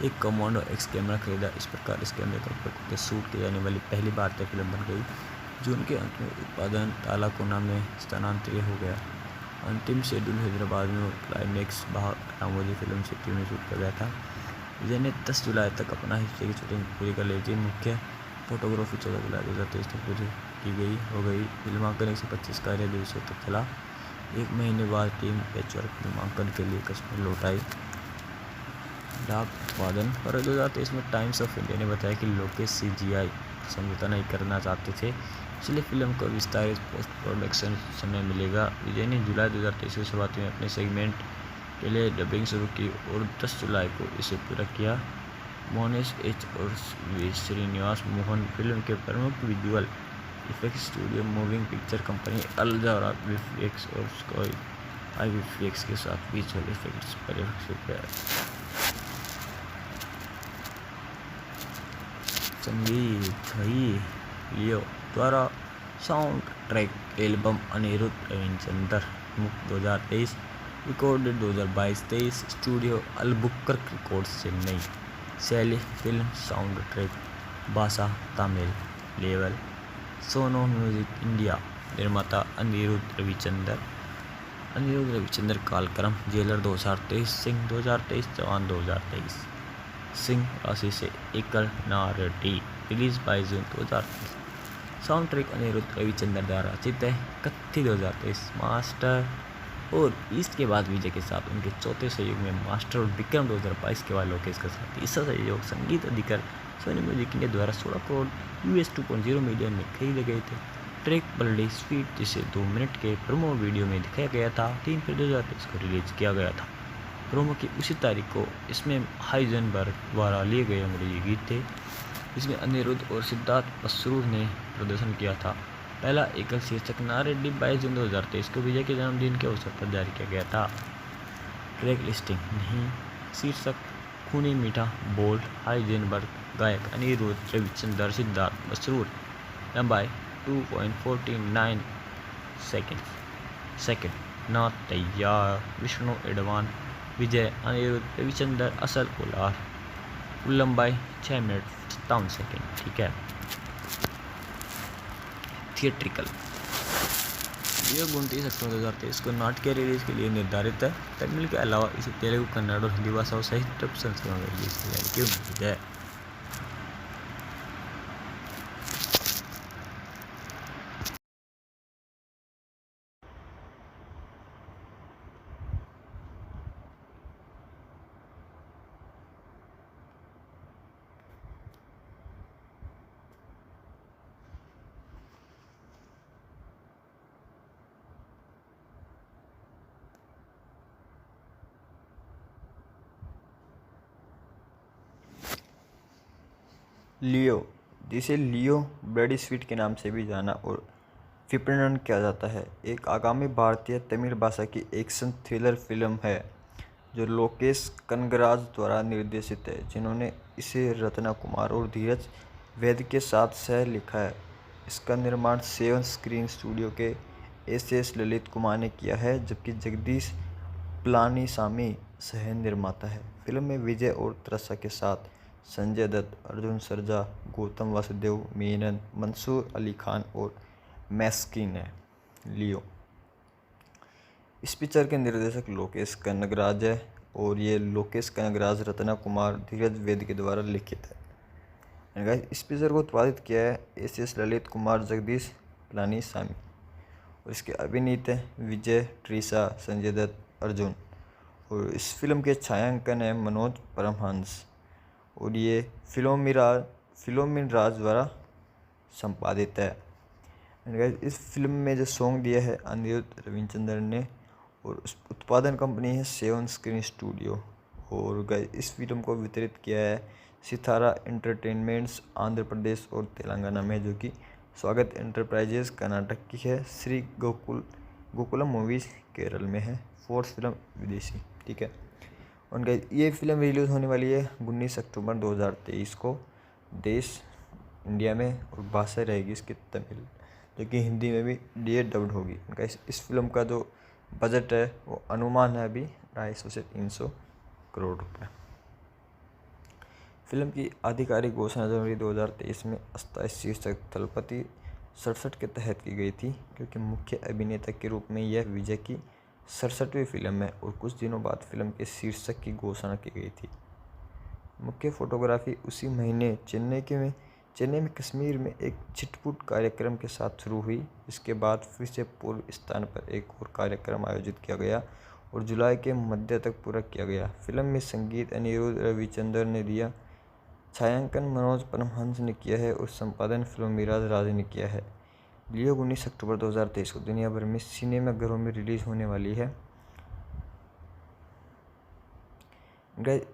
एक कमांडो एक्स कैमरा खरीदा। इस प्रकार इस कैमरे का उपयोग करके शूट की जाने वाली पहली भारतीय फिल्म बन गई। जून के अंत में उत्पादन तालाकोना में स्थानांतरित हो गया। अंतिम शेड्यूल हैदराबाद में क्लाइमेक्स भाग रामोजी फिल्म सिटी में शूट किया गया था। विजय ने 10 जुलाई तक अपना हिस्से की शूटिंग पूरी कर ली थी। मुख्य फोटोग्राफी 14 जुलाई 2023 तक पूरी की हो गई। फिल्मांकन 125 कार्य दिवसों तक चला। 1 महीने बाद टीम पैचवर्क फिल्मांकन के लिए कश्मीर लौट आई। लाभ उत्पादन फरवरी 2023 में टाइम्स ऑफ इंडिया ने बताया कि लोकेश CGI समझौता नहीं करना चाहते थे, इसलिए फिल्म को विस्तारित पोस्ट प्रोडक्शन समय मिलेगा। विजय ने जुलाई 2023 की शुरुआत में अपने सेगमेंट के लिए डबिंग शुरू की और 10 जुलाई को इसे पूरा किया। मोनेश H और श्रीनिवास मोहन फिल्म के प्रमुख visual effects studio Moving Picture Company Al Jawara VFX और स्काई IVFX के साथ विजुअल इफेक्ट्स परिभाषित है। संगीत लियो द्वारा sound track album Anirudh Ravichander मुक्त 2023 recorded 2022-23 studio Albuquerque records Chennai. शैली फिल्म साउंड ट्रैक भाषा तमिल। लेवल सोनो म्यूजिक इंडिया। निर्माता अनिरुद्ध रविचंद्र। कालक्रम जेलर 2023, सिंह 2023, जवान 2023। सिंह राशि से एकल नारटी। रिलीज 22 जून 2023। साउंड ट्रैक अनिरुद्ध रविचंद्र द्वारा रचित है। कत्थी 2023। मास्टर और ईस्ट के बाद विजय के साथ उनके चौथे सहयोग में मास्टर और विक्रम 2022 के बाद लोकेश के साथ तीसरा सहयोग संगीत अधिकार सोनी म्यूजिक इंडिया द्वारा 16 करोड़ US 2.0 मिलियन में खरीदे गए थे। ट्रैक बल्डी स्वीट जिसे 2 मिनट के प्रोमो वीडियो में दिखाया गया था 3 फरवरी 2023 को रिलीज किया गया था। प्रोमो की उसी तारीख को इसमें हाइजेनबर्ग द्वारा लिए गए अंग्रेजी गीत थे। इसमें अनिरुद्ध और सिद्धार्थ मसरूर ने प्रदर्शन किया था। पहला एकल शीर्षक नारेड्डी 22 जून 2023 को विजय के जन्मदिन के अवसर पर जारी किया गया था। ट्रैक लिस्टिंग नहीं। शीर्षक खूनी मीठा। बोल हाइजेनबर्ग। गायक अनिरुद्ध रविचंद्र। सिद्धार्थ मसरूर। लंबाई 2.49 सेकंड। नाथ तैयार विष्णु एडवान। विजय अनिरुद्ध रविचंद्र। असल उलार। कुल लंबाई 6 मिनट 57 सेकंड। ठीक है। थिएट्रिकल। यह 29 अक्टूबर 2023 को नाटकीय रिलीज के लिए निर्धारित है। तमिल के अलावा इसे तेलुगु, कन्नड़ और हिंदी भाषाओं सहित डब संस्करण में रिलीज किए जाने की उम्मीद है। लियो, जिसे लियो ब्लडी स्वीट के नाम से भी जाना और विपणन किया जाता है, एक आगामी भारतीय तमिल भाषा की एक्शन थ्रिलर फिल्म है जो लोकेश कनगराज द्वारा निर्देशित है, जिन्होंने इसे रत्ना कुमार और धीरज वैद्य के साथ सह लिखा है। इसका निर्माण सेवन स्क्रीन स्टूडियो के SS ललित कुमार ने किया है, जबकि जगदीश पलानीसामी सह निर्माता है। फिल्म में विजय और त्रसा के साथ संजय दत्त, अर्जुन सरजा, गौतम वासुदेव मेनन, मंसूर अली खान और मैस्किन है। लियो, इस पिक्चर के निर्देशक लोकेश कनगराज है और ये लोकेश कनगराज, रत्ना कुमार, धीरज वैद्य के द्वारा लिखित है। गाइस, इस पिक्चर को उत्पादित किया है SS ललित कुमार, जगदीश पलानीसामी और इसके अभिनीत हैं विजय, ट्रिसा, संजय दत्त, अर्जुन। और इस फिल्म के छायांकन है मनोज परमहंस और ये फिलोमिन राज द्वारा संपादित है। इस फिल्म में जो सॉन्ग दिया है अनिरुद्ध रविचंद्र ने और उस उत्पादन कंपनी है सेवन स्क्रीन स्टूडियो। और इस फिल्म को वितरित किया है सितारा एंटरटेनमेंट्स आंध्र प्रदेश और तेलंगाना में, जो कि स्वागत एंटरप्राइजेस कर्नाटक की है। श्री गोकुलम मूवीज केरल में है। फोर्थ फिल्म विदेशी। ठीक है। और ये फिल्म रिलीज होने वाली है 19 अक्टूबर 2023 को देश इंडिया में, और भाषा रहेगी इसकी तमिल, जो कि हिंदी में भी डब्ड होगी। इस फिल्म का जो बजट है वो अनुमान है अभी 250 से 300 करोड़ रुपए। फिल्म की आधिकारिक घोषणा जनवरी 2023 में अस्थायी शीर्षक थलपति 67 के तहत की गई थी, क्योंकि मुख्य अभिनेता के रूप में यह विजय की 67वीं फिल्म है और कुछ दिनों बाद फिल्म के शीर्षक की घोषणा की गई थी। मुख्य फोटोग्राफी उसी महीने चेन्नई में कश्मीर में एक छिटपुट कार्यक्रम के साथ शुरू हुई। इसके बाद फिर से पूर्व स्थान पर एक और कार्यक्रम आयोजित किया गया और जुलाई के मध्य तक पूरा किया गया। फिल्म में संगीत अनिरुद्ध रविचंद्र ने दिया, छायांकन मनोज परमहंस ने किया है और संपादन फिल्मिराज राज ने किया है। लियो 19 अक्टूबर 2023 को दुनिया भर में सिनेमाघरों में रिलीज होने वाली है।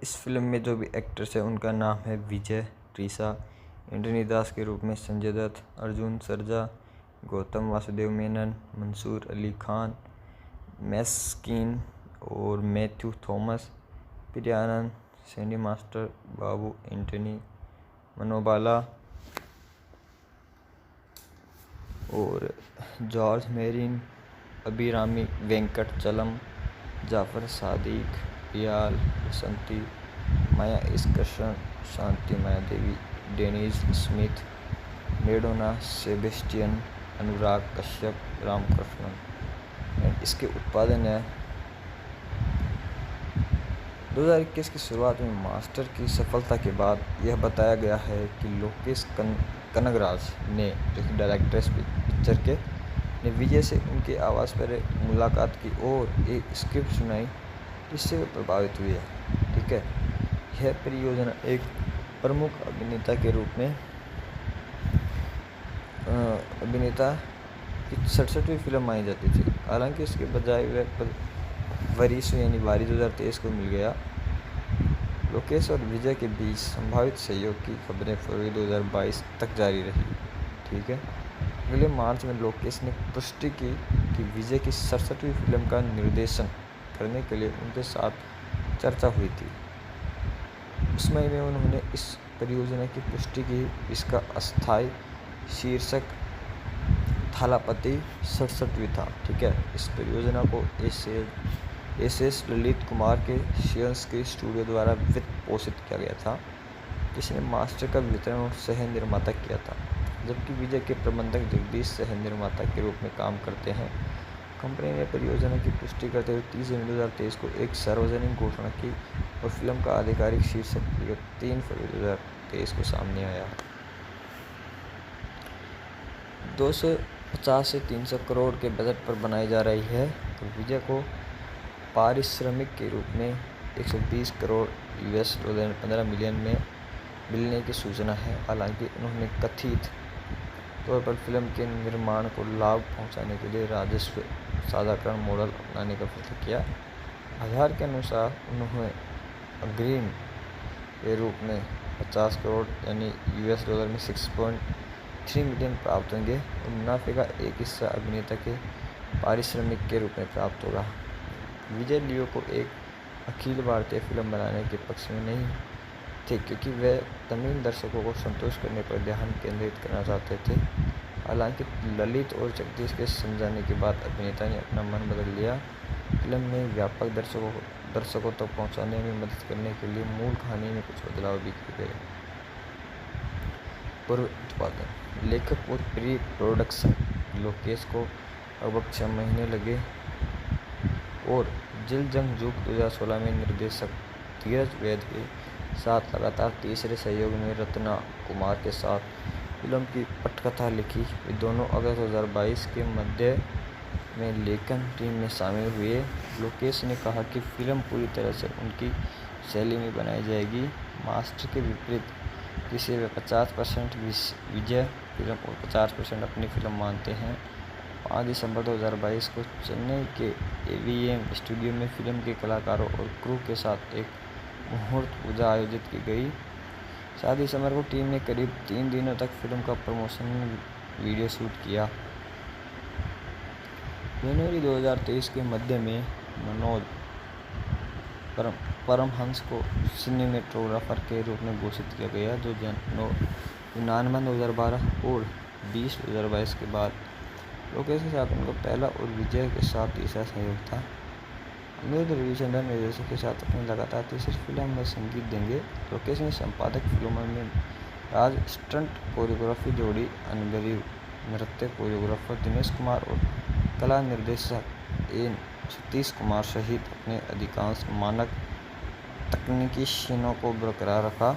इस फिल्म में जो भी एक्टर्स हैं उनका नाम है विजय, ट्रिसा, एंटनी दास के रूप में संजय दत्त, अर्जुन सरजा, गौतम वासुदेव मेनन, मंसूर अली खान, मैस्किन और मैथ्यू थॉमस, प्रियानंद, सैंडी मास्टर, बाबू एंटनी, मनोबाला और जॉर्ज मेरिन, अभिरामी वेंकट चलम, जाफर सादिक, पियाल बसंती, माया इसकर्षण, शांति माया देवी, डेनिस स्मिथ, मेडोना, सेबेस्टियन, अनुराग कश्यप, रामकृष्णन। एंड इसके उत्पादन है 2021 की शुरुआत में मास्टर की सफलता के बाद यह बताया गया है कि लोकेश कनगराज ने, जो कि डायरेक्टर इस पिक्चर के, ने विजय से उनके आवास पर एक मुलाकात की और एक स्क्रिप्ट सुनाई जिससे वे प्रभावित हुए। ठीक है, यह परियोजना एक प्रमुख अभिनेता के रूप में अभिनेता की 67वीं फिल्म मानी जाती थी। हालांकि इसके बजाय वह वरीस यानी बारी 2023 को मिल गया। लोकेश और विजय के बीच संभावित सहयोग की खबरें फरवरी 2022 तक जारी रही। ठीक है, अगले मार्च में लोकेश ने पुष्टि की कि विजय की 67वीं फिल्म का निर्देशन करने के लिए उनके साथ चर्चा हुई थी। उस मई में उन्होंने इस परियोजना की पुष्टि की। इसका अस्थायी शीर्षक थालापति 67वीं था। ठीक है, इस परियोजना को एस ललित कुमार के शियंस के स्टूडियो द्वारा वित्त पोषित किया गया था, जिसने मास्टर का वितरण और सह निर्माता किया था, जबकि विजय के प्रबंधक जगदीश सह निर्माता के रूप में काम करते हैं। कंपनी ने परियोजना की पुष्टि करते हुए 30 जनवरी 2023 को एक सार्वजनिक घोषणा की और फिल्म का आधिकारिक शीर्षक 3 फरवरी 2023 को सामने आया। 250 से 300 करोड़ के बजट पर बनाई जा रही है और विजय को पारिश्रमिक के रूप में 120 करोड़ US डॉलर 15 मिलियन में मिलने की सूचना है। हालांकि उन्होंने कथित तौर पर फिल्म के निर्माण को लाभ पहुंचाने के लिए राजस्व साझाकरण मॉडल अपनाने का फैसला किया। आधार के अनुसार उन्होंने अग्रिम के रूप में 50 करोड़ यानी US डॉलर में 6.3 मिलियन प्राप्त होंगे और मुनाफे का एक हिस्सा अभिनेता के पारिश्रमिक के रूप में प्राप्त होगा। विजय लियो को एक अखिल भारतीय फिल्म बनाने के पक्ष में नहीं थे, क्योंकि वे तमिल दर्शकों को संतुष्ट करने पर ध्यान केंद्रित करना चाहते थे। हालांकि ललित और जगदीश के समझाने के बाद अभिनेता ने अपना मन बदल लिया। फिल्म में व्यापक दर्शकों तक पहुंचाने में मदद करने के लिए मूल कहानी में कुछ बदलाव भी किए गए। पूर्व उत्पादन, लेखक और प्री प्रोडक्शन, लोकेश को लगभग 6 महीने लगे और जिल जंग-जूक 2016 में निर्देशक धीरज वैद के साथ लगातार तीसरे सहयोग में रत्ना कुमार के साथ फिल्म की पटकथा लिखी। वे दोनों अगस्त 2022 के मध्य में लेखन टीम में शामिल हुए। लोकेश ने कहा कि फिल्म पूरी तरह से उनकी शैली में बनाई जाएगी। मास्टर के विपरीत, जिसे वे 50% विजय फिल्म और 50% अपनी फिल्म मानते हैं, 5 दिसंबर 2022 को चेन्नई के AVM स्टूडियो में फिल्म के कलाकारों और क्रू के साथ एक मुहूर्त पूजा आयोजित की गई। 7 दिसंबर को टीम ने करीब 3 दिनों तक फिल्म का प्रमोशन वीडियो शूट किया। जनवरी 2023 के मध्य में मनोज परमहंस को सिनेमेटोग्राफर के रूप में घोषित किया गया, जो 9 2012 और 20 2022 के बाद लोकेश के साथ उनका पहला और विजय के साथ तीसरा सहयोग था। अमित रविचंद्रन निर्देशक के साथ अपनी लगातार तीसरी फिल्म में संगीत देंगे। लोकेश ने संपादक फिल्मों में राज स्टंट कोरियोग्राफी जोड़ी, अनगरीब नृत्य कोरियोग्राफर दिनेश कुमार और कला निर्देशक एन सतीश कुमार सहित अपने अधिकांश मानक तकनीकी सीनों को बरकरार रखा।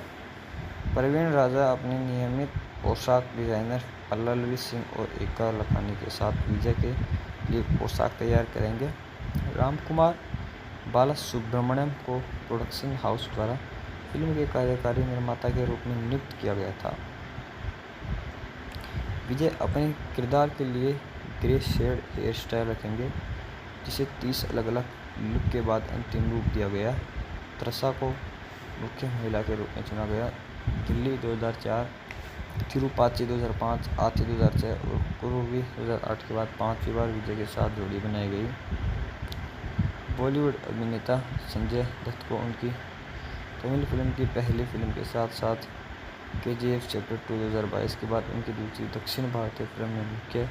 प्रवीण राजा अपने नियमित पोशाक डिजाइनर पल्लवी सिंह और एका लखानी के साथ विजय के लिए पोशाक तैयार करेंगे। राम कुमार बालासुब्रमण्यम को प्रोडक्शन हाउस द्वारा फिल्म के कार्यकारी निर्माता के रूप में नियुक्त किया गया था। विजय अपने किरदार के लिए ग्रे शेड हेयर स्टाइल रखेंगे, जिसे 30 अलग अलग लुक के बाद अंतिम रूप दिया गया। त्रसा को मुख्य महिला के रूप में चुना गया। दिल्ली 2004, तिरुपाची 2005, आथी 2006 और कुरुवी 2008 के बाद 5वीं बार विजय के साथ जोड़ी बनाई गई। बॉलीवुड अभिनेता संजय दत्त को उनकी तमिल फिल्म की पहली फिल्म के साथ साथ KGF चैप्टर 2 2022 के बाद उनकी दूसरी दक्षिण भारतीय फिल्म में मुख्य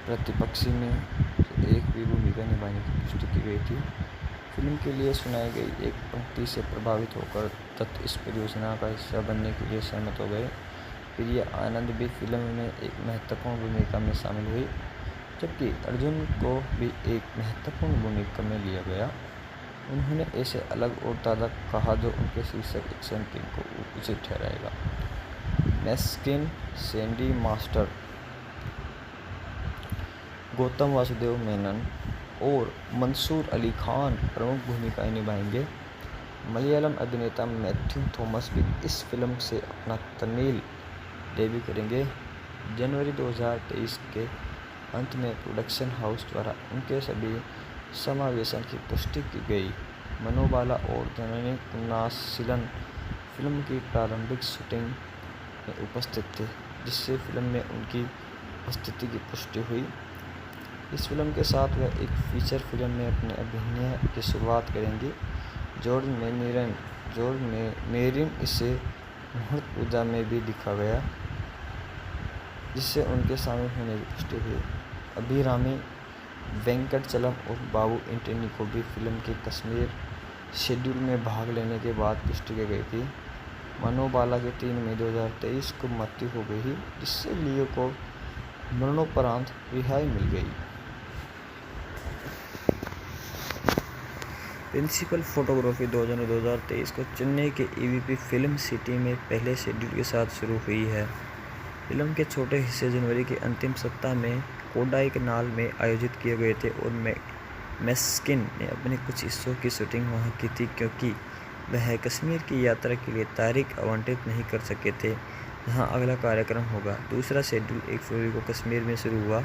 प्रतिपक्षी में एक भी भूमिका निभाने की पुष्टि की गई थी। फिल्म के लिए सुनाई गई एक पंक्ति से प्रभावित होकर दत्त इस परियोजना का हिस्सा बनने के लिए सहमत हो गए। प्रिया आनंद भी फिल्म में एक महत्वपूर्ण भूमिका में शामिल हुई, जबकि अर्जुन को भी एक महत्वपूर्ण भूमिका में लिया गया। उन्होंने ऐसे अलग और ताज़ा कहा जो उनके शीर्षक एक्शन किंग को उचित ठहराएगा। मैस्किन, सैंडी मास्टर, गौतम वासुदेव मेनन और मंसूर अली खान प्रमुख भूमिकाएं निभाएंगे। मलयालम अभिनेता मैथ्यू थॉमस भी इस फिल्म से अपना तमिल डेब्यू करेंगे। जनवरी 2023 के अंत में प्रोडक्शन हाउस द्वारा उनके सभी समावेशन की पुष्टि की गई। मनोबाला और जननी कुन्नासिलन फिल्म की प्रारंभिक शूटिंग में उपस्थित थे, जिससे फिल्म में उनकी उपस्थिति की पुष्टि हुई। इस फिल्म के साथ वह एक फीचर फिल्म में अपने अभिनय की शुरुआत करेंगी। जॉर्ज मेरिन इसे मुहूर्त पूजा में भी दिखा गया, जिससे उनके शामिल होने की पुष्टि हुई। अभिरामी वेंकटचलम और बाबू एंटनी को भी फिल्म के कश्मीर शेड्यूल में भाग लेने के बाद पुष्टि की गई थी। मनोबाला के 3 मई 2023 को मृत्यु हो गई, जिससे लियो को मरणोपरांत रिहाई मिल गई। प्रिंसिपल फोटोग्राफी 2 जनवरी 2023 को चेन्नई के EVP फिल्म सिटी में पहले शेड्यूल के साथ शुरू हुई है। फिल्म के छोटे हिस्से जनवरी के अंतिम सप्ताह में कोडाईकनाल में आयोजित किए गए थे और मैस्किन ने अपने कुछ हिस्सों की शूटिंग वहां की थी, क्योंकि वह कश्मीर की यात्रा के लिए तारीख आवंटित नहीं कर सके थे, जहां अगला कार्यक्रम होगा। दूसरा शेड्यूल 1 फरवरी को कश्मीर में शुरू हुआ।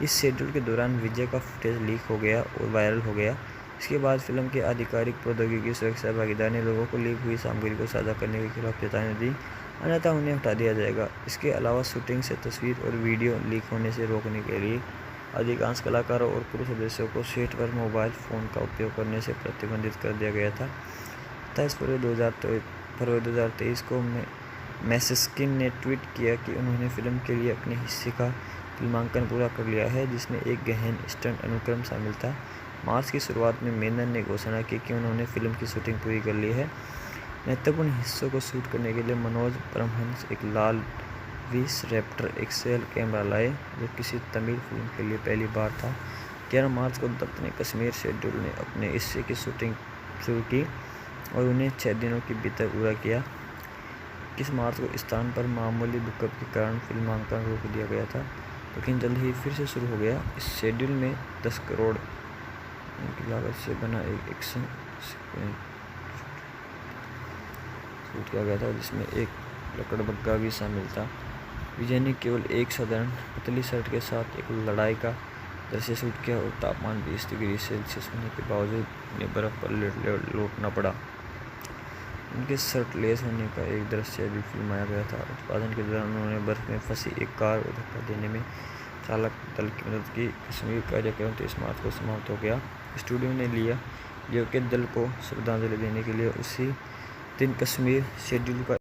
इस शेड्यूल के दौरान विजय का फुटेज लीक हो गया और वायरल हो गया। इसके बाद फिल्म के आधिकारिक प्रौद्योगिकी सुरक्षा भागीदार ने लोगों को लीक हुई सामग्री को साझा करने के खिलाफ चेतावनी दी, अन्यथा उन्हें हटा दिया जाएगा। इसके अलावा शूटिंग से तस्वीर और वीडियो लीक होने से रोकने के लिए अधिकांश कलाकारों और क्रू सदस्यों को सेट पर मोबाइल फ़ोन का उपयोग करने से प्रतिबंधित कर दिया गया था। 27 फरवरी 2023 को मैस्किन ने ट्वीट किया कि उन्होंने फिल्म के लिए अपने हिस्से का फिल्मांकन पूरा कर लिया है, जिसमें एक गहन स्टंट अनुक्रम शामिल था। मार्च की शुरुआत में मेनन ने घोषणा की कि उन्होंने फिल्म की शूटिंग पूरी कर ली है। महत्वपूर्ण हिस्सों को शूट करने के लिए मनोज परमहंस एक लाल 20 रैप्टर XL कैमरा लाए, जो किसी तमिल फिल्म के लिए पहली बार था। 11 मार्च को दत्त ने कश्मीर शेड्यूल ने अपने हिस्से की शूटिंग शुरू की और उन्हें 6 दिनों के भीतर पूरा किया। 21 मार्च को स्थान पर मामूली भूकंप के कारण फिल्मांकन रोक दिया गया था, लेकिन जल्द ही फिर से शुरू हो गया। इस शेड्यूल में 10 करोड़ की लागत से बना एक एक्शन सीक्वेंस शूट किया गया था, जिसमें एक लकड़बग्गा भी शामिल था। विजय ने केवल एक साधारण पतली शर्ट के साथ एक लड़ाई का दृश्य शूट किया और तापमान 20 डिग्री सेल्सियस होने के बावजूद उन्हें बर्फ पर लौटना पड़ा। उनके शर्ट लेस होने का एक दृश्य भी फिल्माया गया था। उत्पादन के दौरान उन्होंने बर्फ में फंसी एक कार को धक्का देने में चालक दल की मदद की। कश्मीर कार्यक्रम 23 मार्च को समाप्त हो गया। स्टूडियो ने लियो के दल को श्रद्धांजलि देने के लिए उसी दिन कश्मीर शेड्यूल का